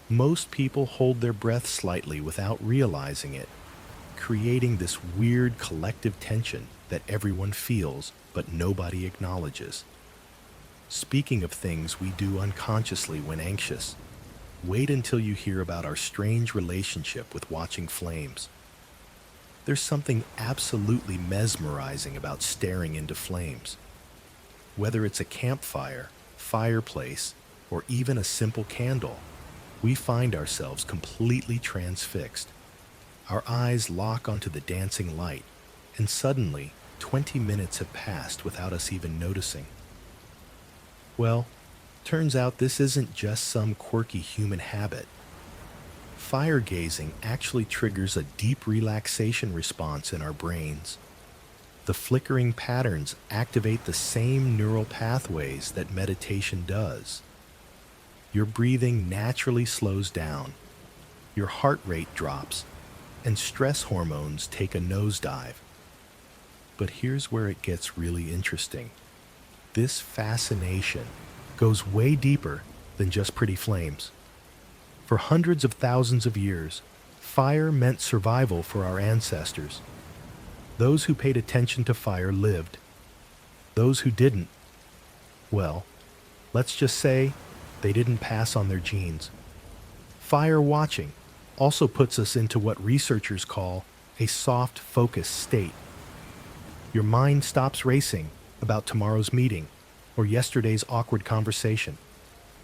Most people hold their breath slightly without realizing it, creating this weird collective tension that everyone feels but nobody acknowledges. Speaking of things we do unconsciously when anxious, wait until you hear about our strange relationship with watching flames. There's something absolutely mesmerizing about staring into flames. Whether it's a campfire, fireplace, or even a simple candle, we find ourselves completely transfixed. Our eyes lock onto the dancing light, and suddenly, 20 minutes have passed without us even noticing. Well, turns out this isn't just some quirky human habit. Fire gazing actually triggers a deep relaxation response in our brains. The flickering patterns activate the same neural pathways that meditation does. Your breathing naturally slows down, your heart rate drops, and stress hormones take a nosedive. But here's where it gets really interesting. This fascination goes way deeper than just pretty flames. For hundreds of thousands of years, fire meant survival for our ancestors. Those who paid attention to fire lived. Those who didn't, well, let's just say they didn't pass on their genes. Fire watching also puts us into what researchers call a soft focus state. Your mind stops racing about tomorrow's meeting or yesterday's awkward conversation.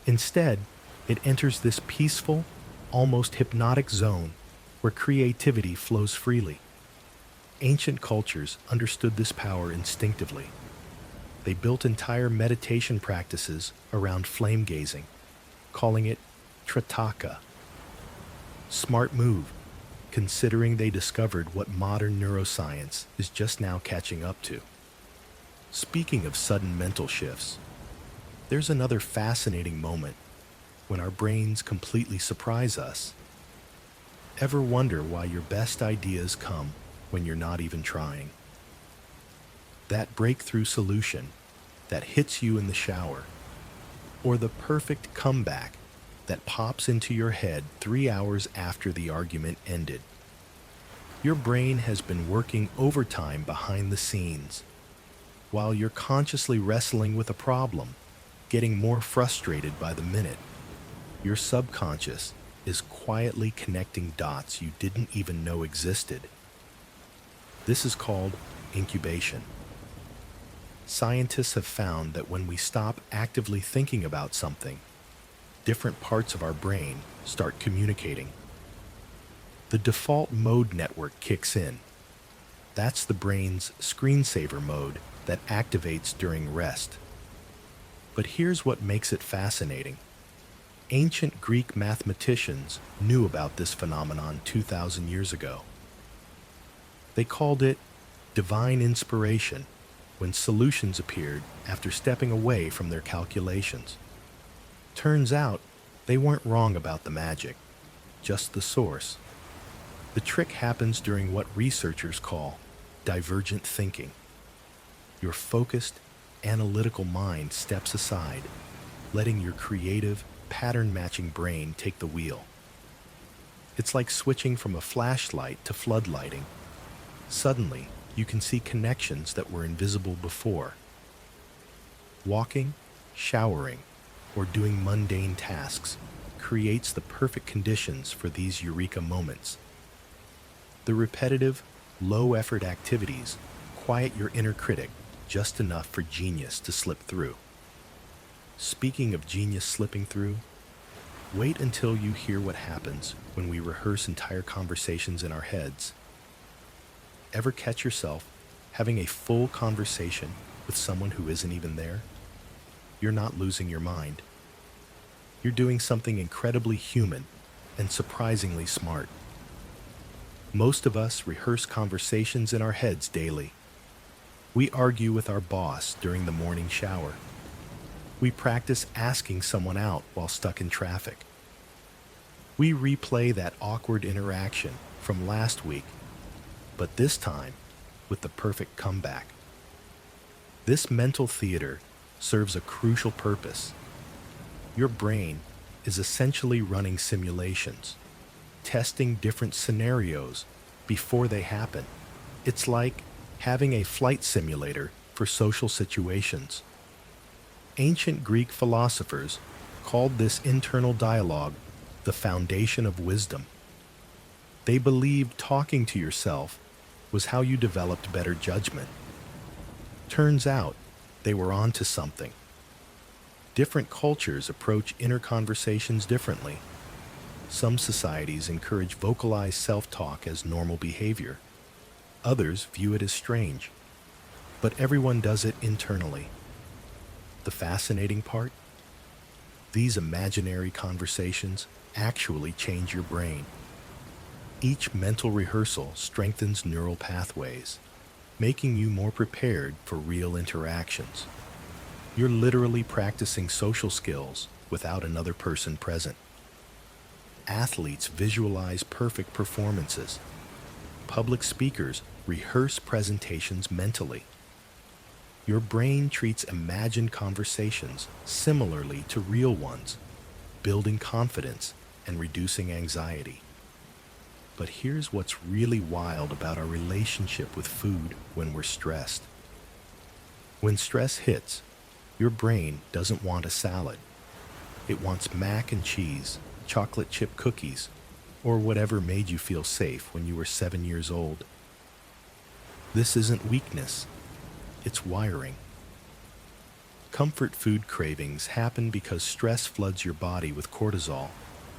Instead, it enters this peaceful, almost hypnotic zone where creativity flows freely. Ancient cultures understood this power instinctively. They built entire meditation practices around flame gazing, calling it Tritaka. Smart move, considering they discovered what modern neuroscience is just now catching up to. Speaking of sudden mental shifts, there's another fascinating moment when our brains completely surprise us. Ever wonder why your best ideas come when you're not even trying? That breakthrough solution that hits you in the shower, or the perfect comeback that pops into your head 3 hours after the argument ended. Your brain has been working overtime behind the scenes, while you're consciously wrestling with a problem, getting more frustrated by the minute. Your subconscious is quietly connecting dots you didn't even know existed. This is called incubation. Scientists have found that when we stop actively thinking about something, different parts of our brain start communicating. The default mode network kicks in. That's the brain's screensaver mode that activates during rest. But here's what makes it fascinating. Ancient Greek mathematicians knew about this phenomenon 2,000 years ago. They called it divine inspiration when solutions appeared after stepping away from their calculations. Turns out, they weren't wrong about the magic, just the source. The trick happens during what researchers call divergent thinking. Your focused, analytical mind steps aside, letting your creative, pattern-matching brain take the wheel. It's like switching from a flashlight to floodlighting. Suddenly, you can see connections that were invisible before. Walking, showering, or doing mundane tasks creates the perfect conditions for these eureka moments. The repetitive, low-effort activities quiet your inner critic just enough for genius to slip through. Speaking of genius slipping through, wait until you hear what happens when we rehearse entire conversations in our heads. Ever catch yourself having a full conversation with someone who isn't even there? You're not losing your mind. You're doing something incredibly human and surprisingly smart. Most of us rehearse conversations in our heads daily. We argue with our boss during the morning shower. We practice asking someone out while stuck in traffic. We replay that awkward interaction from last week, but this time with the perfect comeback. This mental theater serves a crucial purpose. Your brain is essentially running simulations, testing different scenarios before they happen. It's like having a flight simulator for social situations. Ancient Greek philosophers called this internal dialogue the foundation of wisdom. They believed talking to yourself was how you developed better judgment. Turns out, they were onto something. Different cultures approach inner conversations differently. Some societies encourage vocalized self-talk as normal behavior. Others view it as strange. But everyone does it internally. The fascinating part? These imaginary conversations actually change your brain. Each mental rehearsal strengthens neural pathways, making you more prepared for real interactions. You're literally practicing social skills without another person present. Athletes visualize perfect performances. Public speakers rehearse presentations mentally. Your brain treats imagined conversations similarly to real ones, building confidence and reducing anxiety. But here's what's really wild about our relationship with food when we're stressed. When stress hits, your brain doesn't want a salad. It wants mac and cheese, chocolate chip cookies, or whatever made you feel safe when you were 7 years old. This isn't weakness, it's wiring. Comfort food cravings happen because stress floods your body with cortisol,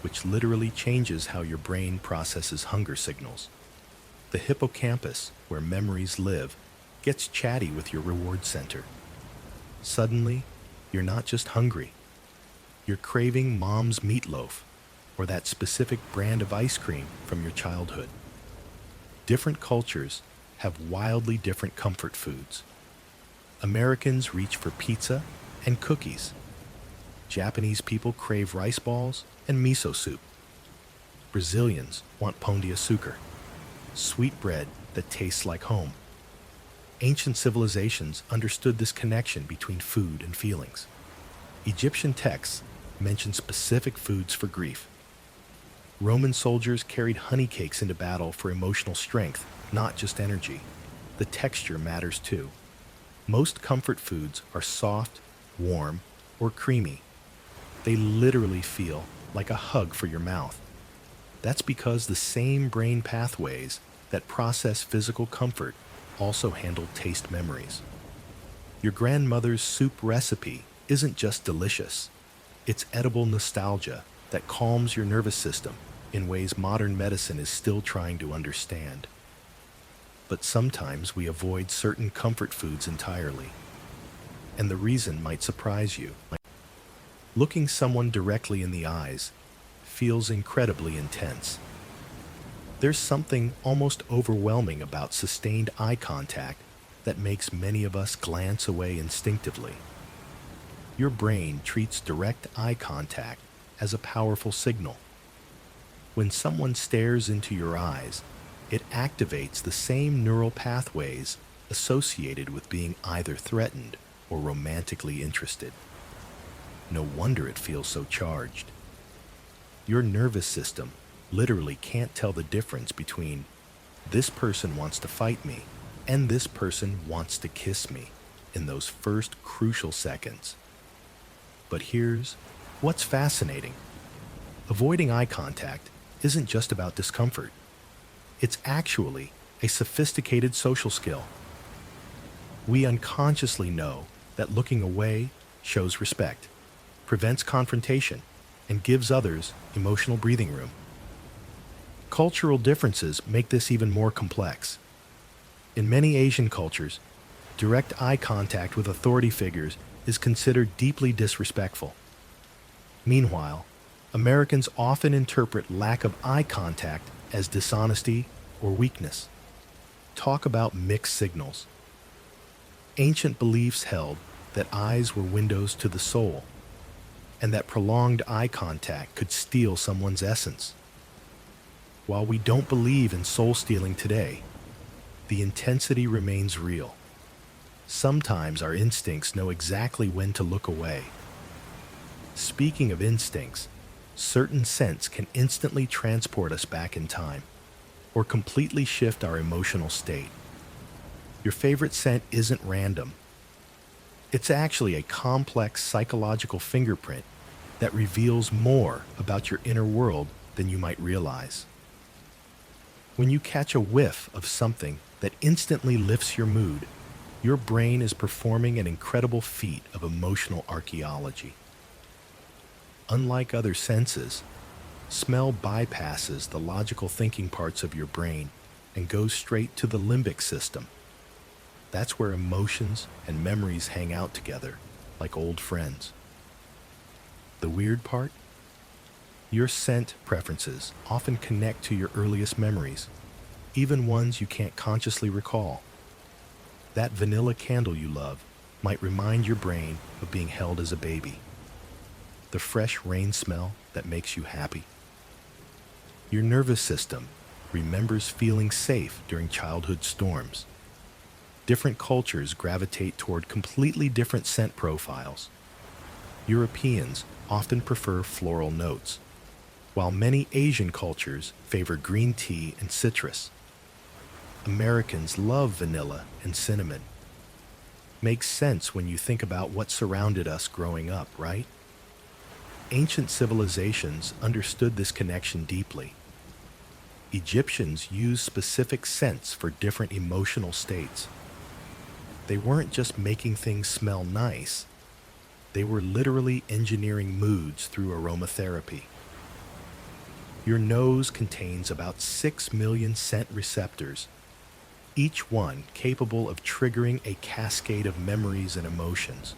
which literally changes how your brain processes hunger signals. The hippocampus, where memories live, gets chatty with your reward center. Suddenly, you're not just hungry. You're craving mom's meatloaf or that specific brand of ice cream from your childhood. Different cultures have wildly different comfort foods. Americans reach for pizza and cookies. Japanese people crave rice balls and miso soup. Brazilians want pão de açúcar, sweet bread that tastes like home. Ancient civilizations understood this connection between food and feelings. Egyptian texts mention specific foods for grief. Roman soldiers carried honey cakes into battle for emotional strength, not just energy. The texture matters too. Most comfort foods are soft, warm, or creamy. They literally feel like a hug for your mouth. That's because the same brain pathways that process physical comfort also handle taste memories. Your grandmother's soup recipe isn't just delicious, it's edible nostalgia that calms your nervous system in ways modern medicine is still trying to understand. But sometimes we avoid certain comfort foods entirely, and the reason might surprise you. Looking someone directly in the eyes feels incredibly intense. There's something almost overwhelming about sustained eye contact that makes many of us glance away instinctively. Your brain treats direct eye contact as a powerful signal. When someone stares into your eyes, it activates the same neural pathways associated with being either threatened or romantically interested. No wonder it feels so charged. Your nervous system literally can't tell the difference between this person wants to fight me and this person wants to kiss me in those first crucial seconds. But here's what's fascinating. Avoiding eye contact isn't just about discomfort. It's actually a sophisticated social skill. We unconsciously know that looking away shows respect, prevents confrontation, and gives others emotional breathing room. Cultural differences make this even more complex. In many Asian cultures, direct eye contact with authority figures is considered deeply disrespectful. Meanwhile, Americans often interpret lack of eye contact as dishonesty or weakness. Talk about mixed signals. Ancient beliefs held that eyes were windows to the soul, and that prolonged eye contact could steal someone's essence. While we don't believe in soul stealing today, the intensity remains real. Sometimes our instincts know exactly when to look away. Speaking of instincts, certain scents can instantly transport us back in time, or completely shift our emotional state. Your favorite scent isn't random. It's actually a complex psychological fingerprint that reveals more about your inner world than you might realize. When you catch a whiff of something that instantly lifts your mood, your brain is performing an incredible feat of emotional archaeology. Unlike other senses, smell bypasses the logical thinking parts of your brain and goes straight to the limbic system. That's where emotions and memories hang out together, like old friends. The weird part? Your scent preferences often connect to your earliest memories, even ones you can't consciously recall. That vanilla candle you love might remind your brain of being held as a baby. The fresh rain smell that makes you happy. Your nervous system remembers feeling safe during childhood storms. Different cultures gravitate toward completely different scent profiles. Europeans often prefer floral notes, while many Asian cultures favor green tea and citrus. Americans love vanilla and cinnamon. Makes sense when you think about what surrounded us growing up, right? Ancient civilizations understood this connection deeply. Egyptians used specific scents for different emotional states. They weren't just making things smell nice. They were literally engineering moods through aromatherapy. Your nose contains about 6 million scent receptors, each one capable of triggering a cascade of memories and emotions.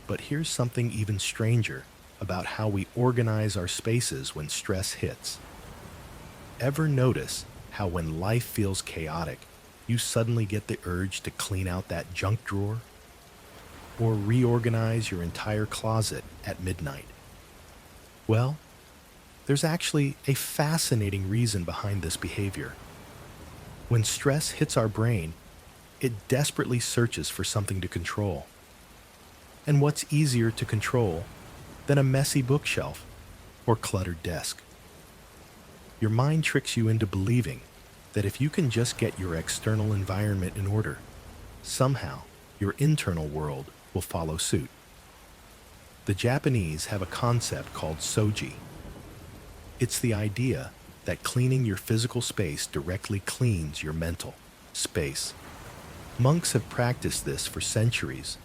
But here's something even stranger about how we organize our spaces when stress hits. Ever notice how when life feels chaotic, you suddenly get the urge to clean out that junk drawer? Or reorganize your entire closet at midnight? Well, there's actually a fascinating reason behind this behavior. When stress hits our brain, it desperately searches for something to control. And what's easier to control than a messy bookshelf or cluttered desk? Your mind tricks you into believing that if you can just get your external environment in order, somehow your internal world will follow suit. The Japanese have a concept called soji. It's the idea that cleaning your physical space directly cleans your mental space. Monks have practiced this for centuries,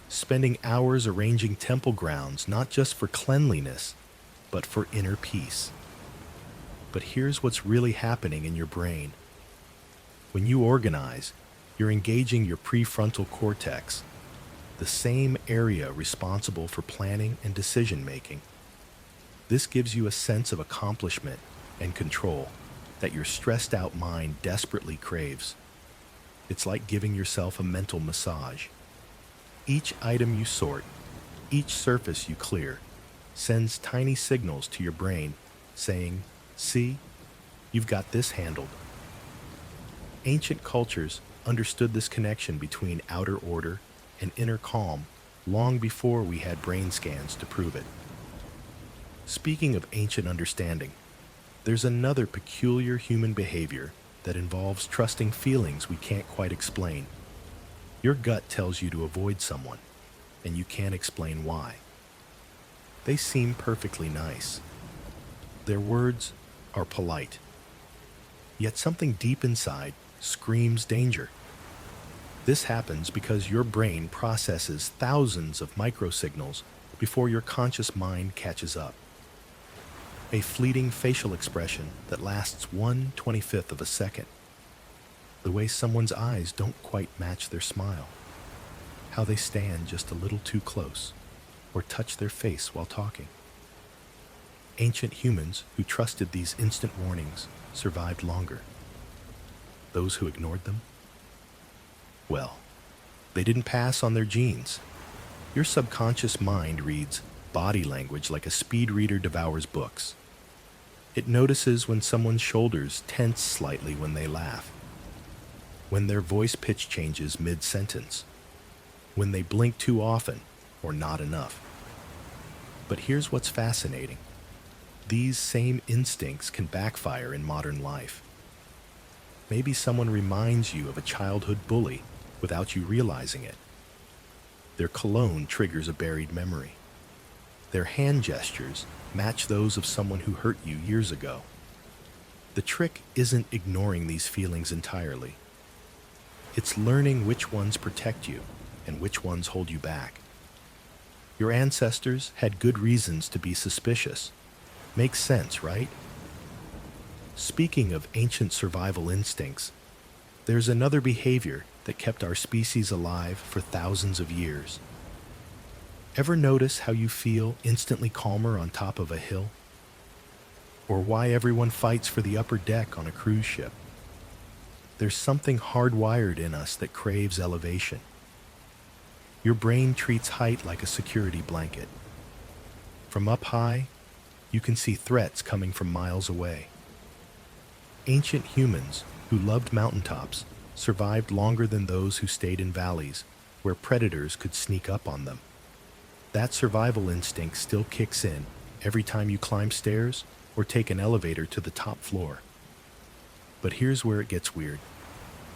spending hours arranging temple grounds not just for cleanliness, but for inner peace. But here's what's really happening in your brain. When you organize, you're engaging your prefrontal cortex, the same area responsible for planning and decision-making. This gives you a sense of accomplishment and control that your stressed-out mind desperately craves. It's like giving yourself a mental massage. Each item you sort, each surface you clear, sends tiny signals to your brain saying, "See, you've got this handled." Ancient cultures understood this connection between outer order and inner calm long before we had brain scans to prove it. Speaking of ancient understanding, there's another peculiar human behavior that involves trusting feelings we can't quite explain. Your gut tells you to avoid someone, and you can't explain why. They seem perfectly nice. Their words are polite. Yet something deep inside screams danger. This happens because your brain processes thousands of microsignals before your conscious mind catches up. A fleeting facial expression that lasts 1/25th of a second. The way someone's eyes don't quite match their smile. How they stand just a little too close, or touch their face while talking. Ancient humans who trusted these instant warnings survived longer. Those who ignored them? Well, they didn't pass on their genes. Your subconscious mind reads body language like a speed reader devours books. It notices when someone's shoulders tense slightly when they laugh, when their voice pitch changes mid-sentence, when they blink too often or not enough. But here's what's fascinating. These same instincts can backfire in modern life. Maybe someone reminds you of a childhood bully without you realizing it. Their cologne triggers a buried memory. Their hand gestures match those of someone who hurt you years ago. The trick isn't ignoring these feelings entirely. It's learning which ones protect you and which ones hold you back. Your ancestors had good reasons to be suspicious. Makes sense, right? Speaking of ancient survival instincts, there's another behavior that kept our species alive for thousands of years. Ever notice how you feel instantly calmer on top of a hill? Or why everyone fights for the upper deck on a cruise ship? There's something hardwired in us that craves elevation. Your brain treats height like a security blanket. From up high, you can see threats coming from miles away. Ancient humans who loved mountaintops survived longer than those who stayed in valleys where predators could sneak up on them. That survival instinct still kicks in every time you climb stairs or take an elevator to the top floor. But here's where it gets weird.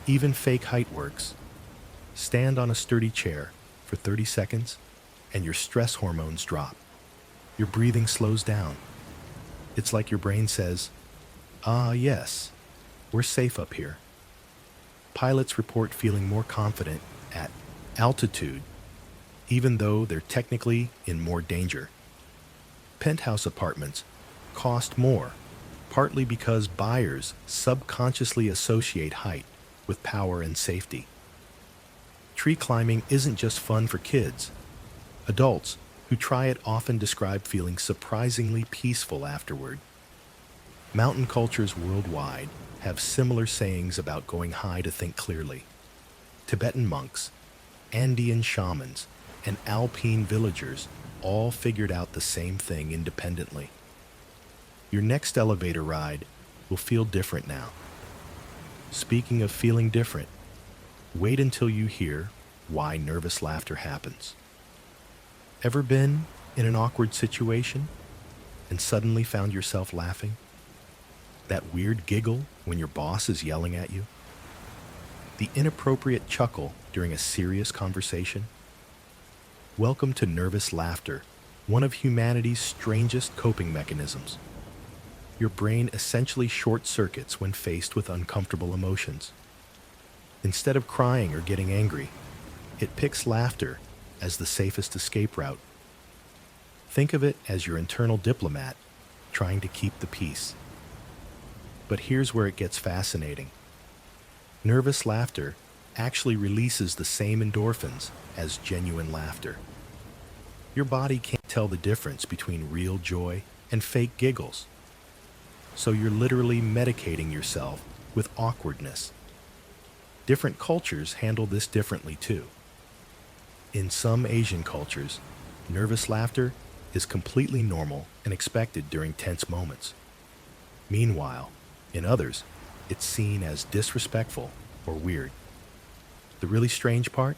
Even fake height works. Stand on a sturdy chair for 30 seconds and your stress hormones drop. Your breathing slows down. It's like your brain says, "Ah, yes, we're safe up here." Pilots report feeling more confident at altitude, even though they're technically in more danger. Penthouse apartments cost more, partly because buyers subconsciously associate height with power and safety. Tree climbing isn't just fun for kids. Adults who try it often describe feeling surprisingly peaceful afterward. Mountain cultures worldwide have similar sayings about going high to think clearly. Tibetan monks, Andean shamans, and alpine villagers all figured out the same thing independently. Your next elevator ride will feel different now. Speaking of feeling different, wait until you hear why nervous laughter happens. Ever been in an awkward situation and suddenly found yourself laughing? That weird giggle when your boss is yelling at you? The inappropriate chuckle during a serious conversation? Welcome to nervous laughter, one of humanity's strangest coping mechanisms. Your brain essentially short circuits when faced with uncomfortable emotions. Instead of crying or getting angry, it picks laughter as the safest escape route. Think of it as your internal diplomat trying to keep the peace. But here's where it gets fascinating. Nervous laughter actually releases the same endorphins as genuine laughter. Your body can't tell the difference between real joy and fake giggles. So you're literally medicating yourself with awkwardness. Different cultures handle this differently too. In some Asian cultures, nervous laughter is completely normal and expected during tense moments. Meanwhile, in others, it's seen as disrespectful or weird. The really strange part?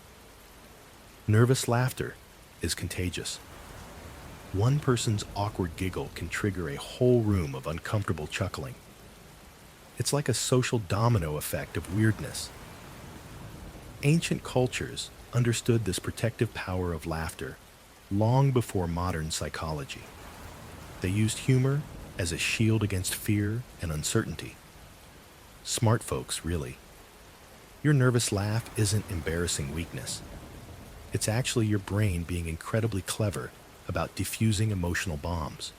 Nervous laughter is contagious. One person's awkward giggle can trigger a whole room of uncomfortable chuckling. It's like a social domino effect of weirdness. Ancient cultures understood this protective power of laughter long before modern psychology. They used humor as a shield against fear and uncertainty. Smart folks, really. Your nervous laugh isn't embarrassing weakness. It's actually your brain being incredibly clever about diffusing emotional bombs.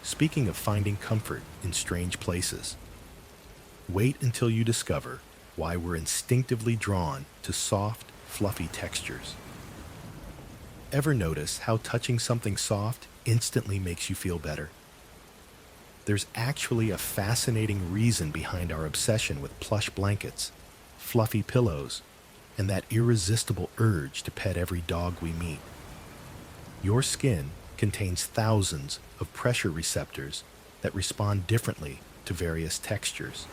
Speaking of finding comfort in strange places, wait until you discover why we're instinctively drawn to soft, fluffy textures. Ever notice how touching something soft instantly makes you feel better? There's actually a fascinating reason behind our obsession with plush blankets, fluffy pillows, and that irresistible urge to pet every dog we meet. Your skin contains thousands of pressure receptors that respond differently to various textures.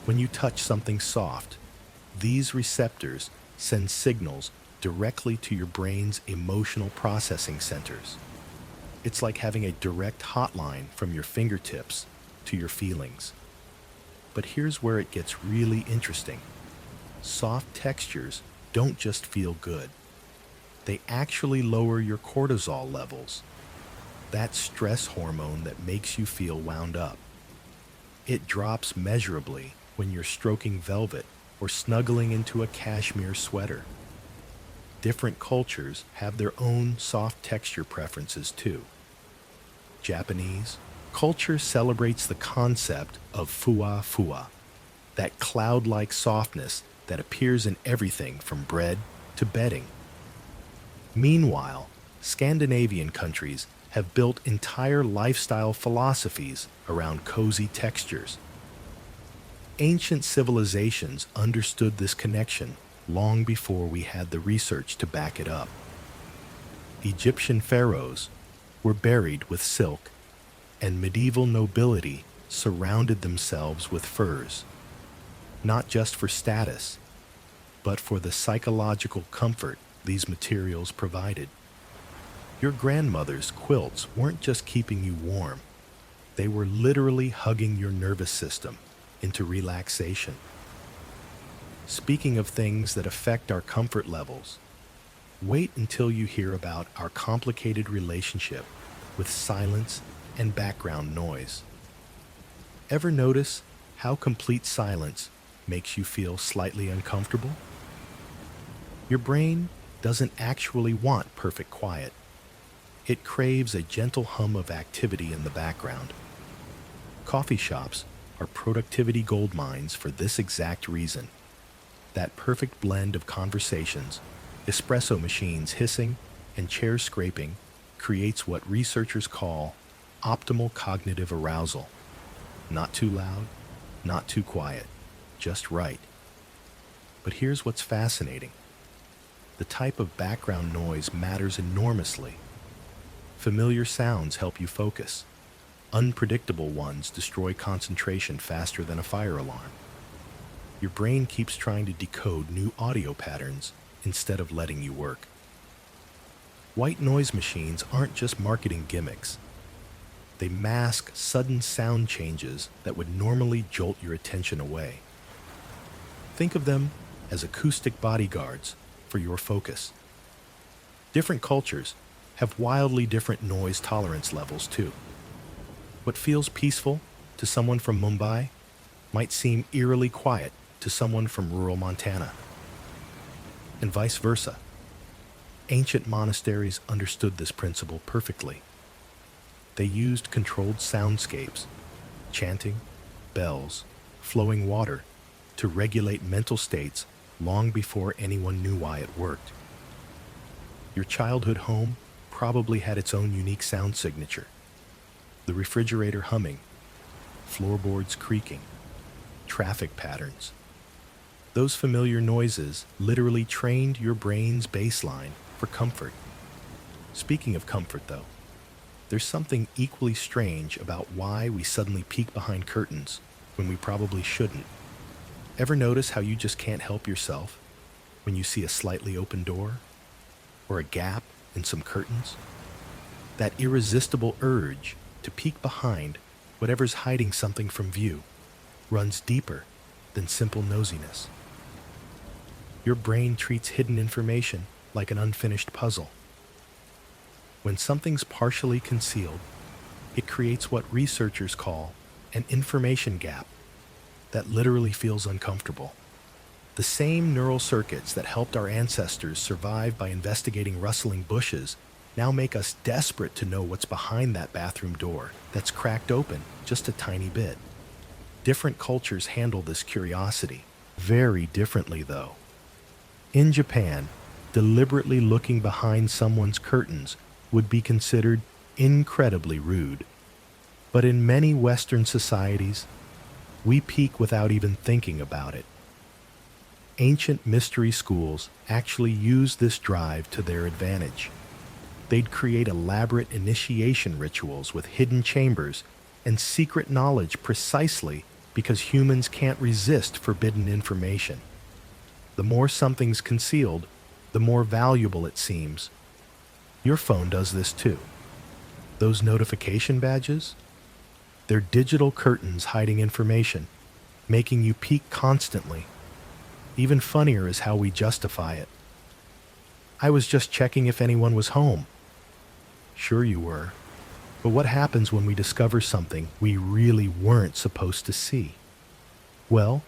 When you touch something soft, these receptors send signals directly to your brain's emotional processing centers. It's like having a direct hotline from your fingertips to your feelings. But here's where it gets really interesting. Soft textures don't just feel good. They actually lower your cortisol levels, that stress hormone that makes you feel wound up. It drops measurably when you're stroking velvet or snuggling into a cashmere sweater. Different cultures have their own soft texture preferences too. Japanese culture celebrates the concept of fuwa, that cloud-like softness that appears in everything from bread to bedding. Meanwhile, Scandinavian countries have built entire lifestyle philosophies around cozy textures. Ancient civilizations understood this connection long before we had the research to back it up. Egyptian pharaohs were buried with silk, and medieval nobility surrounded themselves with furs, not just for status, but for the psychological comfort these materials provided. Your grandmother's quilts weren't just keeping you warm, they were literally hugging your nervous system into relaxation. Speaking of things that affect our comfort levels, wait until you hear about our complicated relationship with silence and background noise. Ever notice how complete silence makes you feel slightly uncomfortable? Your brain doesn't actually want perfect quiet. It craves a gentle hum of activity in the background. Coffee shops are productivity gold mines for this exact reason. That perfect blend of conversations, espresso machines hissing, and chairs scraping creates what researchers call optimal cognitive arousal. Not too loud, not too quiet, just right. But here's what's fascinating. The type of background noise matters enormously. Familiar sounds help you focus. Unpredictable ones destroy concentration faster than a fire alarm. Your brain keeps trying to decode new audio patterns instead of letting you work. White noise machines aren't just marketing gimmicks. They mask sudden sound changes that would normally jolt your attention away. Think of them as acoustic bodyguards for your focus. Different cultures have wildly different noise tolerance levels too. What feels peaceful to someone from Mumbai might seem eerily quiet to someone from rural Montana, and vice versa. Ancient monasteries understood this principle perfectly. They used controlled soundscapes, chanting, bells, flowing water, to regulate mental states long before anyone knew why it worked. Your childhood home probably had its own unique sound signature. The refrigerator humming, floorboards creaking, traffic patterns. Those familiar noises literally trained your brain's baseline for comfort. Speaking of comfort, though, there's something equally strange about why we suddenly peek behind curtains when we probably shouldn't. Ever notice how you just can't help yourself when you see a slightly open door or a gap in some curtains? That irresistible urge to peek behind whatever's hiding something from view runs deeper than simple nosiness. Your brain treats hidden information like an unfinished puzzle. When something's partially concealed, it creates what researchers call an information gap that literally feels uncomfortable. The same neural circuits that helped our ancestors survive by investigating rustling bushes now make us desperate to know what's behind that bathroom door that's cracked open just a tiny bit. Different cultures handle this curiosity very differently, though. In Japan, deliberately looking behind someone's curtains would be considered incredibly rude. But in many Western societies, we peek without even thinking about it. Ancient mystery schools actually used this drive to their advantage. They'd create elaborate initiation rituals with hidden chambers and secret knowledge precisely because humans can't resist forbidden information. The more something's concealed, the more valuable it seems. Your phone does this too. Those notification badges? They're digital curtains hiding information, making you peek constantly. Even funnier is how we justify it. I was just checking if anyone was home. Sure you were. But what happens when we discover something we really weren't supposed to see? Well,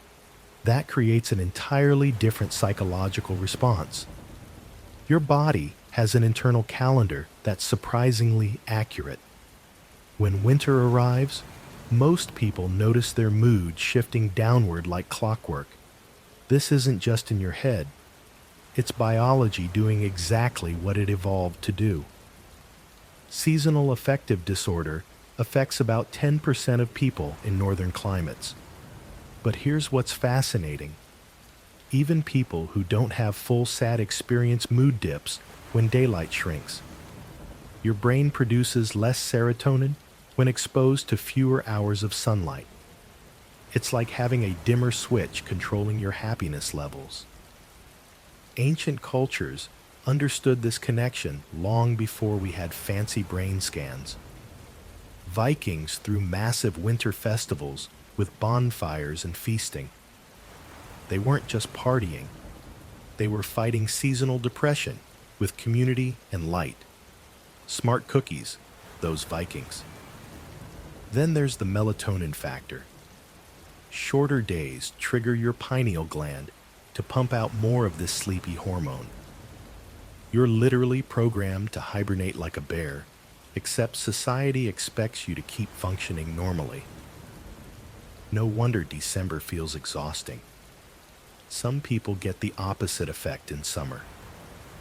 that creates an entirely different psychological response. Your body has an internal calendar that's surprisingly accurate. When winter arrives, most people notice their mood shifting downward like clockwork. This isn't just in your head. It's biology doing exactly what it evolved to do. Seasonal affective disorder affects about 10% of people in northern climates. But here's what's fascinating. Even people who don't have full SAD experience mood dips when daylight shrinks. Your brain produces less serotonin when exposed to fewer hours of sunlight. It's like having a dimmer switch controlling your happiness levels. Ancient cultures understood this connection long before we had fancy brain scans. Vikings threw massive winter festivals with bonfires and feasting. They weren't just partying. They were fighting seasonal depression with community and light. Smart cookies, those Vikings. Then there's the melatonin factor. Shorter days trigger your pineal gland to pump out more of this sleepy hormone. You're literally programmed to hibernate like a bear, except society expects you to keep functioning normally. No wonder December feels exhausting. Some people get the opposite effect in summer.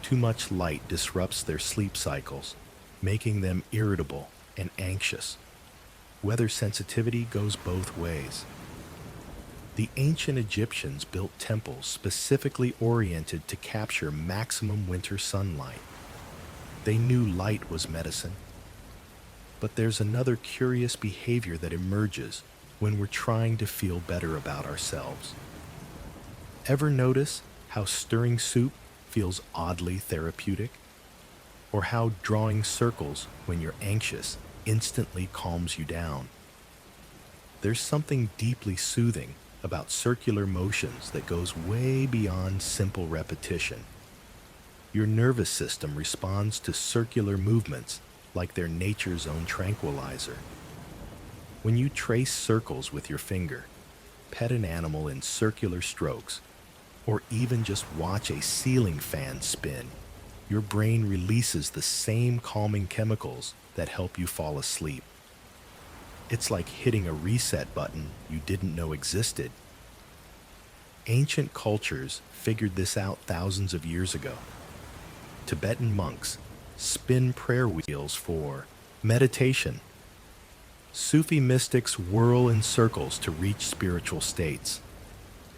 Too much light disrupts their sleep cycles, making them irritable and anxious. Weather sensitivity goes both ways. The ancient Egyptians built temples specifically oriented to capture maximum winter sunlight. They knew light was medicine. But there's another curious behavior that emerges when we're trying to feel better about ourselves. Ever notice how stirring soup feels oddly therapeutic? Or how drawing circles when you're anxious instantly calms you down? There's something deeply soothing about circular motions that goes way beyond simple repetition. Your nervous system responds to circular movements like they're nature's own tranquilizer. When you trace circles with your finger, pet an animal in circular strokes, or even just watch a ceiling fan spin, your brain releases the same calming chemicals that help you fall asleep. It's like hitting a reset button you didn't know existed. Ancient cultures figured this out thousands of years ago. Tibetan monks spin prayer wheels for meditation. Sufi mystics whirl in circles to reach spiritual states.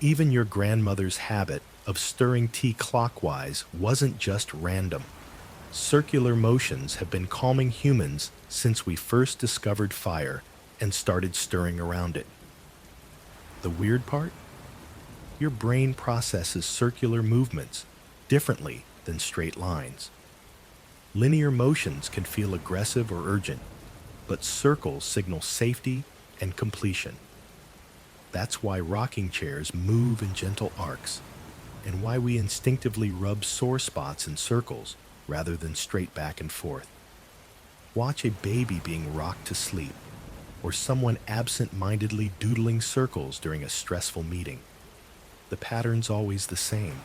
Even your grandmother's habit of stirring tea clockwise wasn't just random. Circular motions have been calming humans since we first discovered fire and started stirring around it. The weird part? Your brain processes circular movements differently than straight lines. Linear motions can feel aggressive or urgent, but circles signal safety and completion. That's why rocking chairs move in gentle arcs, and why we instinctively rub sore spots in circles rather than straight back and forth. Watch a baby being rocked to sleep, or someone absent-mindedly doodling circles during a stressful meeting. The pattern's always the same.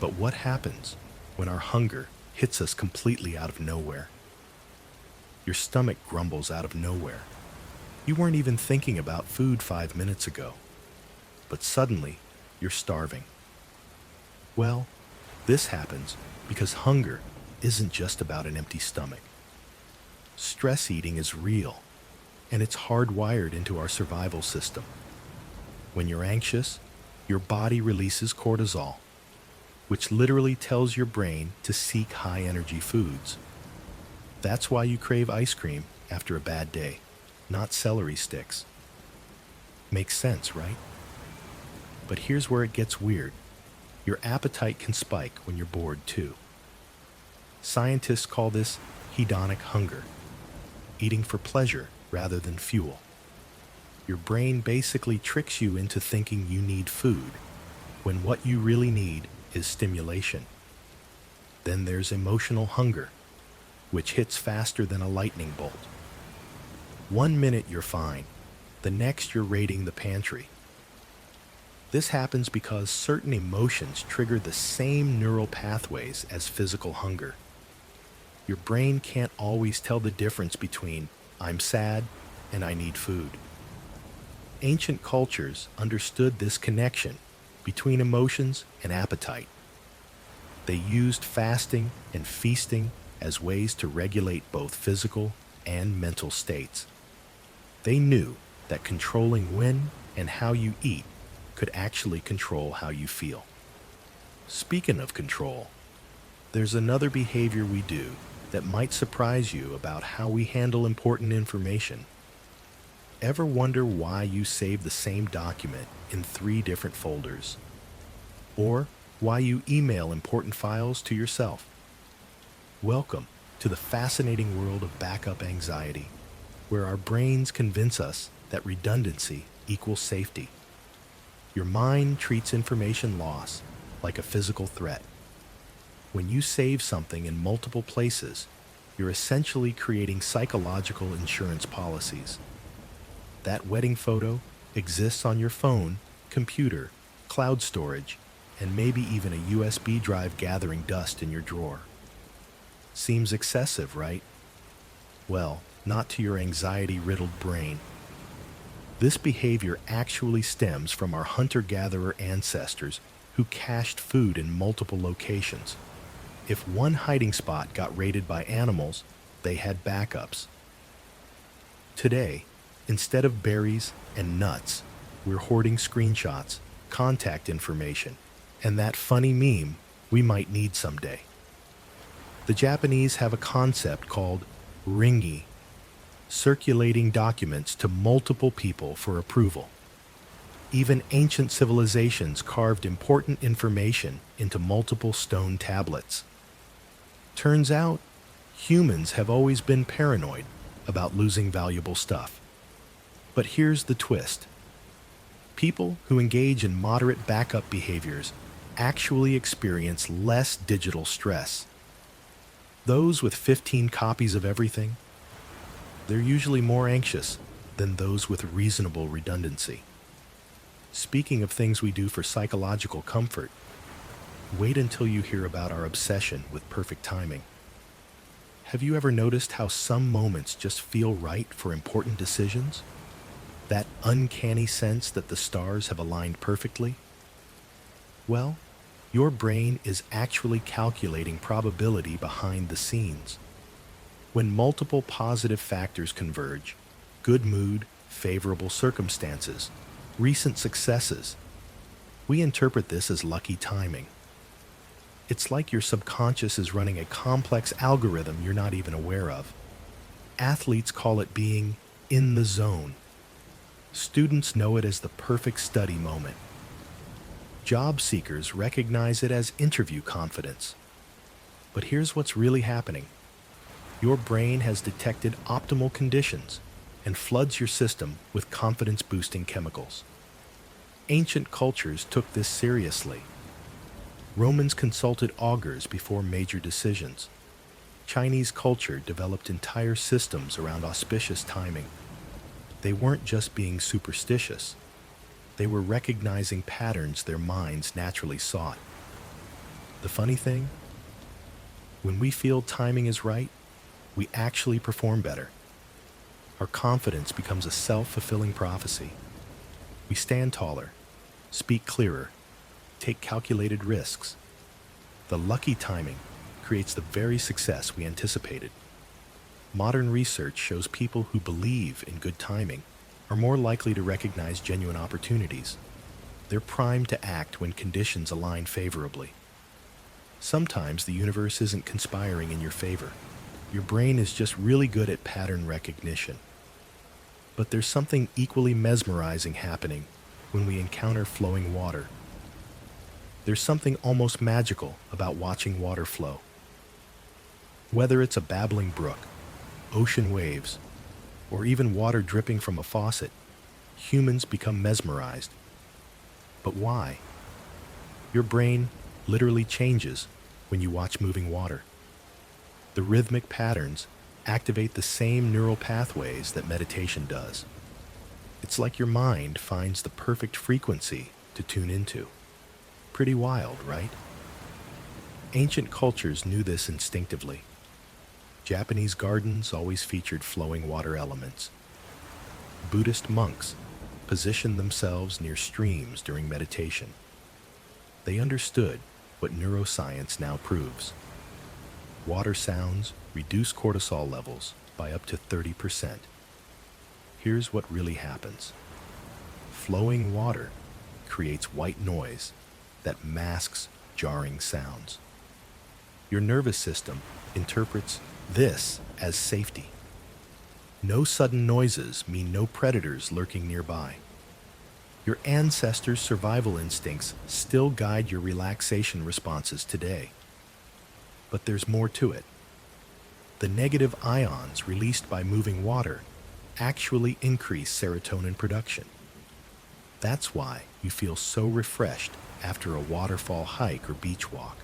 But what happens when our hunger hits us completely out of nowhere? Your stomach grumbles out of nowhere. You weren't even thinking about food 5 minutes ago, but suddenly you're starving. Well, this happens because hunger isn't just about an empty stomach. Stress eating is real, and it's hardwired into our survival system. When you're anxious, your body releases cortisol, which literally tells your brain to seek high-energy foods. That's why you crave ice cream after a bad day, not celery sticks. Makes sense, right? But here's where it gets weird. Your appetite can spike when you're bored too. Scientists call this hedonic hunger, eating for pleasure rather than fuel. Your brain basically tricks you into thinking you need food, when what you really need is stimulation. Then there's emotional hunger, which hits faster than a lightning bolt. 1 minute you're fine, the next you're raiding the pantry. This happens because certain emotions trigger the same neural pathways as physical hunger. Your brain can't always tell the difference between I'm sad and I need food. Ancient cultures understood this connection between emotions and appetite. They used fasting and feasting as ways to regulate both physical and mental states. They knew that controlling when and how you eat could actually control how you feel. Speaking of control, there's another behavior we do that might surprise you about how we handle important information. Ever wonder why you save the same document in 3 different folders? Or why you email important files to yourself? Welcome to the fascinating world of backup anxiety, where our brains convince us that redundancy equals safety. Your mind treats information loss like a physical threat. When you save something in multiple places, you're essentially creating psychological insurance policies. That wedding photo exists on your phone, computer, cloud storage, and maybe even a USB drive gathering dust in your drawer. Seems excessive, right? Well, not to your anxiety-riddled brain. This behavior actually stems from our hunter-gatherer ancestors who cached food in multiple locations. If one hiding spot got raided by animals, they had backups. Today, instead of berries and nuts, we're hoarding screenshots, contact information, and that funny meme we might need someday. The Japanese have a concept called ringi, circulating documents to multiple people for approval. Even ancient civilizations carved important information into multiple stone tablets. Turns out, humans have always been paranoid about losing valuable stuff. But here's the twist. People who engage in moderate backup behaviors actually experience less digital stress. Those with 15 copies of everything, they're usually more anxious than those with reasonable redundancy. Speaking of things we do for psychological comfort, wait until you hear about our obsession with perfect timing. Have you ever noticed how some moments just feel right for important decisions? That uncanny sense that the stars have aligned perfectly? Well, your brain is actually calculating probability behind the scenes. When multiple positive factors converge, good mood, favorable circumstances, recent successes, we interpret this as lucky timing. It's like your subconscious is running a complex algorithm you're not even aware of. Athletes call it being in the zone. Students know it as the perfect study moment. Job seekers recognize it as interview confidence. But here's what's really happening. Your brain has detected optimal conditions and floods your system with confidence-boosting chemicals. Ancient cultures took this seriously. Romans consulted augurs before major decisions. Chinese culture developed entire systems around auspicious timing. They weren't just being superstitious. They were recognizing patterns their minds naturally sought. The funny thing? When we feel timing is right, we actually perform better. Our confidence becomes a self-fulfilling prophecy. We stand taller, speak clearer, take calculated risks. The lucky timing creates the very success we anticipated. Modern research shows people who believe in good timing are more likely to recognize genuine opportunities. They're primed to act when conditions align favorably. Sometimes the universe isn't conspiring in your favor. Your brain is just really good at pattern recognition. But there's something equally mesmerizing happening when we encounter flowing water. There's something almost magical about watching water flow. Whether it's a babbling brook, ocean waves, or even water dripping from a faucet, humans become mesmerized. But why? Your brain literally changes when you watch moving water. The rhythmic patterns activate the same neural pathways that meditation does. It's like your mind finds the perfect frequency to tune into. Pretty wild, right? Ancient cultures knew this instinctively. Japanese gardens always featured flowing water elements. Buddhist monks positioned themselves near streams during meditation. They understood what neuroscience now proves. Water sounds reduce cortisol levels by up to 30%. Here's what really happens. Flowing water creates white noise that masks jarring sounds. Your nervous system interprets this as safety. No sudden noises mean no predators lurking nearby. Your ancestors' survival instincts still guide your relaxation responses today. But there's more to it. The negative ions released by moving water actually increase serotonin production. That's why you feel so refreshed after a waterfall hike or beach walk.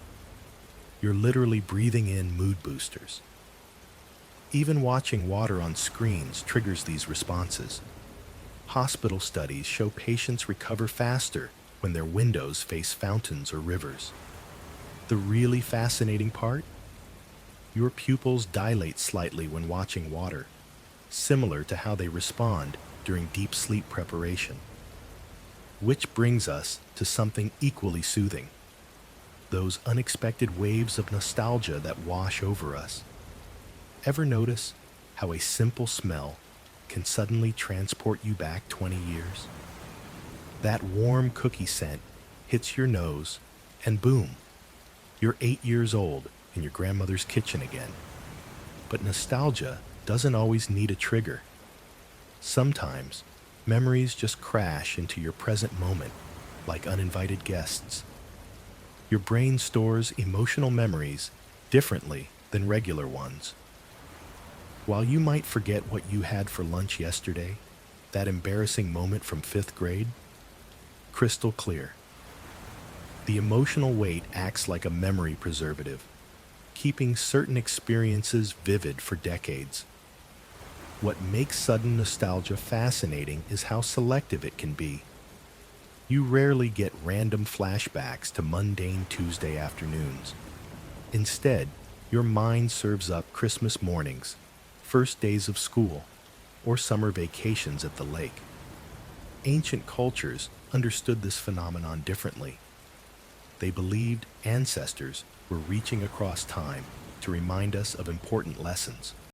You're literally breathing in mood boosters. Even watching water on screens triggers these responses. Hospital studies show patients recover faster when their windows face fountains or rivers. The really fascinating part? Your pupils dilate slightly when watching water, similar to how they respond during deep sleep preparation. Which brings us to something equally soothing. Those unexpected waves of nostalgia that wash over us. Ever notice how a simple smell can suddenly transport you back 20 years? That warm cookie scent hits your nose, and boom, you're 8 years old in your grandmother's kitchen again. But nostalgia doesn't always need a trigger. Sometimes, memories just crash into your present moment like uninvited guests. Your brain stores emotional memories differently than regular ones. While you might forget what you had for lunch yesterday, that embarrassing moment from 5th grade, crystal clear. The emotional weight acts like a memory preservative, keeping certain experiences vivid for decades. What makes sudden nostalgia fascinating is how selective it can be. You rarely get random flashbacks to mundane Tuesday afternoons. Instead, your mind serves up Christmas mornings, first days of school, or summer vacations at the lake. Ancient cultures understood this phenomenon differently. They believed ancestors were reaching across time to remind us of important lessons.